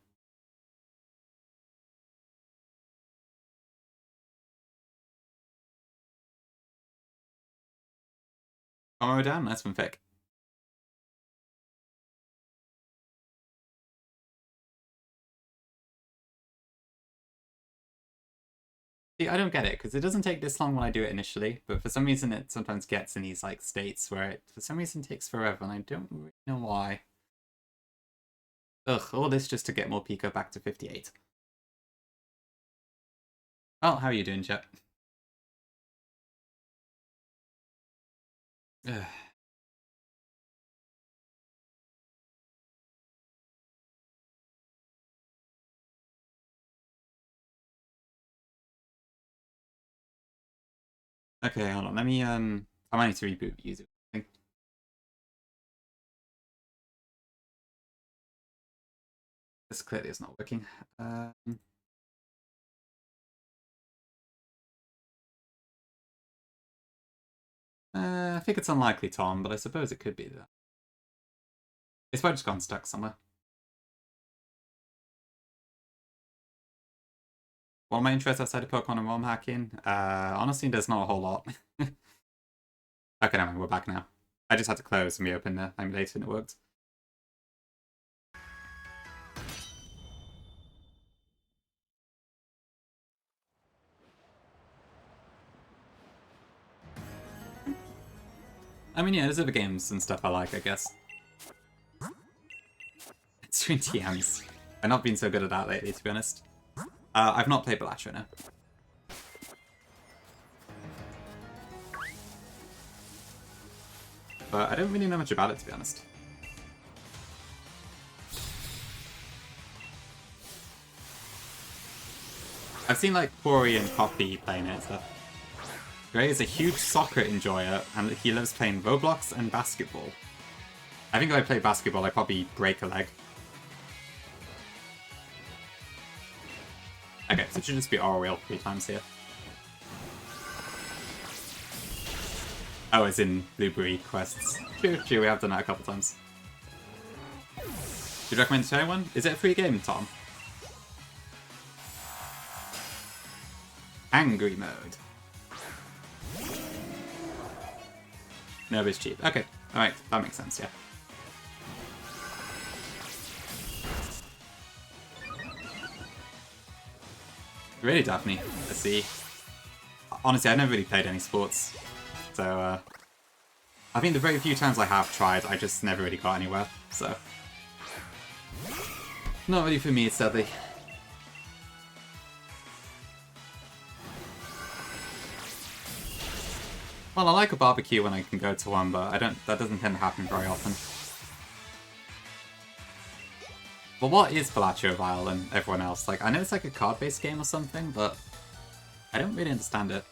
Arrow down, nice one, Fick. See, I don't get it, because it doesn't take this long when I do it initially, but for some reason it sometimes gets in these like states where it for some reason takes forever, and I don't really know why. Ugh, all this just to get more Pico back to 58. Well, how are you doing, chat? Ugh. Okay, hold on. Let me I might need to reboot the user. I think. This clearly is not working. I think it's unlikely, Tom, but I suppose it could be that. It's probably just gone stuck somewhere. What are my interests outside of Pokemon and ROM hacking? Honestly, there's not a whole lot. Okay, no, we're back now. I just had to close and reopen the emulator and it worked. I mean, yeah, there's other games and stuff I like, I guess. It's 20 TMs. I've not been so good at that lately, to be honest. I've not played Balatro now. But I don't really know much about it, to be honest. I've seen like Corey and Poppy playing it and stuff. Gray is a huge soccer enjoyer, and he loves playing Roblox and basketball. I think if I play basketball, I'd probably break a leg. Okay, so it should just be R-Wheel 3 times here. Oh, it's in Blueberry quests. True, we have done that a couple times. Do you recommend it to anyone? Is it a free game, Tom? Angry mode. No, it's cheap. Okay, alright, that makes sense, yeah. Really, Daphne? Let's see. Honestly, I've never really played any sports. So, I think the very few times I have tried, I just never really got anywhere, so... Not really for me, sadly. Well, I like a barbecue when I can go to one, but that doesn't tend to happen very often. Well, what is Balatro Vile and everyone else? Like, I know it's like a card-based game or something, but I don't really understand it.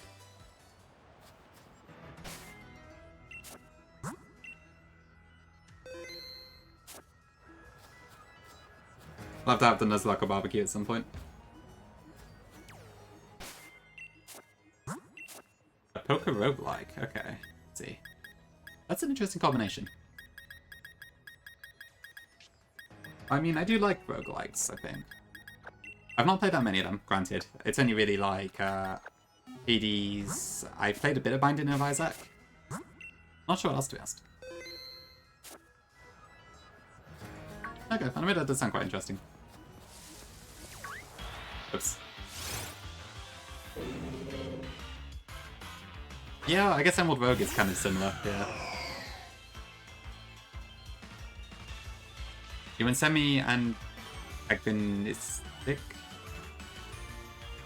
I'll have to have the Nuzlocke barbecue at some point. A poker roguelike, okay. Let's see. That's an interesting combination. I mean, I do like roguelikes, I think. I've not played that many of them, granted. It's only really like Hades. I've played a bit of Binding of Isaac. Not sure what else to be asked. Okay, I mean, that does sound quite interesting. Oops. Yeah, I guess Emerald Rogue is kind of similar, yeah. You went semi and agnonistic?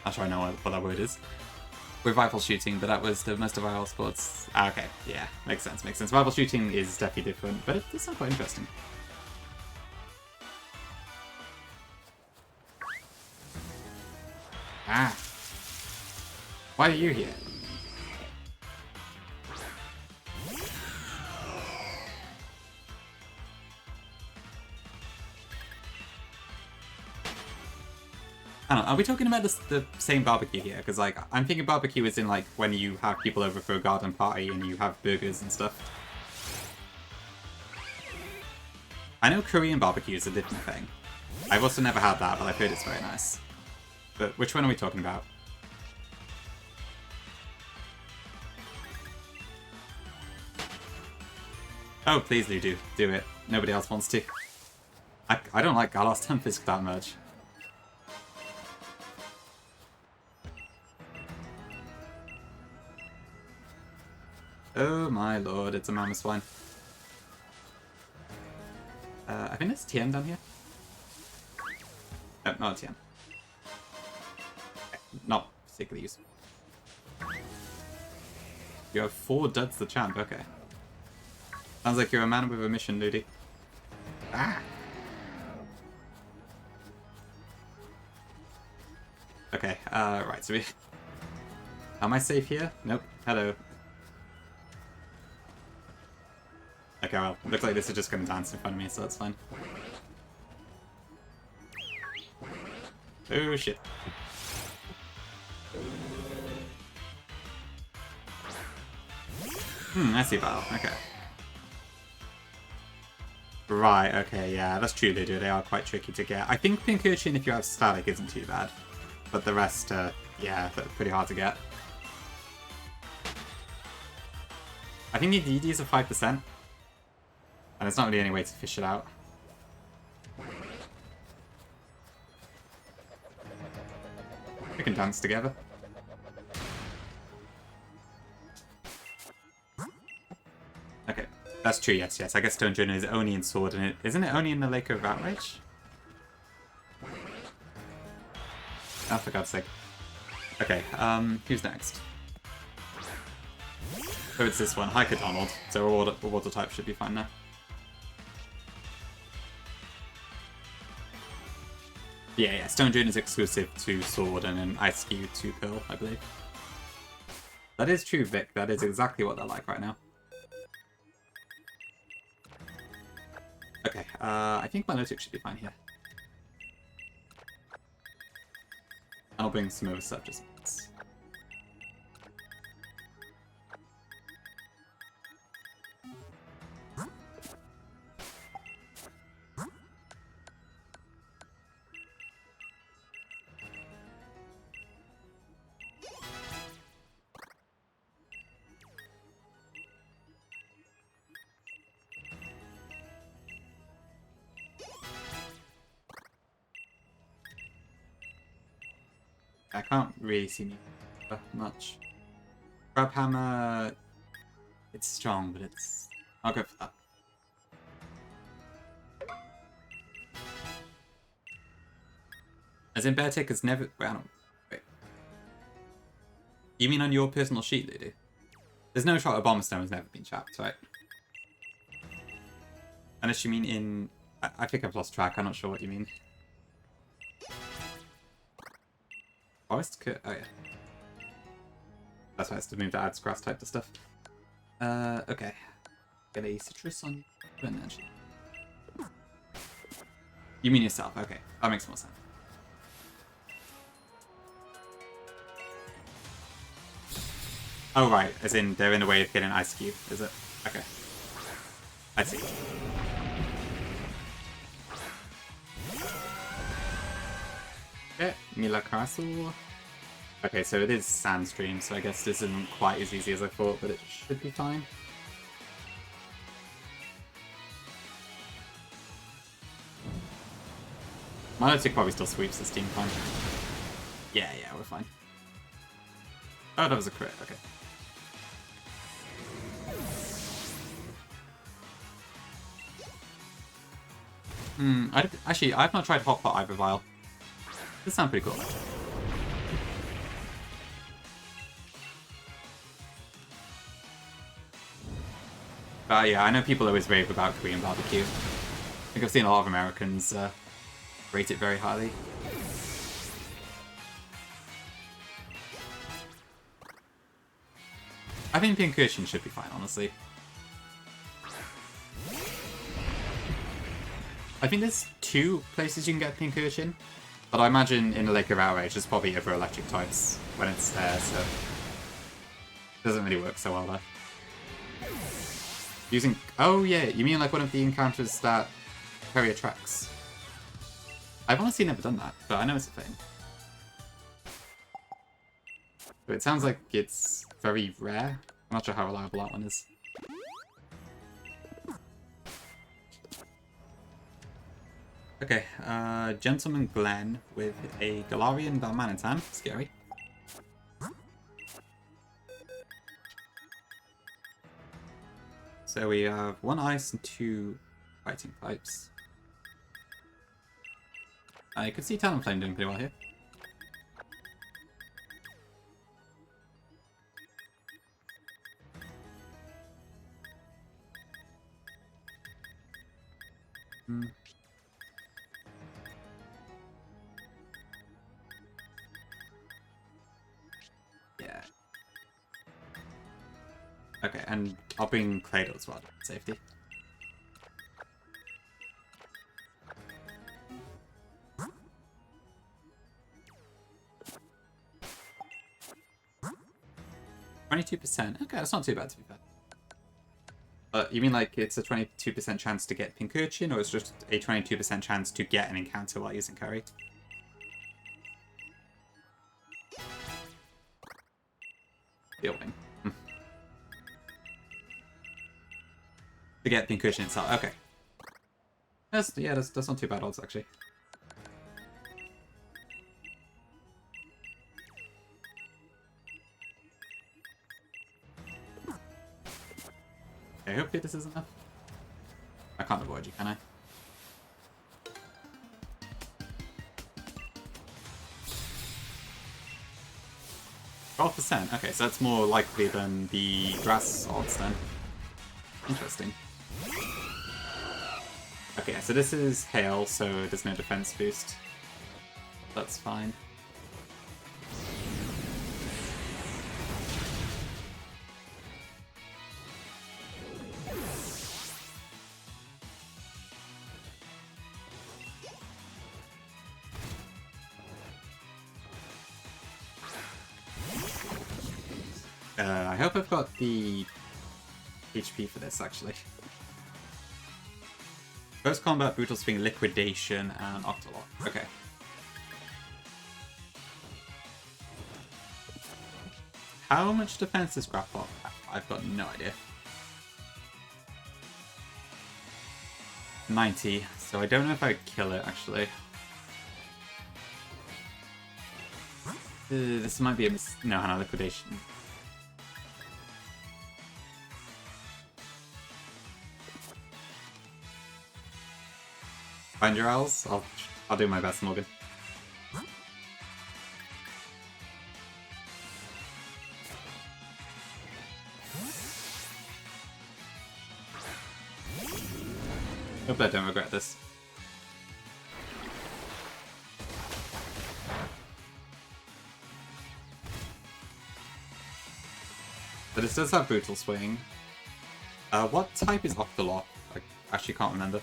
Not sure I know what that word is. with rifle shooting, but that was the most of our sports. Ah, okay, yeah, makes sense, makes sense. Rifle shooting is definitely different, but it's not quite interesting. Ah. Why are you here? I don't know, are we talking about the same barbecue here? Because, like, I'm thinking barbecue is in, like, when you have people over for a garden party and you have burgers and stuff. I know Korean barbecue is a different thing. I've also never had that, but I've heard it's very nice. But which one are we talking about? Oh, please do it. Nobody else wants to. I don't like Galos Temfisk that much. Oh my lord, it's a mammoth swine. I think there's TM down here. No, not TM. Okay, not particularly useful. You have 4 duds the champ, okay. Sounds like you're a man with a mission, Ludi. Ah! Okay, right, so we... Am I safe here? Nope. Hello. Okay, well, looks like this is just gonna dance in front of me, so that's fine. Oh, shit. I see battle, okay. Right, okay, yeah, that's true, they do. They are quite tricky to get. I think Pink Urchin, if you have static, isn't too bad. But the rest, yeah, they're pretty hard to get. I think the DDs are 5%. And there's not really any way to fish it out. We can dance together. Okay, that's true, yes, yes. I guess Stone Journal is only in Sword, and isn't it only in the Lake of Outrage? Oh, for God's sake. Okay, who's next? So it's this one, Hiker Donald. So water type should be fine now. Yeah, Stone Journal is exclusive to Sword and then Ice Cube to Pearl, I believe. That is true, Vic. That is exactly what they're like right now. Okay, I think Milotic should be fine here. I'll bring some over stuff just in case. I can't really see me much. Crab Hammer, it's strong, but it's... I'll go for that. As in, Bear Tick has never... Wait, I don't... Wait. You mean on your personal sheet, they do? There's no shot of Bomber Stone has never been chapped, right? Unless you mean in... I think I've lost track, I'm not sure what you mean. Forest Cut? Oh yeah. That's why it's to move the adds grass type to stuff. Okay. Get a citrus on energy. You mean yourself, okay. That makes more sense. Oh right, as in they're in the way of getting Ice Cube, is it? Okay. I see. Okay, Mila Castle. Okay, so it is Sandstream, so I guess this isn't quite as easy as I thought, but it should be fine. Milotic probably still sweeps this team fine. Yeah, we're fine. Oh, that was a crit, okay. Actually, I've not tried Hotpot either, Vile. This sounds pretty cool. But yeah, I know people always rave about Korean barbecue. I think I've seen a lot of Americans rate it very highly. I think pincushion should be fine, honestly. I think there's 2 places you can get pincushion, but I imagine in the Lake of Outrage there's probably other electric types when it's there, so it doesn't really work so well there. Using... Oh yeah, you mean like one of the encounters that Perry attracts? I've honestly never done that, but I know it's a thing. But it sounds like it's very rare. I'm not sure how reliable that one is. Okay, Gentleman Glenn with a Galarian Balmanitan. Scary. So we have 1 ice and 2 fighting types. You could see Talonflame doing pretty well here. Yeah. Okay, and I'll bring Claydol as well, for safety. %. Okay, that's not too bad to be fair. You mean like it's a 22% chance to get Pincurchin, or it's just a 22% chance to get an encounter while using Curry? Fielding. To get Pincurchin itself. Okay. That's not too bad odds actually. Okay, hopefully this is enough. I can't avoid you, can I? %. Okay, so that's more likely than the grass odds then. Interesting. Okay, so this is hail, so there's no defense boost. That's fine. I hope I've got the HP for this, actually. First combat, Brutal Swing, Liquidation, and Octolock. Okay. How much defense does Grapple? I've got no idea. 90, so I don't know if I'd kill it, actually. This might be a no, Liquidation. Find your owls? I'll do my best, Morgan. Hope I don't regret this. But it does have Brutal Swing. What type is Octolock? I actually can't remember.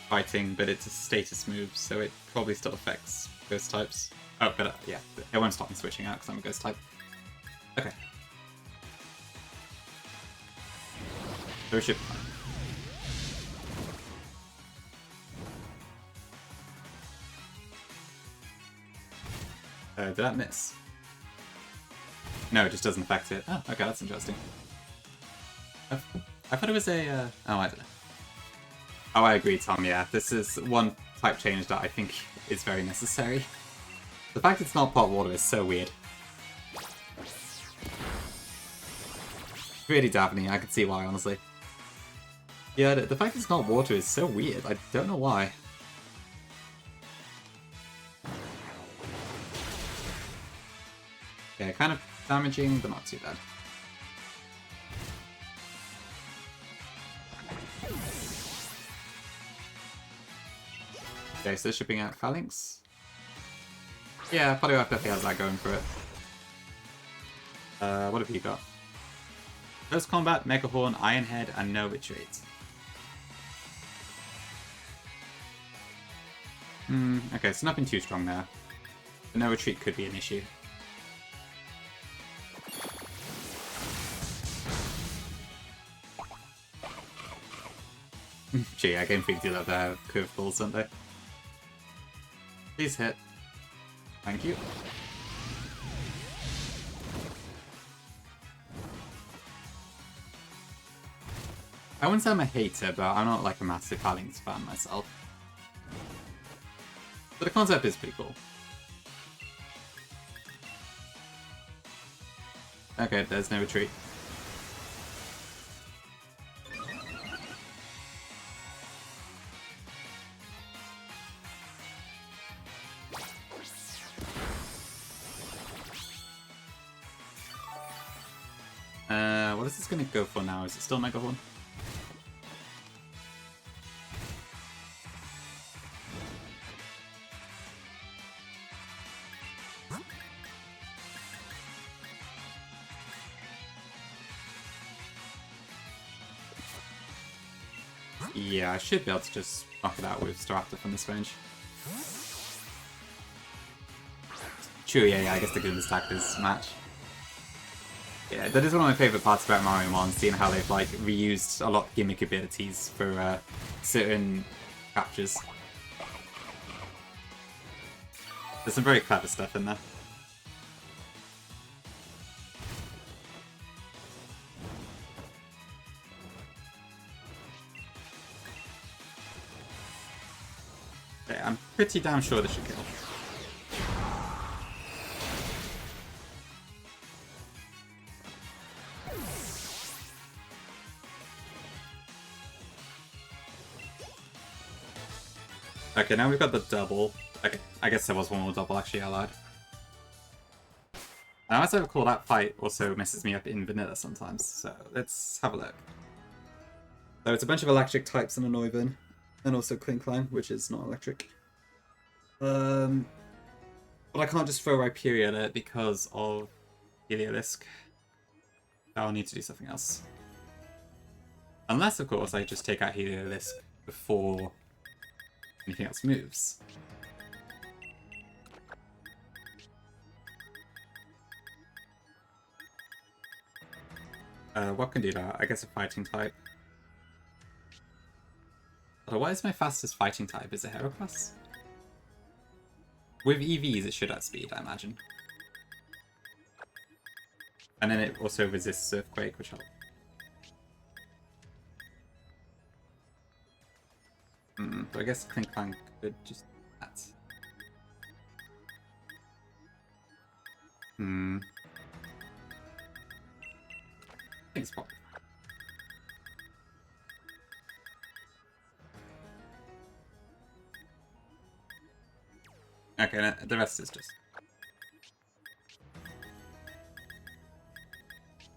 Fighting, but it's a status move, so it probably still affects ghost types. Oh, but yeah, it won't stop me switching out because I'm a ghost type. Okay. So we should be fine. Did that miss? No, it just doesn't affect it. Oh, okay, that's interesting. I thought it was a... oh, I don't know. Oh, I agree, Tom, yeah. This is one type change that I think is very necessary. The fact it's not pot water is so weird. Really Daphne, I can see why, honestly. Yeah, the fact it's not water is so weird. I don't know why. Yeah, I kind of Damaging, but not too bad. Okay, so shipping out Phalanx. Yeah, Polywrath definitely has that going for it. What have you got? Close Combat, Mega Horn, Iron Head, and no retreat. Okay, so nothing too strong there. But no retreat could be an issue. Gee, I Game Freak do love their curveballs, don't they? Please hit. Thank you. I wouldn't say I'm a hater, but I'm not like a massive Phalanx fan myself. But the concept is pretty cool. Okay, there's no retreat. What is this going to go for now? Is it still Mega Horn? Yeah, I should be able to just knock it out with Staraptor from this range. True, yeah, I guess the goodness stack this match. Yeah, that is one of my favourite parts about Mario 1, seeing how they've like reused a lot of gimmick abilities for certain captures. There's some very clever stuff in there. Okay, I'm pretty damn sure this should kill. Okay, now we've got the double. Okay, I guess there was one more double actually, I lied. Now, as I recall, that fight also messes me up in vanilla sometimes, so let's have a look. So it's a bunch of electric types in a Noivern, and also Klinklang, which is not electric. But I can't just throw Rhyperior at it because of Heliolisk. I'll need to do something else. Unless, of course, I just take out Heliolisk before anything else moves. What can do that? I guess a fighting type. Otherwise, my fastest fighting type is a Heracross. With EVs, it should outspeed, I imagine. And then it also resists Earthquake, which helps. So I guess Klinklang could just do that. I think it's probably. Okay, the rest is just.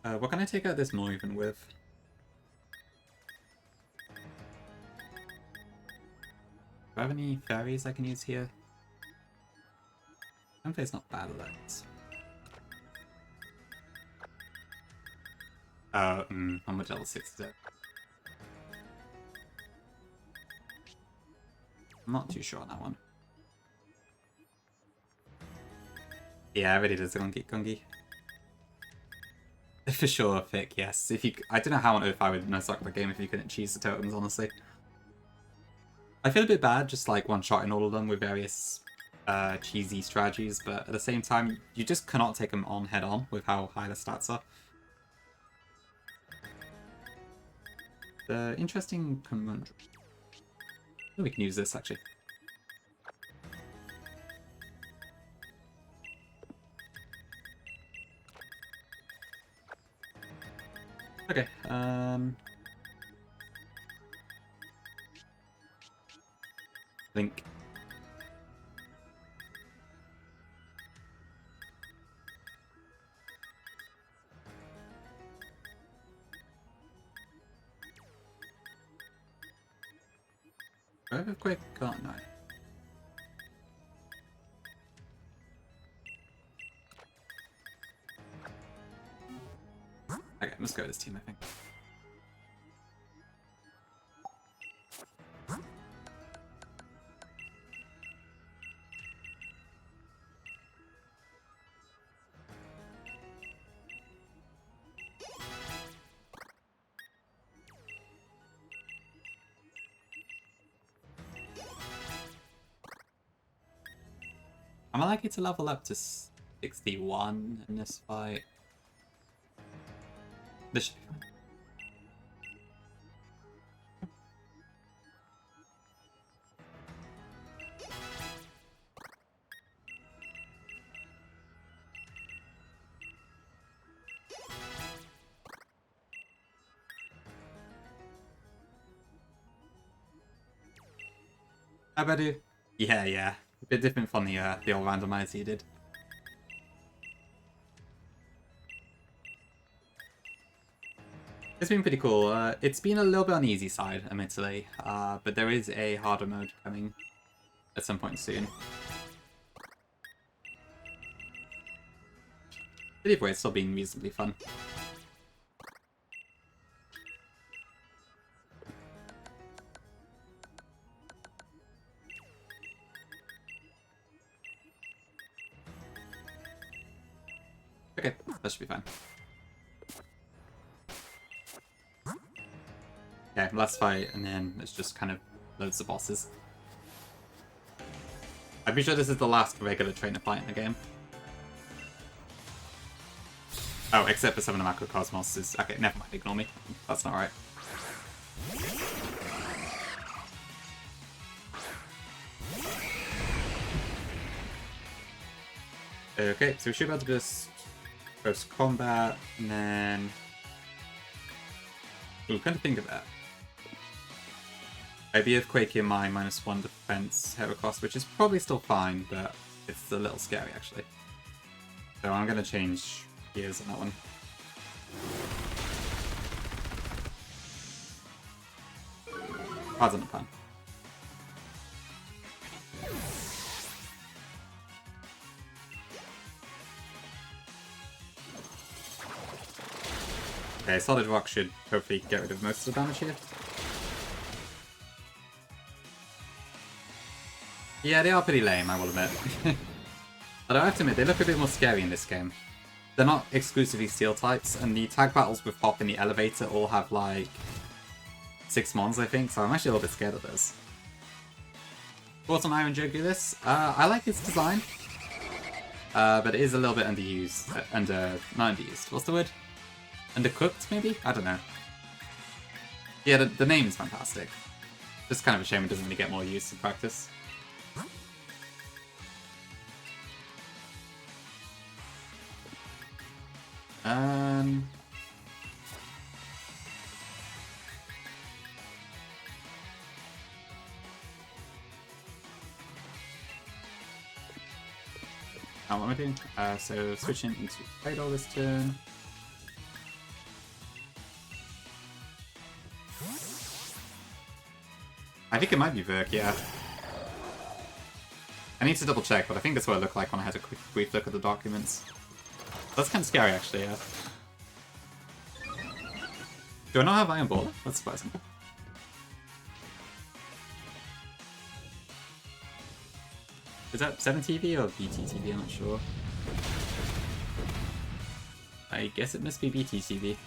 What can I take out this Noivern with? Do I have any fairies I can use here? Gunplay's not bad at that. How much level 6 is it? I'm not too sure on that one. Yeah, it really does Gungi. For sure, Fick, yes. If you, I don't know how on earth I would Nuzlocke the game if you couldn't choose the totems, honestly. I feel a bit bad just like one-shotting all of them with various cheesy strategies, but at the same time, you just cannot take them on head-on with how high the stats are. The interesting conundrum. We can use this, actually. Okay, Link. Do I have a quick? Oh, no. Okay, let's go with this team, I think. Am I likely to level up to 61 in this fight? This should be fine. How about you? Yeah. A bit different from the old randomizer you did. It's been pretty cool. It's been a little bit on the easy side, admittedly, but there is a harder mode coming at some point soon. But either way, it's still been reasonably fun. Okay, that should be fine. Okay, last fight, and then it's just kind of loads of bosses. I'm pretty sure this is the last regular trainer fight in the game. Oh, except for some of the Macrocosmos is... Okay, never mind, ignore me. That's not right. Okay, so we should be able to just post combat, and then... Ooh, kind of think of that. Maybe Earthquake in my -1 defense hero cost, which is probably still fine, but it's a little scary actually. So I'm going to change gears on that one. Cards on the plan. Okay, Solid Rock should hopefully get rid of most of the damage here. Yeah, they are pretty lame, I will admit. Although I have to admit, they look a bit more scary in this game. They're not exclusively steel types, and the tag battles with Hop in the elevator all have like 6 mons, I think, so I'm actually a little bit scared of those. Thoughts on Iron Jogulis? I like its design, but it is a little bit underused. Not underused, what's the word? Undercooked, maybe? I don't know. Yeah, the name is fantastic. Just kind of a shame it doesn't really get more use in practice. What am I doing? So switching into Fatal this turn. I think it might be Verk, yeah. I need to double check, but I think that's what it looked like when I had a brief look at the documents. That's kind of scary, actually, yeah. Do I not have Iron Ball? That's surprising. Is that 7TV or BTTV? I'm not sure. I guess it must be BTTV.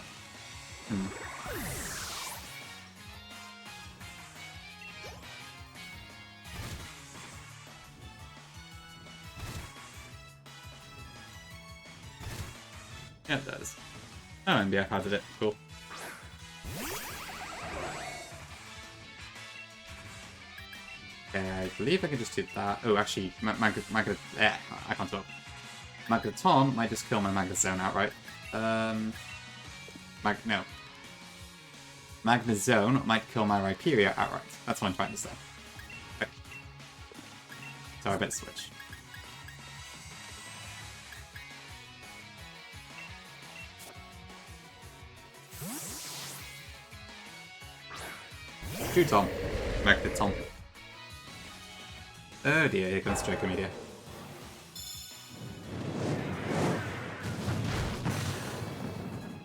Yeah, it does. Oh, MBF added it. Cool. Okay, I believe I can just do that. Oh, actually, I can't talk. Magneton might just kill my Magnezone outright. No. Magnezone might kill my Rhyperior outright. That's what I'm trying to say. Okay. So I better switch. Shoot Tom. Magneton. Oh dear, here comes Draco Media.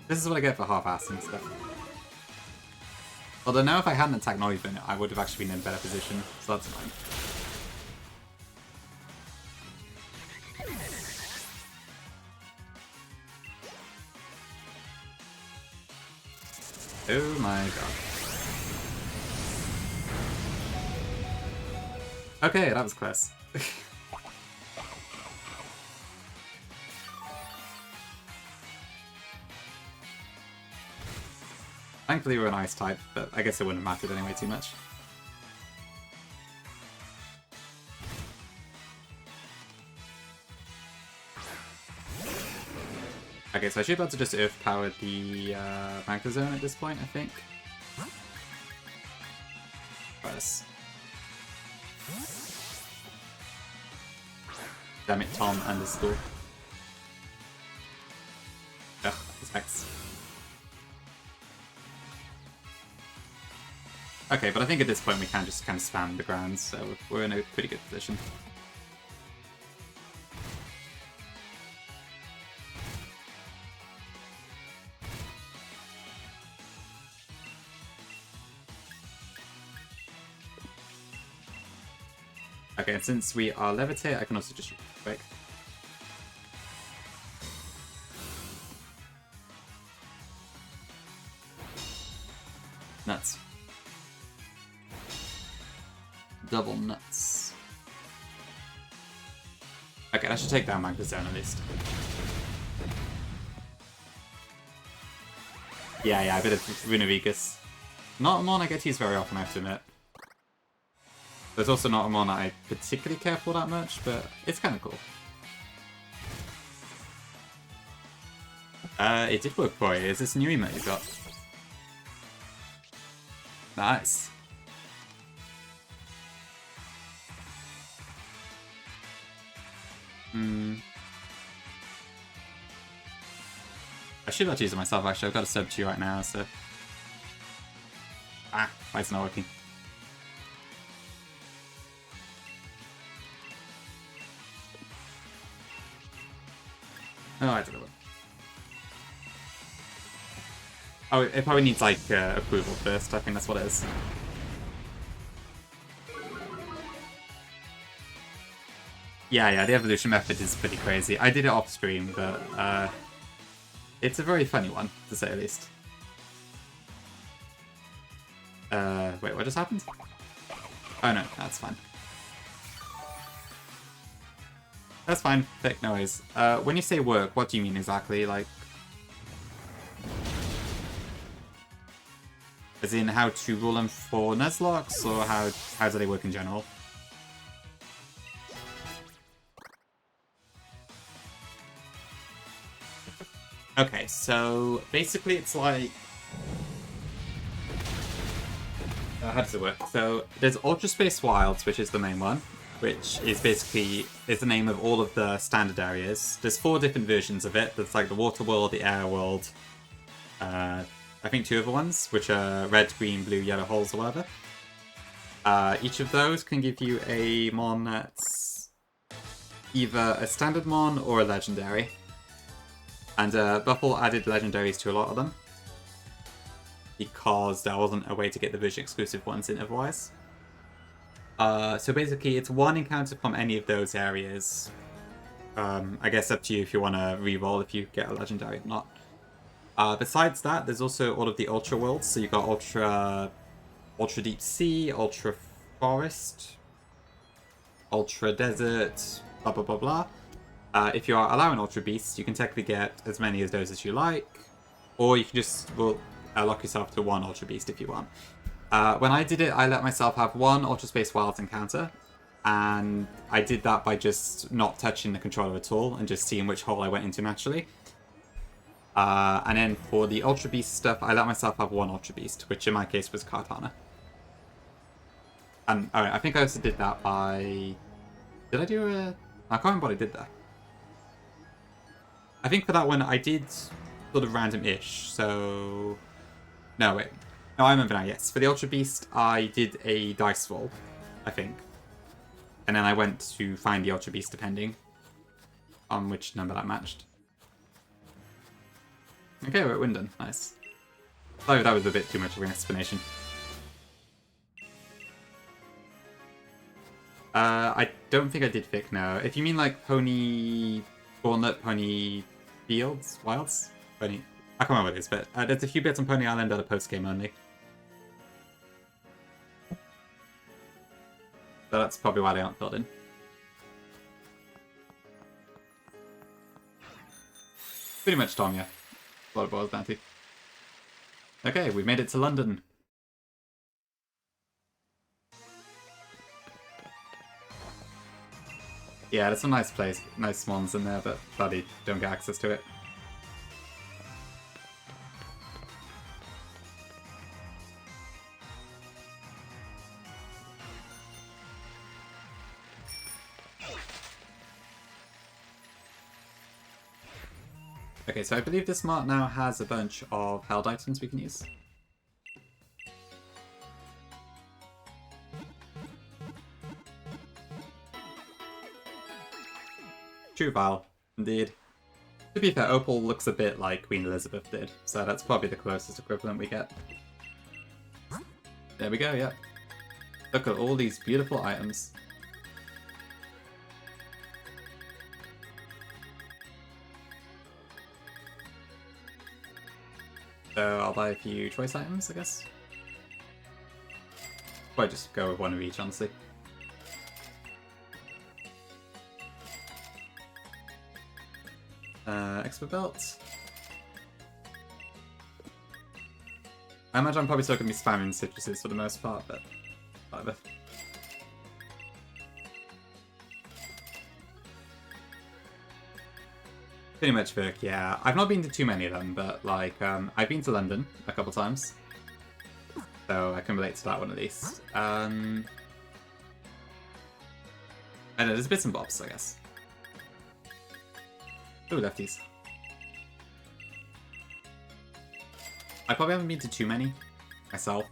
This is what I get for half-assing stuff. Although now if I hadn't attacked Noivern, I would have actually been in a better position, so that's fine. Oh my god. Okay, that was close. Thankfully we're an ice type, but I guess it wouldn't have mattered anyway too much. Okay, so I should be able to just Earth Power the Magna Zone at this point, I think. Press. Damn it, Tom underscore. Ugh, this X. Okay, but I think at this point we can just kind of spam the grounds, so we're in a pretty good position. Okay, and since we are Levitate, I can also just shoot quick. Nuts. Double nuts. Okay, that should take down Magna Zone at least. Yeah, a bit of Runavigus. Not a mon I get to use very often, I have to admit. There's also not a mon that I particularly care for that much, but it's kind of cool. It did work for you. Is this a new emote you've got? Nice. I should have used it myself actually. I've got a sub to you right now, so. Ah, why is it not working? Oh, I don't know. Oh, it probably needs like approval first. I think that's what it is. Yeah, the evolution method is pretty crazy. I did it off stream, but it's a very funny one, to say the least. Wait, what just happened? Oh no, that's fine. That's fine, thick noise. When you say work, what do you mean exactly? Like, as in how to rule them for Nuzlocks, or how do they work in general? Okay, so basically it's like... how does it work? So there's Ultra Space Wilds, which is the main one, which is basically is the name of all of the standard areas. There's 4 different versions of it. There's like the Water World, the Air World, I think 2 other ones, which are red, green, blue, yellow holes or whatever. Each of those can give you a mon that's either a standard mon or a legendary. And Buffle added legendaries to a lot of them, because there wasn't a way to get the version exclusive ones in otherwise. So basically it's 1 encounter from any of those areas. I guess up to you if you want to re-roll if you get a legendary or not. Besides that, there's also all of the Ultra Worlds. So you've got Ultra Deep Sea, Ultra Forest, Ultra Desert, blah blah blah blah. If you are allowing Ultra Beasts, you can technically get as many of those as you like, or you can just lock yourself to 1 Ultra Beast if you want. When I did it, I let myself have 1 Ultra Space Wilds encounter, and I did that by just not touching the controller at all and just seeing which hole I went into naturally. And then for the Ultra Beast stuff, I let myself have 1 Ultra Beast, which in my case was Kartana. And alright, I think I also did that by... Did I do a... I can't remember what I did there. I think for that one, I did sort of random-ish, so... No, wait. No, I remember now, yes. For the Ultra Beast, I did a dice roll, I think. And then I went to find the Ultra Beast depending on which number that matched. Okay, we're at Wyndon. Nice. Sorry, that was a bit too much of an explanation. I don't think I did Vic, no. If you mean like Pony Gauntlet, Pony Fields, Wilds? Pony... I can't remember what it is, but there's a few bits on Pony Island that are post-game only. So that's probably why they aren't filled in. Pretty much Tom, yeah. A lot of boils down to. Okay, we made it to London. Yeah, there's some nice swans in there, but bloody don't get access to it. Okay, so I believe this mart now has a bunch of held items we can use. True Val, indeed. To be fair, Opal looks a bit like Queen Elizabeth did, so that's probably the closest equivalent we get. There we go, yeah. Look at all these beautiful items. So I'll buy a few choice items, I guess. Or just go with one of each, honestly. Expert belt. I imagine I'm probably still going to be spamming citruses for the most part, but whatever. Pretty much Vic, yeah. I've not been to too many of them, but like, I've been to London a couple times. So I can relate to that one at least. I don't know, there's bits and bobs, I guess. Ooh, lefties. I probably haven't been to too many myself.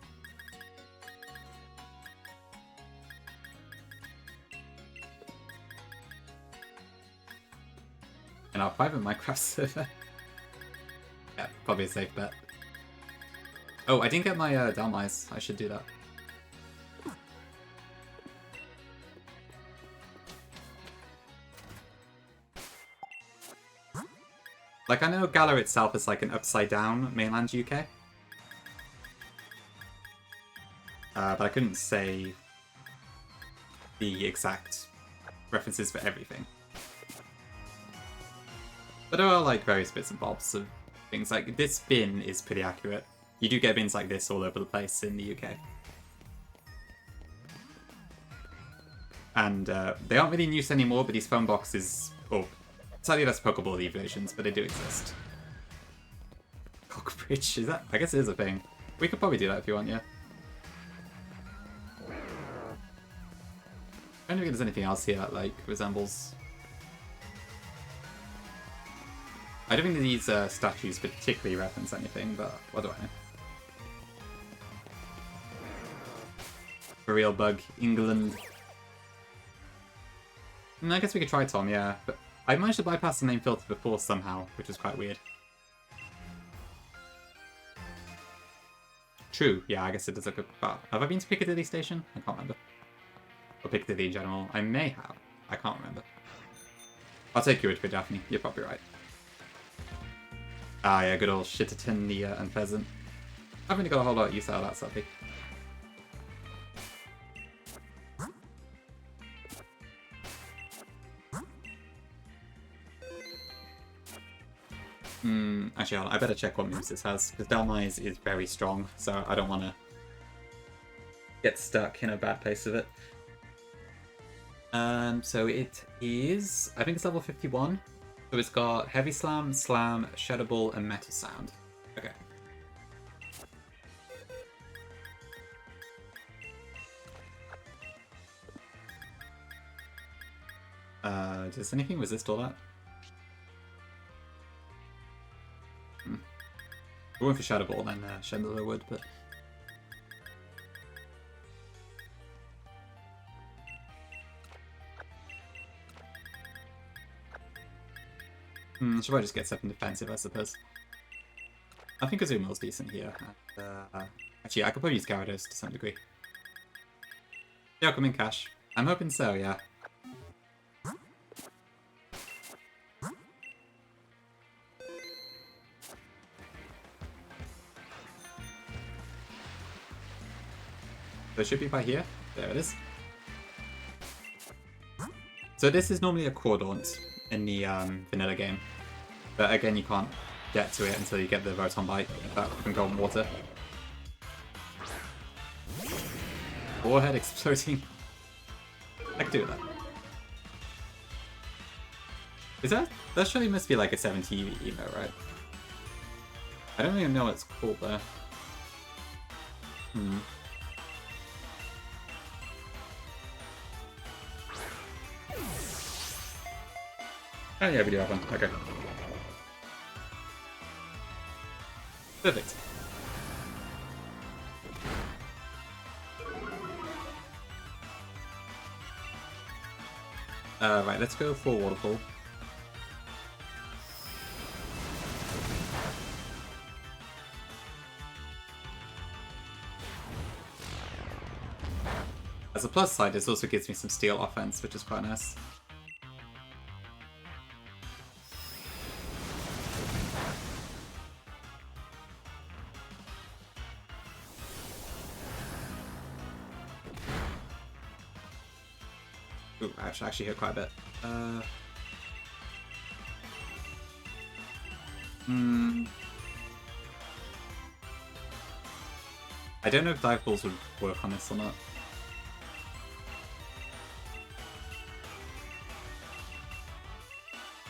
In our private Minecraft server. Yeah, probably a safe bet. Oh, I didn't get my Dalmais. I should do that. Like, I know Galar itself is like an upside-down mainland UK. But I couldn't say the exact references for everything. But there are like various bits and bobs of things. Like, this bin is pretty accurate. You do get bins like this all over the place in the UK. And they aren't really in use anymore, but these phone boxes... Oh, sadly less Pokeball-y versions, but they do exist. Cockbridge, is that? I guess it is a thing. We could probably do that if you want, yeah. I don't know if there's anything else here that, like, resembles... I don't think that these statues particularly reference anything, but what do I know? For real bug, England. I guess we could try Tom, yeah, but I managed to bypass the name filter before somehow, which was quite weird. True, yeah, I guess it does look good. Have I been to Piccadilly Station? I can't remember. Or Piccadilly in general. I may have. I can't remember. I'll take your word for it, Daphne. You're probably right. Ah, yeah, good old Shitterton and Pheasant. I've only got a whole lot of use out of that, sadly. Actually, I better check what moves this has, because Dalmais is very strong, so I don't want to get stuck in a bad place with it. So it is, I think it's level 51. So it's got Heavy Slam, Slam, Shadow Ball, and Metal Sound. Okay. Does anything resist all that? I went for Shadow Ball, then Chandelier would, but... Should probably just get something defensive, I suppose. I think Azumarill's decent here. Actually, I could probably use Gyarados to some degree. Yeah, come in cash. I'm hoping so, yeah. So it should be by here. There it is. So this is normally a Crawdaunt in the vanilla game. But again, you can't get to it until you get the Rotom Bite. That can go on water. Warhead exploding. I could do that. Is that surely must be like a 70 emo, right? I don't even know what it's called though. Oh yeah, we do have one. Okay. Perfect. Right, let's go for Waterfall. As a plus side, this also gives me some steel offense, which is quite nice. Ooh, I actually hit quite a bit. I don't know if dive balls would work on this or not.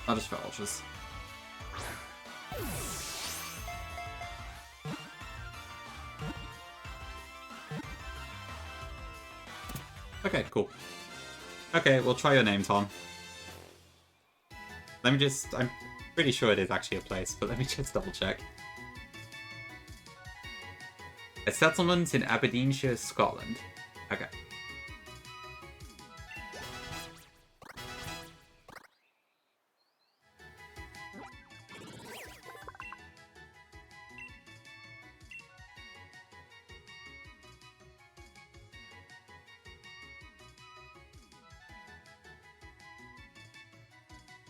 I'll just for ultras. Okay, cool. Okay, we'll try your name, Tom. Let me just... I'm pretty sure it is actually a place, but let me just double check. A settlement in Aberdeenshire, Scotland. Okay.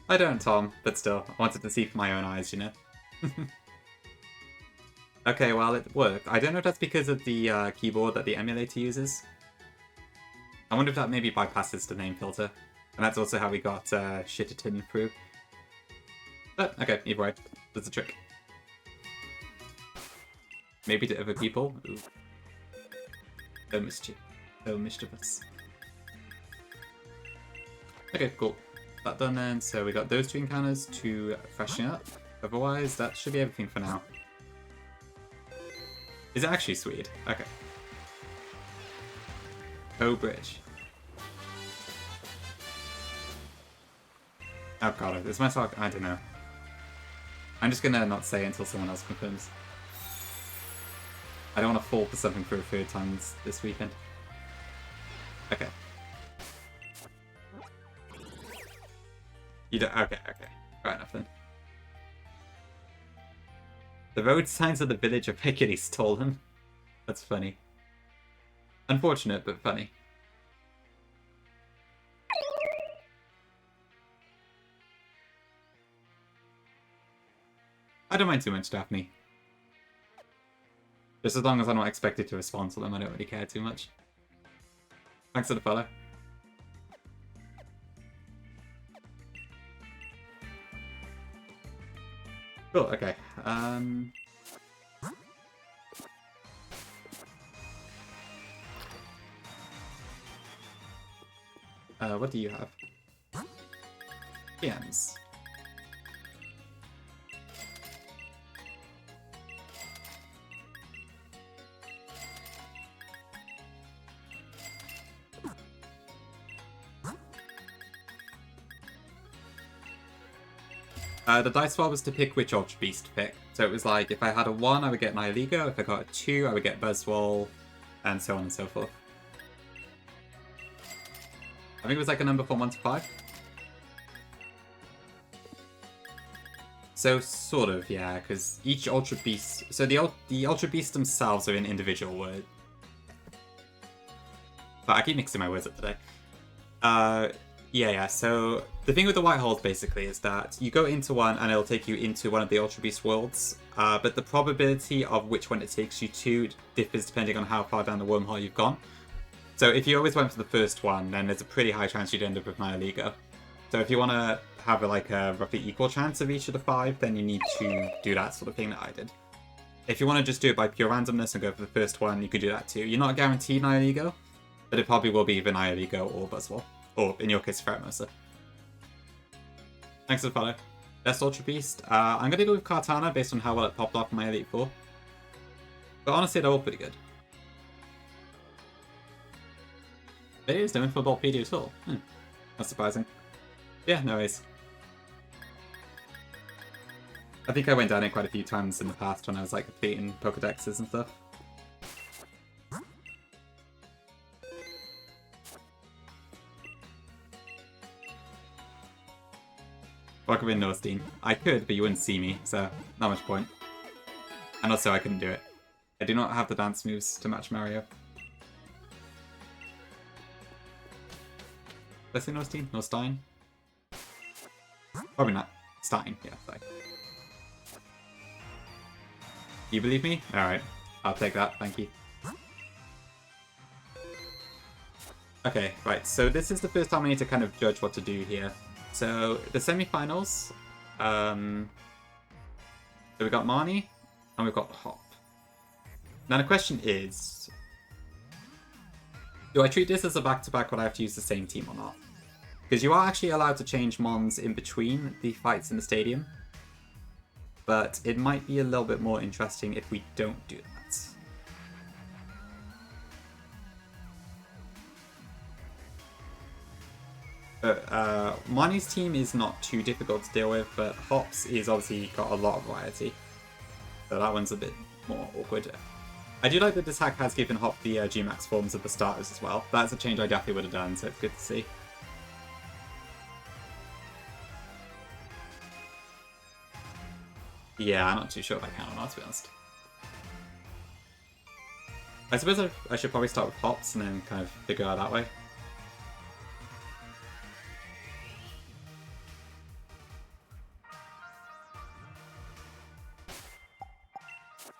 I don't, Tom, but still, I wanted to see for my own eyes, you know? Okay, well, it worked. I don't know if that's because of the keyboard that the emulator uses. I wonder if that maybe bypasses the name filter. And that's also how we got Shitterton through. But, okay, either way, that's a trick. Maybe to other people. Ooh. So mischievous. Okay, cool. That done then, so we got those two encounters to freshen up. Otherwise, that should be everything for now. Is it actually Swede? Okay. Oh, Bridge. Oh god, is my talk? I don't know. I'm just gonna not say it until someone else confirms. I don't want to fall for something for a third time this weekend. Okay. You don't. Okay. Fair enough then. The road signs of the village are regularly stolen. That's funny. Unfortunate, but funny. I don't mind too much, Daphne. Just as long as I'm not expected to respond to them, I don't really care too much. Thanks for the follow. Cool, okay. What do you have? PMs. The dice roll was to pick which Ultra Beast to pick. So it was like, if I had a 1, I would get Nihilego, if I got a 2, I would get Buzzwole, and so on and so forth. I think it was like a number from 1 to 5. So sort of, yeah, because each Ultra Beast... So the Ultra Beasts themselves are in individual words. But I keep mixing my words up today. Yeah, so the thing with the white holes basically is that you go into one and it'll take you into one of the Ultra Beast worlds, but the probability of which one it takes you to differs depending on how far down the wormhole you've gone. So if you always went for the first one, then there's a pretty high chance you'd end up with Nihiligo. So if you want to have a roughly equal chance of each of the 5, then you need to do that sort of thing that I did. If you want to just do it by pure randomness and go for the first one, you could do that too. You're not guaranteed Nihiligo, but it probably will be either Nihiligo or Buzzwole. Or, in your case, Ferromosa. Thanks for the follow. Best Ultra Beast? I'm going to go with Kartana based on how well it popped off in my Elite Four. But honestly, they're all pretty good. It is doing for Boltpedia at all. That's surprising. Yeah, no worries. I think I went down it quite a few times in the past when I was completing Pokedexes and stuff. Welcome in, Norstein. I could, but you wouldn't see me, so not much point. And also, I couldn't do it. I do not have the dance moves to match Mario. Did I say Norstein? Norstein? Probably not. Stein, yeah, sorry. You believe me? Alright. I'll take that, thank you. Okay, right, so this is the first time I need to kind of judge what to do here. So, the semi-finals, so we've got Marnie, and we've got Hop. Now the question is, do I treat this as a back-to-back when I have to use the same team or not? Because you are actually allowed to change Mons in between the fights in the stadium, but it might be a little bit more interesting if we don't do that. Marnie's team is not too difficult to deal with, but Hop's is obviously got a lot of variety. So that one's a bit more awkward. I do like that this hack has given Hop the G-Max forms of the starters as well. That's a change I definitely would have done, so it's good to see. Yeah, I'm not too sure if I can or not, to be honest. I suppose I should probably start with Hops and then kind of figure out that way.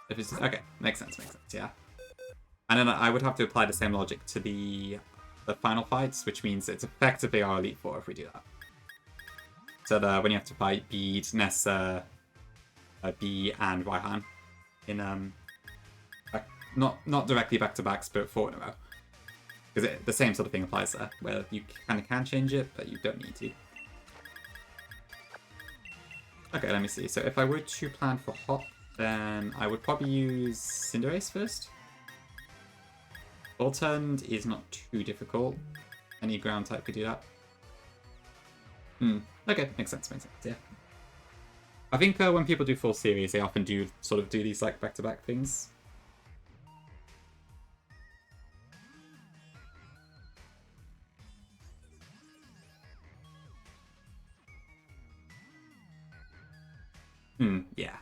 If it's, okay, makes sense, yeah. And then I would have to apply the same logic to the final fights, which means it's effectively our Elite Four if we do that. So when you have to fight Bede, Nessa, Bee, and Raihan in not directly back-to-backs, but 4 in a row. Because the same sort of thing applies there, where you kind of can change it, but you don't need to. Okay, let me see. So if I were to plan for Hop, then I would probably use Cinderace first. Voltund is not too difficult. Any ground type could do that. Okay, makes sense, yeah. I think when people do full series, they often do sort of do these back-to-back things. Yeah.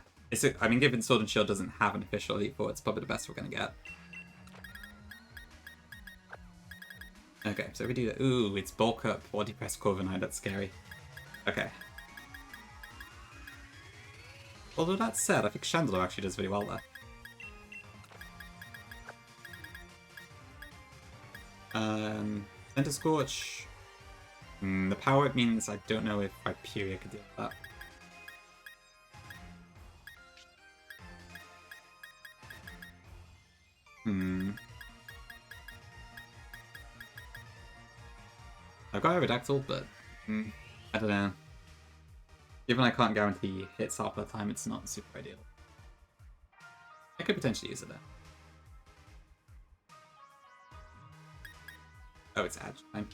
I mean, given Sword and Shield doesn't have an official Elite Four, it's probably the best we're going to get. Okay, so we do that. Ooh, it's Bulk Up, Body Press, Corviknight, that's scary. Okay. Although that said, I think Chandler actually does really well there. Center Scorch. The power it means I don't know if Hyperia could do that. I've got Aerodactyl, but I don't know. Given I can't guarantee hits half the time, it's not super ideal. I could potentially use it there. Oh, it's Edge. Fine.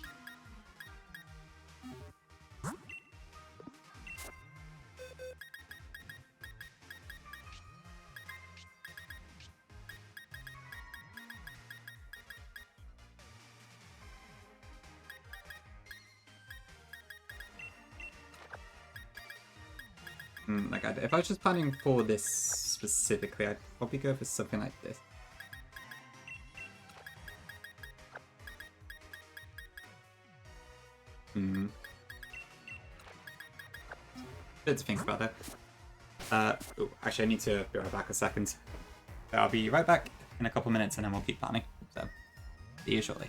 Like, if I was just planning for this specifically, I'd probably go for something like this. Bit to think about there. Oh, actually, I need to be right back a second. I'll be right back in a couple minutes, and then we'll keep planning. So, see you shortly.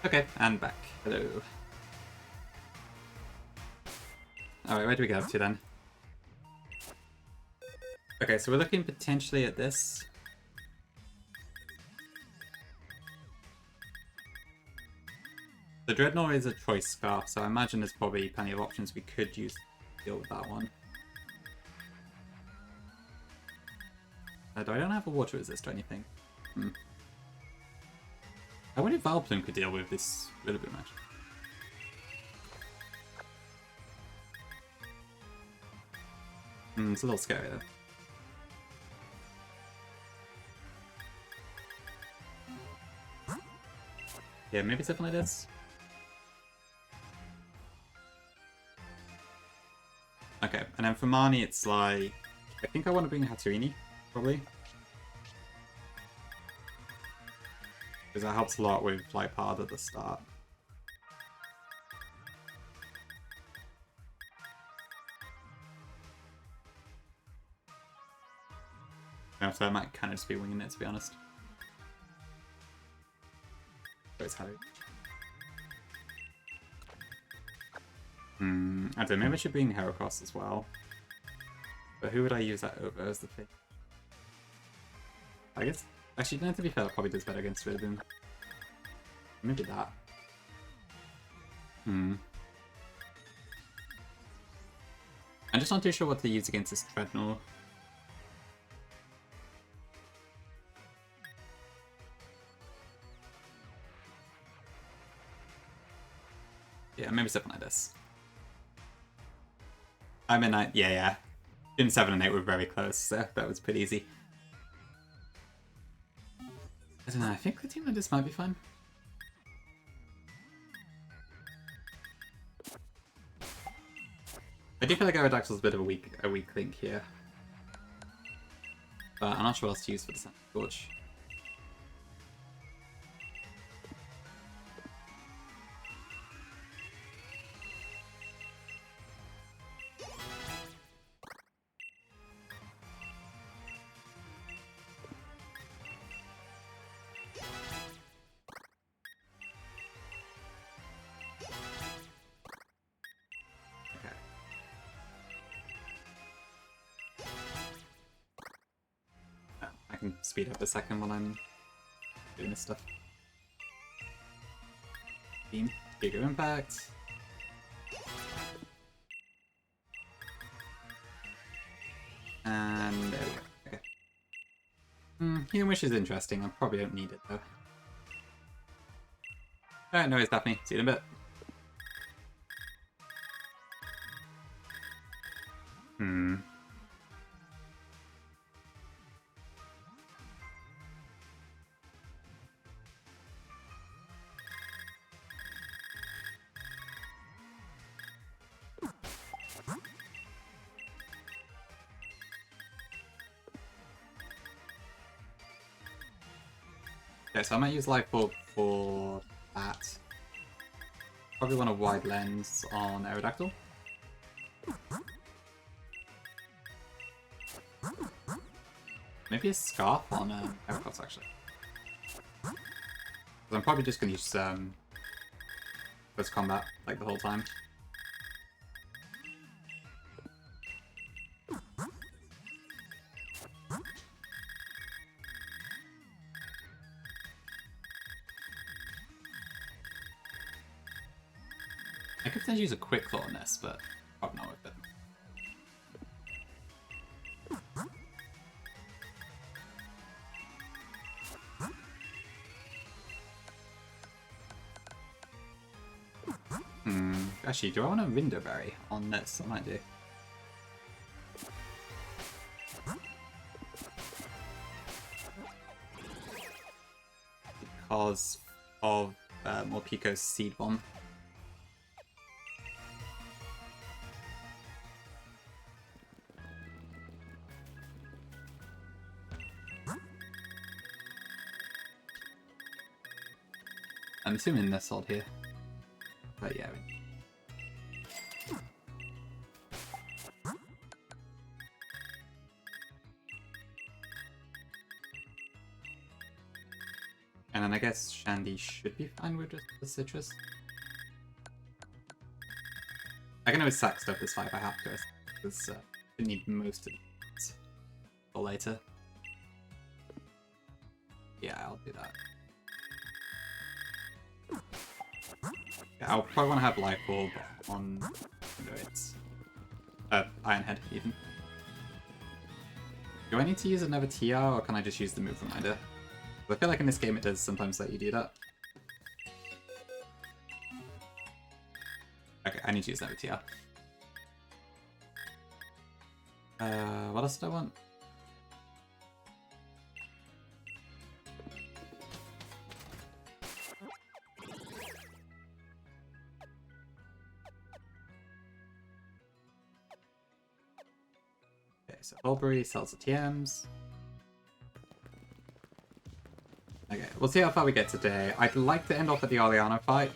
Okay, and back. Hello. Alright, where do we go up to then? Okay, so we're looking potentially at this. The Dreadnought is a choice scarf, so I imagine there's probably plenty of options we could use to deal with that one. I don't have a water resist or anything. I wonder if Valplume could deal with this Rillaboom match. It's a little scary though. Yeah, maybe something like this. Okay, and then for Marnie it's like... I think I want to bring Hatterini, probably. Because that helps a lot with Flight Path at the start. Yeah, so I might kind of just be winging it, to be honest. Where's Harry? I don't know, maybe I should bring Heracross as well. But who would I use that over as the thing? I guess... Actually, no, to be fair, that probably does better against Rillaboom. Maybe that. I'm just not too sure what to use against this Treadnought. Yeah, maybe something like this. I mean, yeah. Gym 7 and 8 were very close, so that was pretty easy. I don't know, I think the team like this might be fun. I do feel like Aerodactyl's a bit of a weak link here. But I'm not sure what else to use for the Sand Scorch. I can speed up a second while I'm doing this stuff. Beam, bigger impact. And there we go. Okay. Healing Wish is interesting. I probably don't need it though. Alright, no worries, Daphne. See you in a bit. Okay, so I might use Life Orb for that. Probably want a wide lens on Aerodactyl. Maybe a Scarf on Heracross, actually. I'm probably just going to use Close Combat like the whole time. I could potentially use a Quick Claw on this, but probably not worth it. Actually, do I want a Window Berry on this? I might do. Because of Morpiko's Seed Bomb. I'm assuming this hold here. But yeah. And then I guess Shandy should be fine with just the Citrus. I can always sack stuff this fight if I have to, because I need most of it for later. Yeah, I'll do that. Yeah, I'll probably want to have Life Orb on its Ironhead, even. Do I need to use another TR, or can I just use the Move Reminder? I feel like in this game it does sometimes let you do that. Okay, I need to use another TR. What else did I want? Okay, so Hulbury sells the TMs. Okay, we'll see how far we get today. I'd like to end off at the Arliano fight,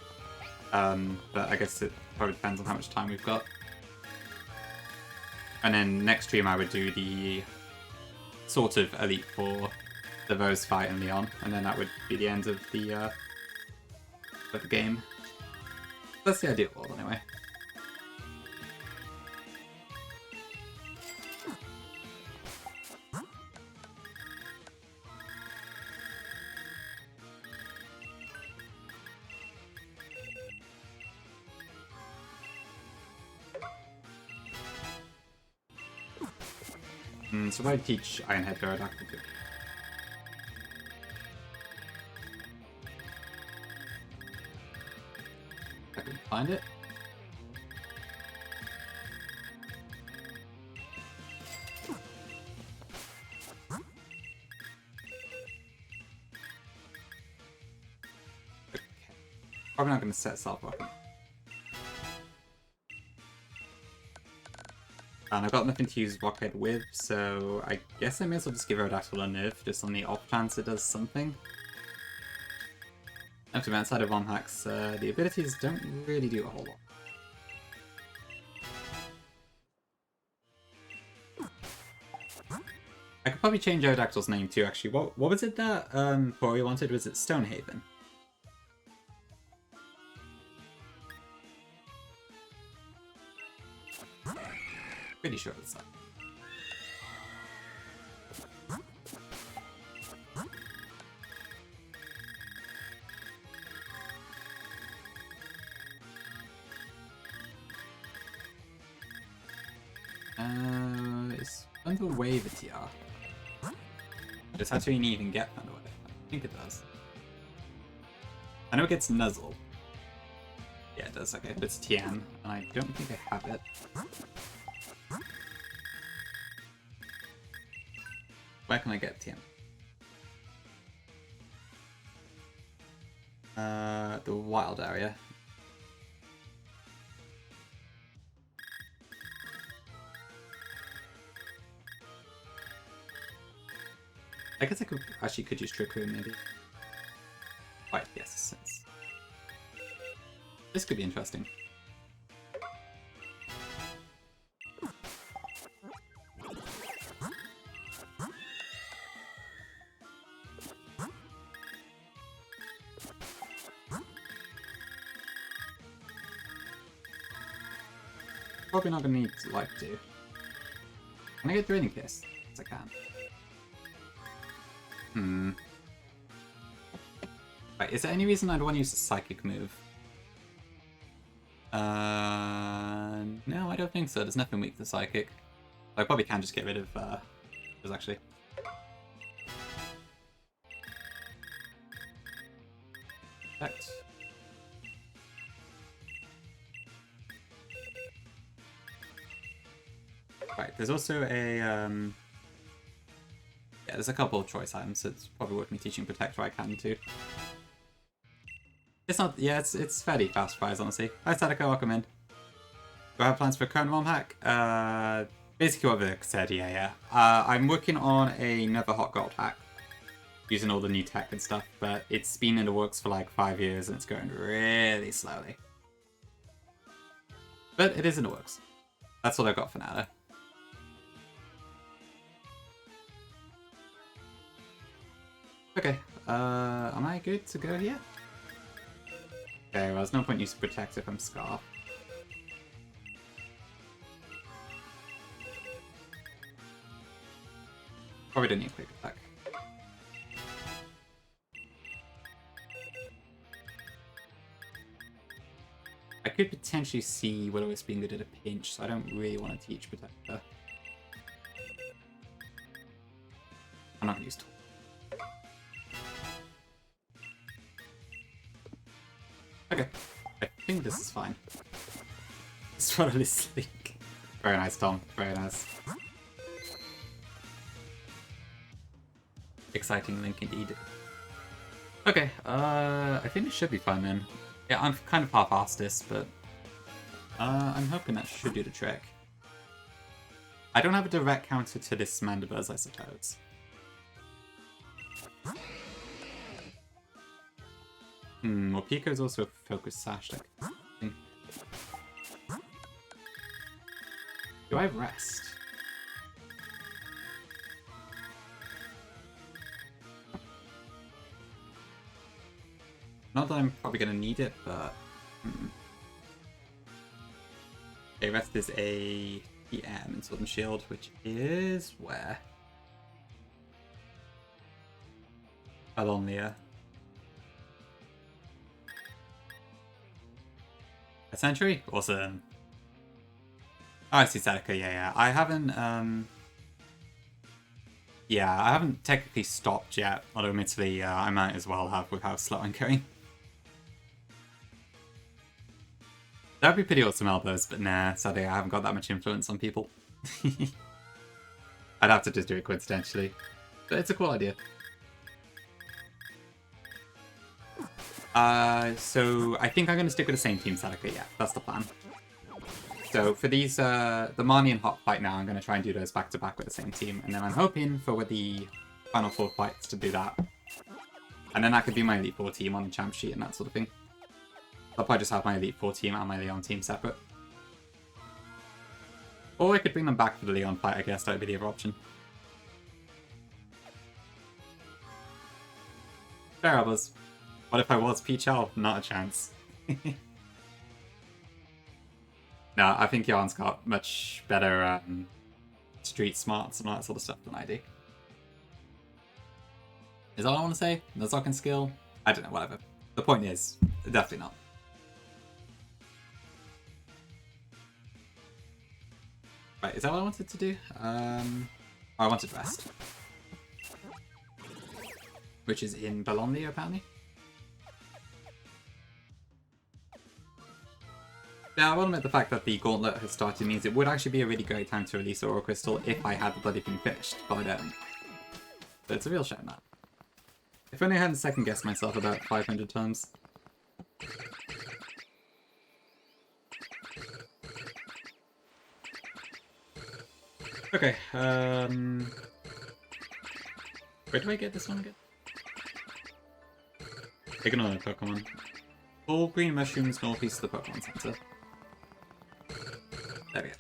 but I guess it probably depends on how much time we've got. And then next stream I would do the sort of Elite Four, the Rose fight and Leon, and then that would be the end of the game. That's the ideal world anyway. So I teach Ironhead Pterodactyl too. I can find it. Okay. Probably not going to set self-weapon. And I've got nothing to use Rockhead with, so I guess I may as well just give Aerodactyl a nerf, just on the off chance it does something. After outside of ROM hacks, the abilities don't really do a whole lot. I could probably change Aerodactyl's name too, actually. What was it that Corey wanted? Was it Stonehaven? Pretty sure it's that. It's Underway the TR. Does that actually even get Underway? I think it does. I know it gets Nuzzle. Yeah, it does. Okay, it's TM, and I don't think I have it. Where can I get TM? The wild area. I guess I could use Trick Room maybe. Right, yes. This could be interesting. Probably not gonna need to like do. Can I get Draining Kiss? Yes, I can. Right, is there any reason I'd want to use a Psychic move? No, I don't think so. There's nothing weak to Psychic. I probably can just get rid of those actually. Perfect. Right, there's also a yeah, there's a couple of choice items, so it's probably worth me teaching Protect where I can too. It's not, yeah, it's fairly fast fries, honestly. Hi Sadako, welcome in. Do I have plans for a current ROM hack? Basically what Vic said, yeah. I'm working on another Hot Gold hack, using all the new tech and stuff, but it's been in the works for like 5 years and it's going really slowly. But it is in the works. That's all I've got for now, though. Okay, am I good to go here? Okay, well, there's no point using Protect if I'm Scarf. Probably don't need a quick attack. I could potentially see Will-O-Wisp being good at a pinch, so I don't really want to teach Protector. I'm not going to use Tool. Okay, I think this is fine. It's probably sleek. Very nice, Tom. Very nice. Exciting link indeed. Okay, I think it should be fine then. Yeah, I'm kind of half-assed this, but I'm hoping that should do the trick. I don't have a direct counter to this Mandibuzz, I suppose. Well, Pico's also a focus sash. Do I rest? Not that I'm probably going to need it, but... Okay, rest is a PM in Sword and Shield, which is where? Alonia. A Century? Awesome. Oh, I see Sadaka, yeah. I haven't Yeah, I haven't technically stopped yet, although admittedly I might as well have with how slow I'm going. That'd be pretty awesome elbows, but nah, sadly I haven't got that much influence on people. I'd have to just do it coincidentally. But it's a cool idea. So I think I'm going to stick with the same team Sadaka, yeah, that's the plan. So for these, the Marnie and Hot fight now, I'm going to try and do those back-to-back with the same team, and then I'm hoping for the Final Four fights to do that. And then that could be my Elite Four team on the champ sheet and that sort of thing. I'll probably just have my Elite Four team and my Leon team separate. Or I could bring them back for the Leon fight, I guess that would be the other option. Fair others. What if I was Pichel? Not a chance. No, I think Jan's got much better street smarts and all that sort of stuff than I do. Is that all I want to say? Nuzlocke and skill? I don't know, whatever. The point is, definitely not. Right, is that what I wanted to do? Oh, I wanted rest. Which is in Bologna, apparently. Yeah, I will admit the fact that the gauntlet has started means it would actually be a really great time to release Aura Crystal if I had the bloody thing finished, but I don't. So it's a real shame that. If only I hadn't second-guessed myself about 500 times. Okay, where do I get this one again? Ignore the Pokemon. All green mushrooms northeast of the Pokemon Center. There we go.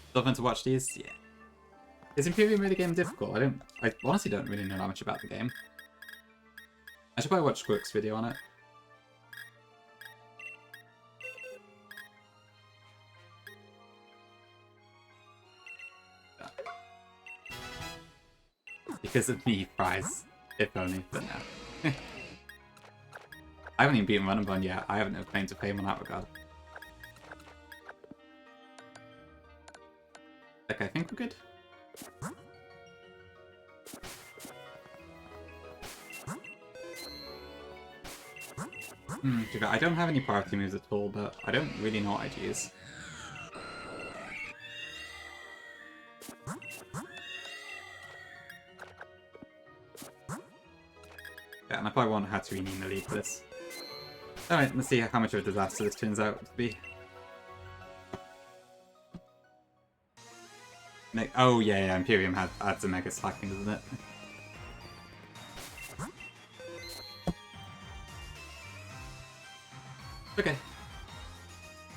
Still fun to watch these? Yeah. Is Imperium really game difficult? I honestly don't really know that much about the game. I should probably watch Squirk's video on it. Because of me, fries. If only, but no. I haven't even beaten Run and Bun yet. I haven't no claim to fame on that regard. Okay, I think we're good. I don't have any priority moves at all, but I don't really know what I'd use. Yeah, and I probably want Hatterene in the lead for this. Alright, let's see how much of a disaster this turns out to be. Oh yeah, Imperium adds a Mega Slacking, doesn't it? Okay.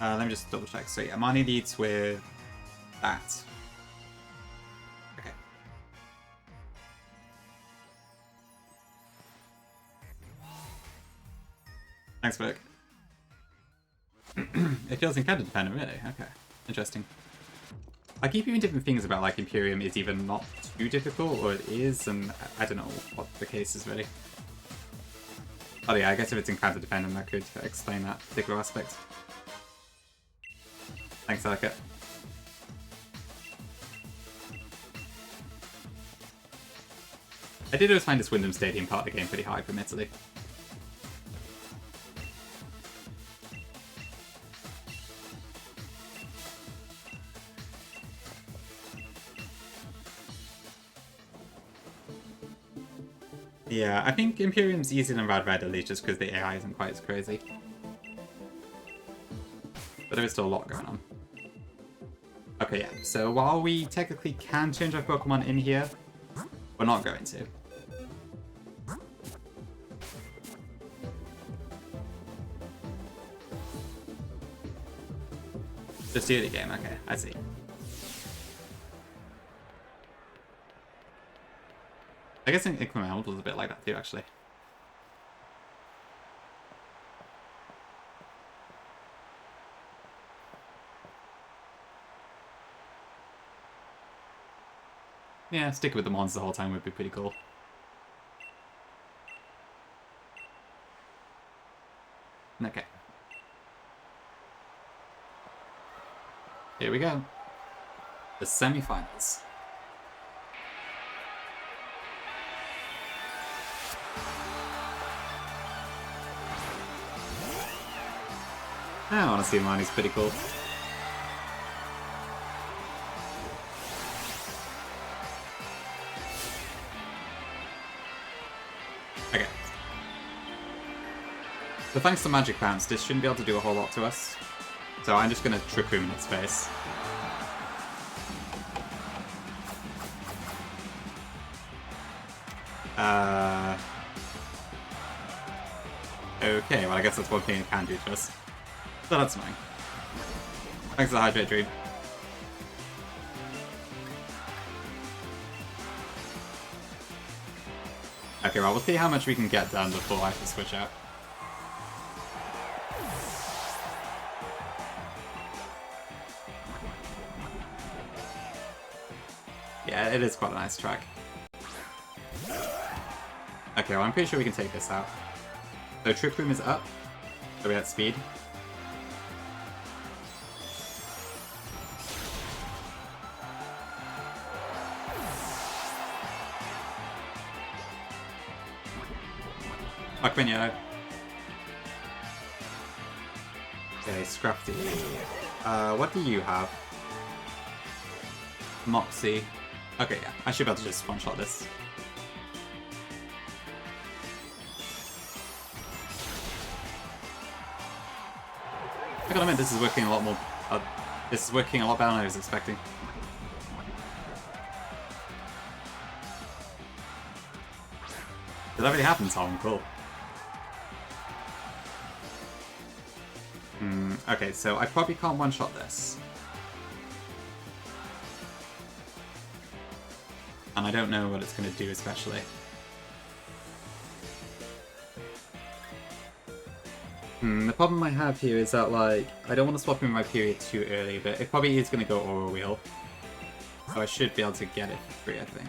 Let me just double check. So yeah, Marnie leads with that. Okay. Thanks, Burke. It feels encounter dependent, really. Okay. Interesting. I keep hearing different things about like Imperium is either not too difficult or it is, and I don't know what the case is really. Oh yeah, I guess if it's encounter dependent that could explain that particular aspect. Thanks, Delicate. I did always find this Wyndham Stadium part of the game pretty hard, admittedly. Yeah, I think Imperium's easier than Rad Red, at least just because the AI isn't quite as crazy. But there is still a lot going on. Okay, yeah, so while we technically can change our Pokemon in here, we're not going to. Just the early game, okay, I see. I guess Incremental was a bit like that too, actually. Yeah, sticking with the monsters the whole time would be pretty cool. Okay. Here we go. The semi-finals. I want to see mine, he's pretty cool. Okay. So thanks to Magic Bounce, this shouldn't be able to do a whole lot to us. So I'm just going to Trick Room in its face. Okay, well I guess that's one thing it can do to us. So that's annoying. Thanks for the Hydrate Dream. Okay, well we'll see how much we can get done before I have to switch out. Yeah, it is quite a nice track. Okay, well I'm pretty sure we can take this out. So Trick Room is up, so we have speed. Fuck Minyo. Okay, Scrafty. What do you have? Moxie. Okay, yeah, I should be able to just one-shot this. I gotta admit, this is working a lot more. This is working a lot better than I was expecting. Did that really happen, Tom? Cool. Okay, so I probably can't one-shot this. And I don't know what it's going to do, especially. The problem I have here is that, like, I don't want to swap in my period too early, but it probably is going to go Aura Wheel. So I should be able to get it for free, I think.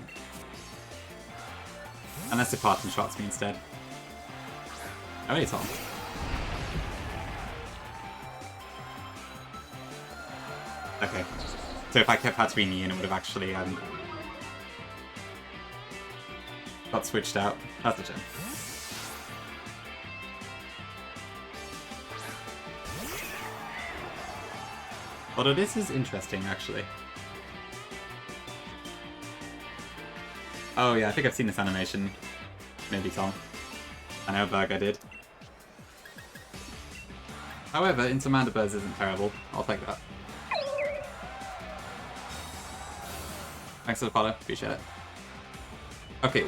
Unless it parting shots me instead. Oh, hey, Tom. Okay. So if I kept Hatterini in, it would have actually, got switched out. That's the gem. Although this is interesting, actually. Oh yeah, I think I've seen this animation. Maybe Tom. I know Virgo did. However, Into Mandibuzz isn't terrible. I'll take that. Thanks for the follow. Appreciate it. Okay.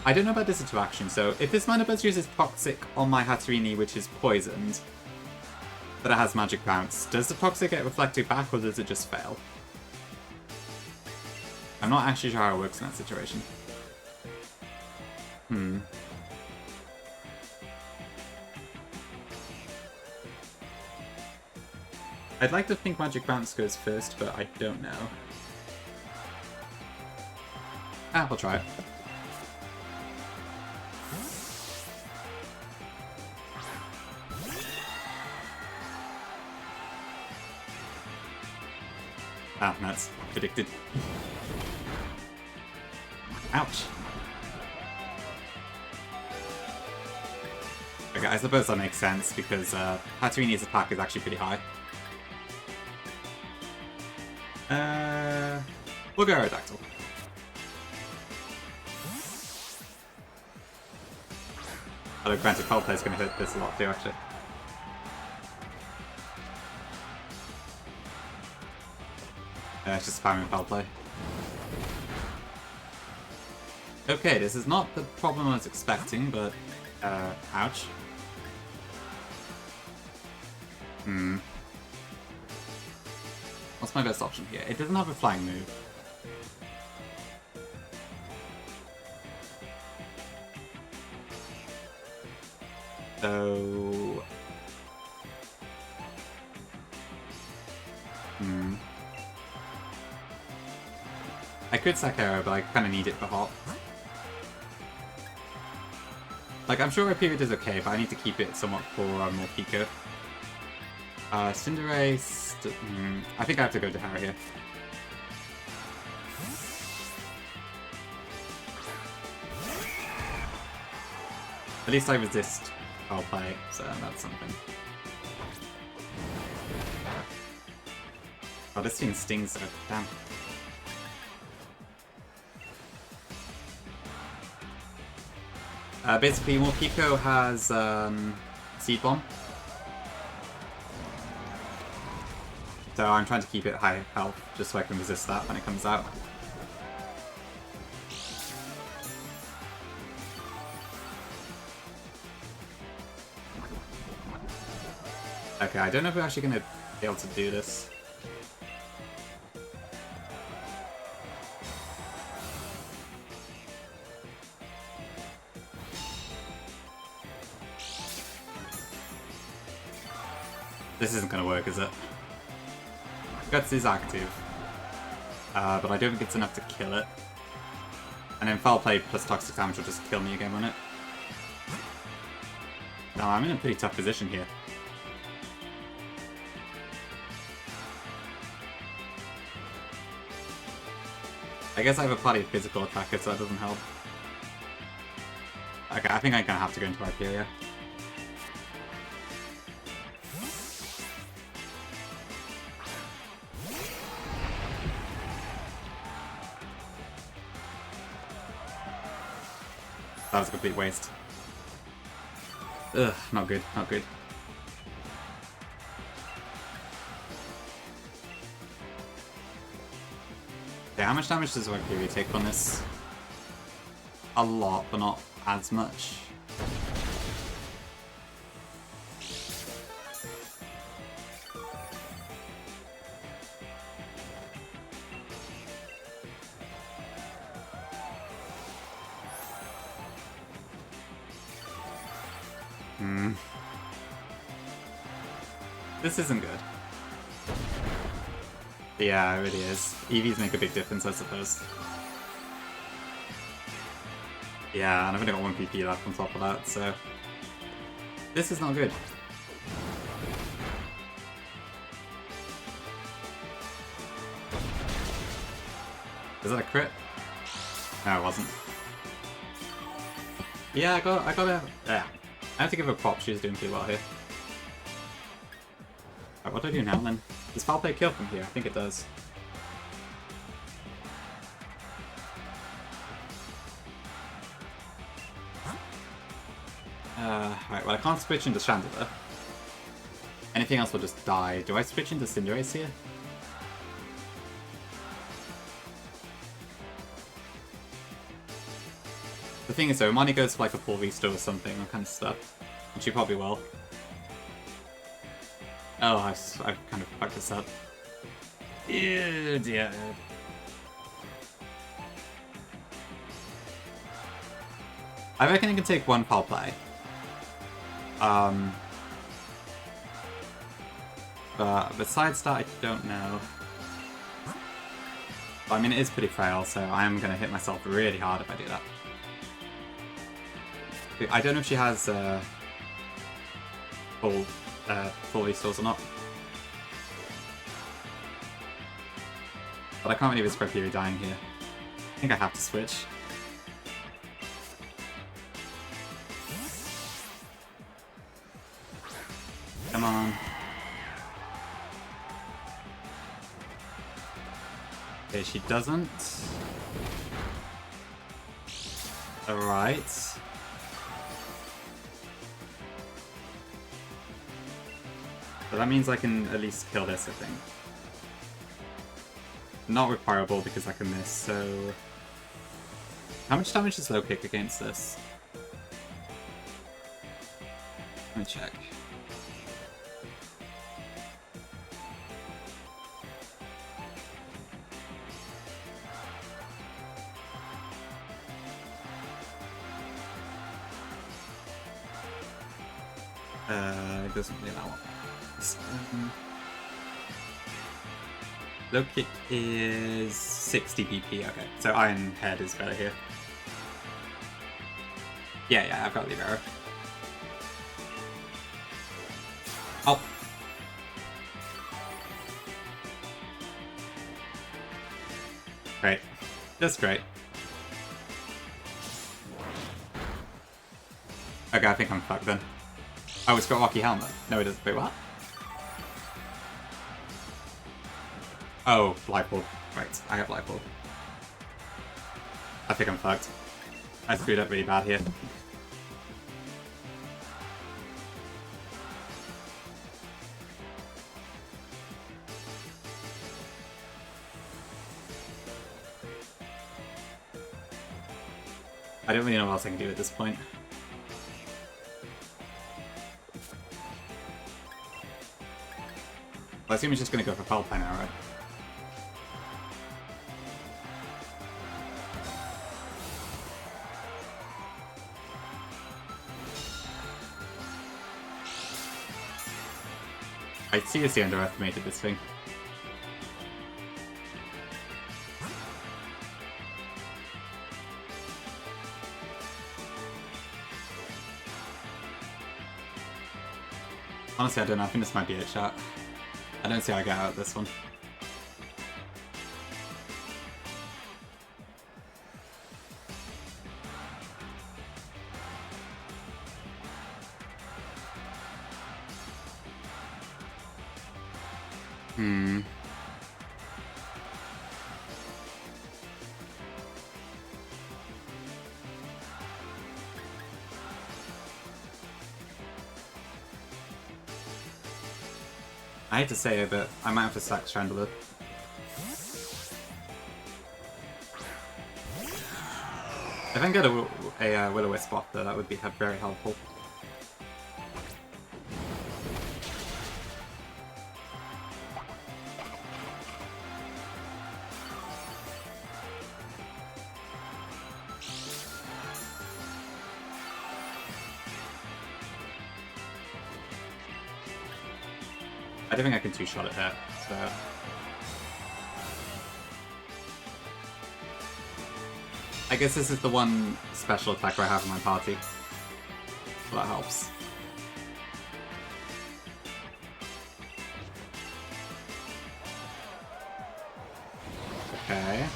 I don't know about this interaction, so if this Mandibuzz uses Toxic on my Hatterini, which is poisoned, but it has Magic Bounce, does the Toxic get reflected back, or does it just fail? I'm not actually sure how it works in that situation. I'd like to think Magic Bounce goes first, but I don't know. Ah, we'll try it. Ah, nuts. Predicted. Ouch. Okay, I suppose that makes sense, because Hatterini's attack is actually pretty high. We'll go Aerodactyl. Although granted, Cold Play is going to hit this a lot too, actually. It's just spamming Foul Play. Okay, this is not the problem I was expecting, but... ouch. What's my best option here? It doesn't have a flying move. So... I could sack Arrow, but I kind of need it for Hot. Like, I'm sure a period is okay, but I need to keep it somewhat for more Pico. Cinderace... I think I have to go to Harry here. At least I resist Foul Play, so that's something. Oh, this thing stings though. Damn. Basically, Morpeko has Seed Bomb. So I'm trying to keep it high health, just so I can resist that when it comes out. Okay, I don't know if we're actually going to be able to do this. This isn't going to work, is it? Guts is active, but I don't think it's enough to kill it. And then Foul Play plus Toxic Damage will just kill me again, won't it? No, I'm in a pretty tough position here. I guess I have a plenty of physical attacker, so that doesn't help. Okay, I think I'm gonna have to go into Hyperia. That was a complete waste. Ugh, not good, not good. Okay, how much damage does Hyperia take on this? A lot, but not as much. This isn't good. Yeah, it really is. EVs make a big difference, I suppose. Yeah, and I've only got 1 PP left on top of that, so... This is not good. Is that a crit? No, it wasn't. Yeah, I gotta... Yeah. I have to give her props, she's doing pretty well here. Right, what do I do now then? Does Foul Play kill from here? I think it does. Right, well I can't switch into Chandelier. Anything else will just die. Do I switch into Cinderace here? The thing is though, Imani goes for like a full restore or something, I'm kind of stuck. And she probably will. Oh, I've kind of fucked this up. Ew, dear. I reckon I can take 1 Foul Play. But besides that, I don't know. But, I mean, it is pretty frail, so I am going to hit myself really hard if I do that. I don't know if she has full restores or not. But I can't believe it's Hyperia dying here. I think I have to switch. Come on. Okay, she doesn't. Alright. But that means I can at least kill this, I think. Not requirable because I can miss, so... How much damage is low kick against this? Let me check. It doesn't really allow it. Low kick is 60 BP, okay. So Iron Head is better here. Yeah, I've got Leave Arrow. Oh! Great. That's great. Okay, I think I'm fucked then. Oh, it's got Rocky Helmet. No, it doesn't. Wait, what? Oh, light bulb. Right, I have light bulb. I think I'm fucked. I screwed up really bad here. I don't really know what else I can do at this point. Well, I assume he's just going to go for Foul Play now, right? I seriously underestimated this thing. Honestly, I don't know. I think this might be it, chat. I don't see how I get out of this one. I hate to say it, but I might have to sack Chandler. If I can get a Will-O-Wisp off there, that would be very helpful. I don't think I can two-shot it there, so... I guess this is the one special attacker I have in my party. So that helps. Okay.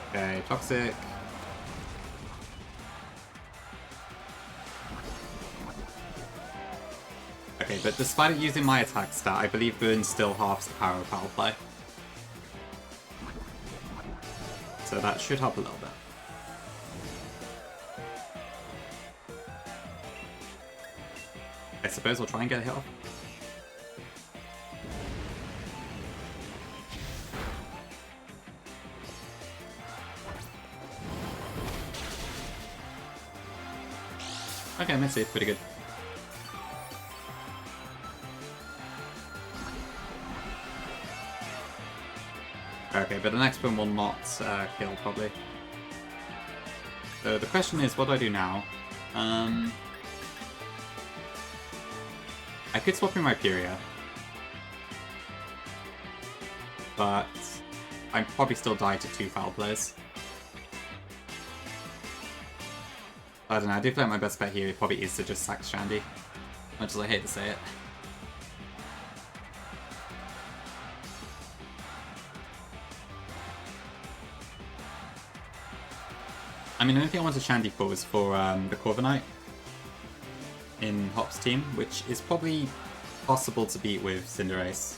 Okay, Toxic. Okay, but despite it using my attack stat, I believe Burn still halves the power of Foul Play. So that should help a little bit. I suppose we'll try and get a hit off. Okay, Missy, pretty good. Okay, but the next one will not kill, probably. So the question is, what do I do now? I could swap in my Furia. But I'd probably still die to 2 Foul Plays. I don't know, I do feel like my best bet here probably is to just sack Shandy. Much as I hate to say it. I mean, the only thing I want to Shandy for is for the Corviknight in Hop's team, which is probably possible to beat with Cinderace.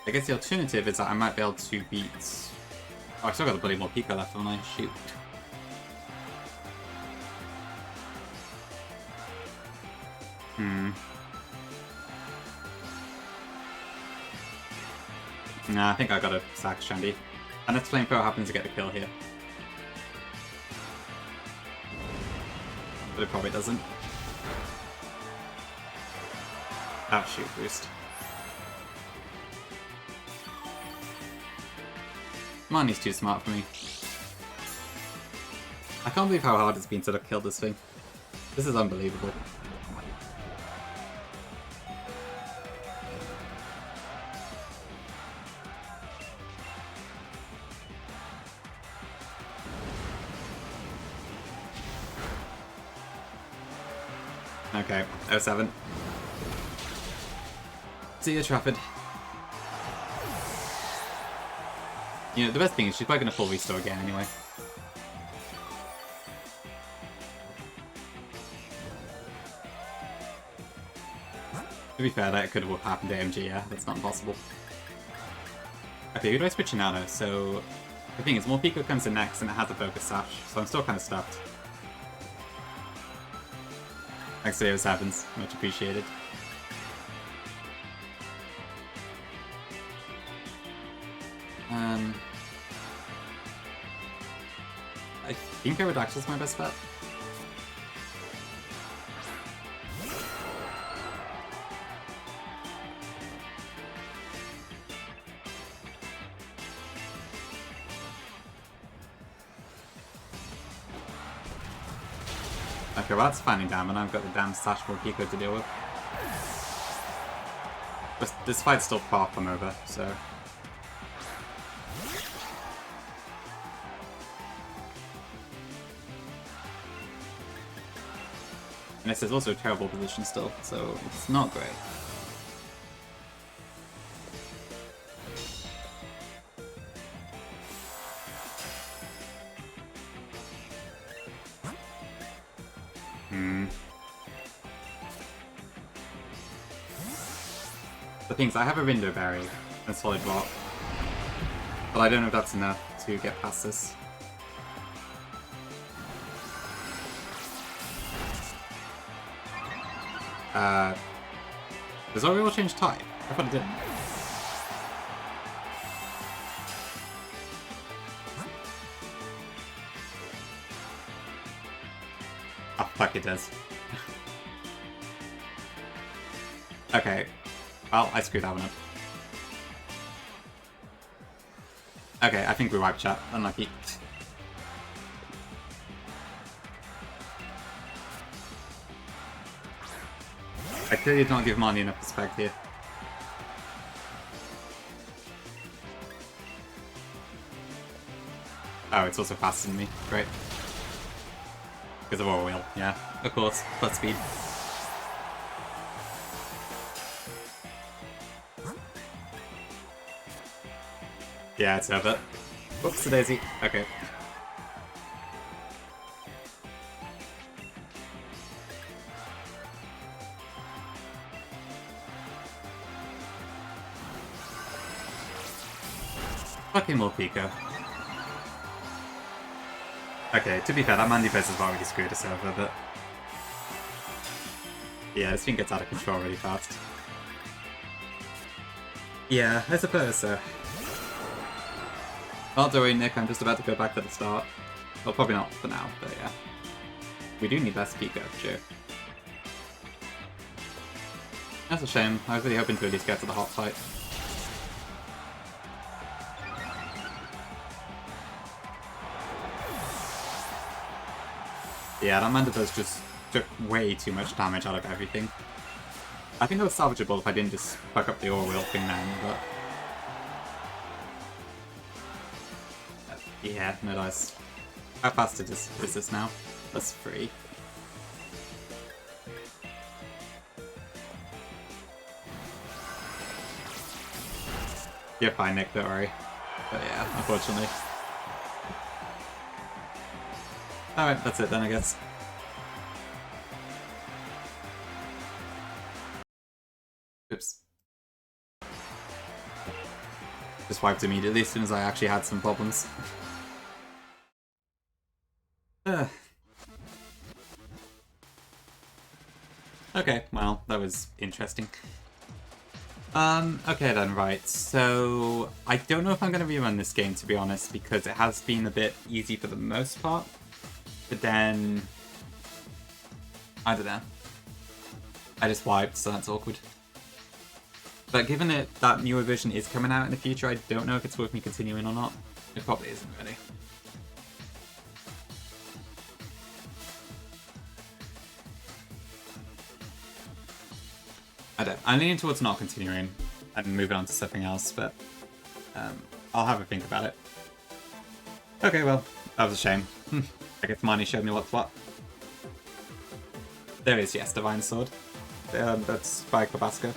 I guess the alternative is that I might be able to beat... Oh, I still got a bloody more Pika left, haven't I? Shoot. Nah, I think I gotta sack Shandy. And if Flamethrower happens to get the kill here. But it probably doesn't. Ah, shoot, boost. Man, he's too smart for me. I can't believe how hard it's been to kill this thing. This is unbelievable. Okay, 07. See you, Trafford. You know, the best thing is she's probably going to full restore again anyway. To be fair, that could have happened to MG, yeah, that's not impossible. Okay, who do I switch in now though? So, the thing is, more Pico comes in next and it has a focus sash, so I'm still kind of stuffed. Thanks to those happens, much appreciated. I think Aerodactyl's my best bet. Okay, well that's finally down, and I've got the damn Sash for Pico to deal with. But this fight's still far from over, so... And this is also a terrible position still, so it's not great. The thing is, I have a Window Berry and Solid Rock, but I don't know if that's enough to get past this. Does Oriole change type? I thought it didn't. Oh, fuck, it does. Okay. Well, I screwed that one up. Okay, I think we wiped chat. Unlucky. I clearly did not give Marnie enough respect here. Oh, it's also faster than me. Great. Because of our wheel, yeah. Of course, plus speed. Yeah, it's over. Whoops, a daisy. Okay. Fucking more Pico. Okay, to be fair, that Mandy Fez has already screwed us over, but... Yeah, this thing gets out of control really fast. Yeah, I suppose so. Not to worry, Nick, I'm just about to go back to the start. Well, probably not for now, but yeah. We do need less Pico, sure. That's a shame. I was really hoping to at least get to the hot fight. Yeah, that Mandibuzz just took way too much damage out of everything. I think it was salvageable if I didn't just fuck up the Orwell thing then, but... Yeah, no dice. How fast is this now? That's 3. You're fine, Nick, don't worry. But yeah, unfortunately. Alright, that's it then, I guess. Oops. Just wiped immediately as soon as I actually had some problems. Okay, well, that was interesting. Okay then, right, so I don't know if I'm going to rerun this game, to be honest, because it has been a bit easy for the most part, but then, I don't know, I just wiped, so that's awkward. But given that newer version is coming out in the future, I don't know if it's worth me continuing or not. It probably isn't, really. I'm leaning towards not continuing and moving on to something else, but I'll have a think about it. Okay, well, that was a shame. I guess Marnie showed me what's what. There is, yes, Divine Sword. That's by Kobasco.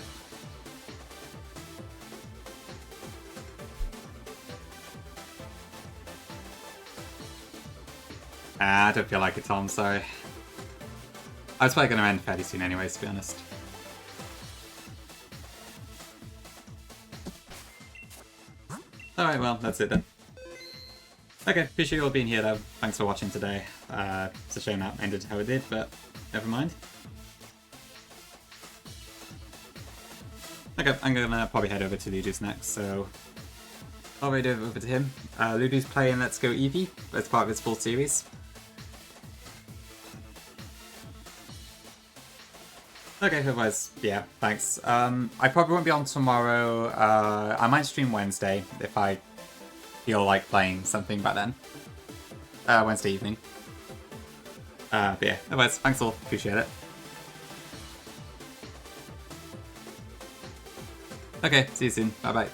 I don't feel like it, Tom, sorry. I was probably going to end fairly soon anyways, to be honest. Alright, well, that's it then. Okay, appreciate you all being here though. Thanks for watching today. It's a shame that ended how it did, but never mind. Okay, I'm gonna probably head over to Ludo's next, so I'll head over to him. Ludo's playing Let's Go Eevee as part of his full series. Okay, otherwise, yeah, thanks. I probably won't be on tomorrow. I might stream Wednesday if I feel like playing something by then. Wednesday evening. But yeah, otherwise, thanks all. Appreciate it. Okay, see you soon. Bye-bye.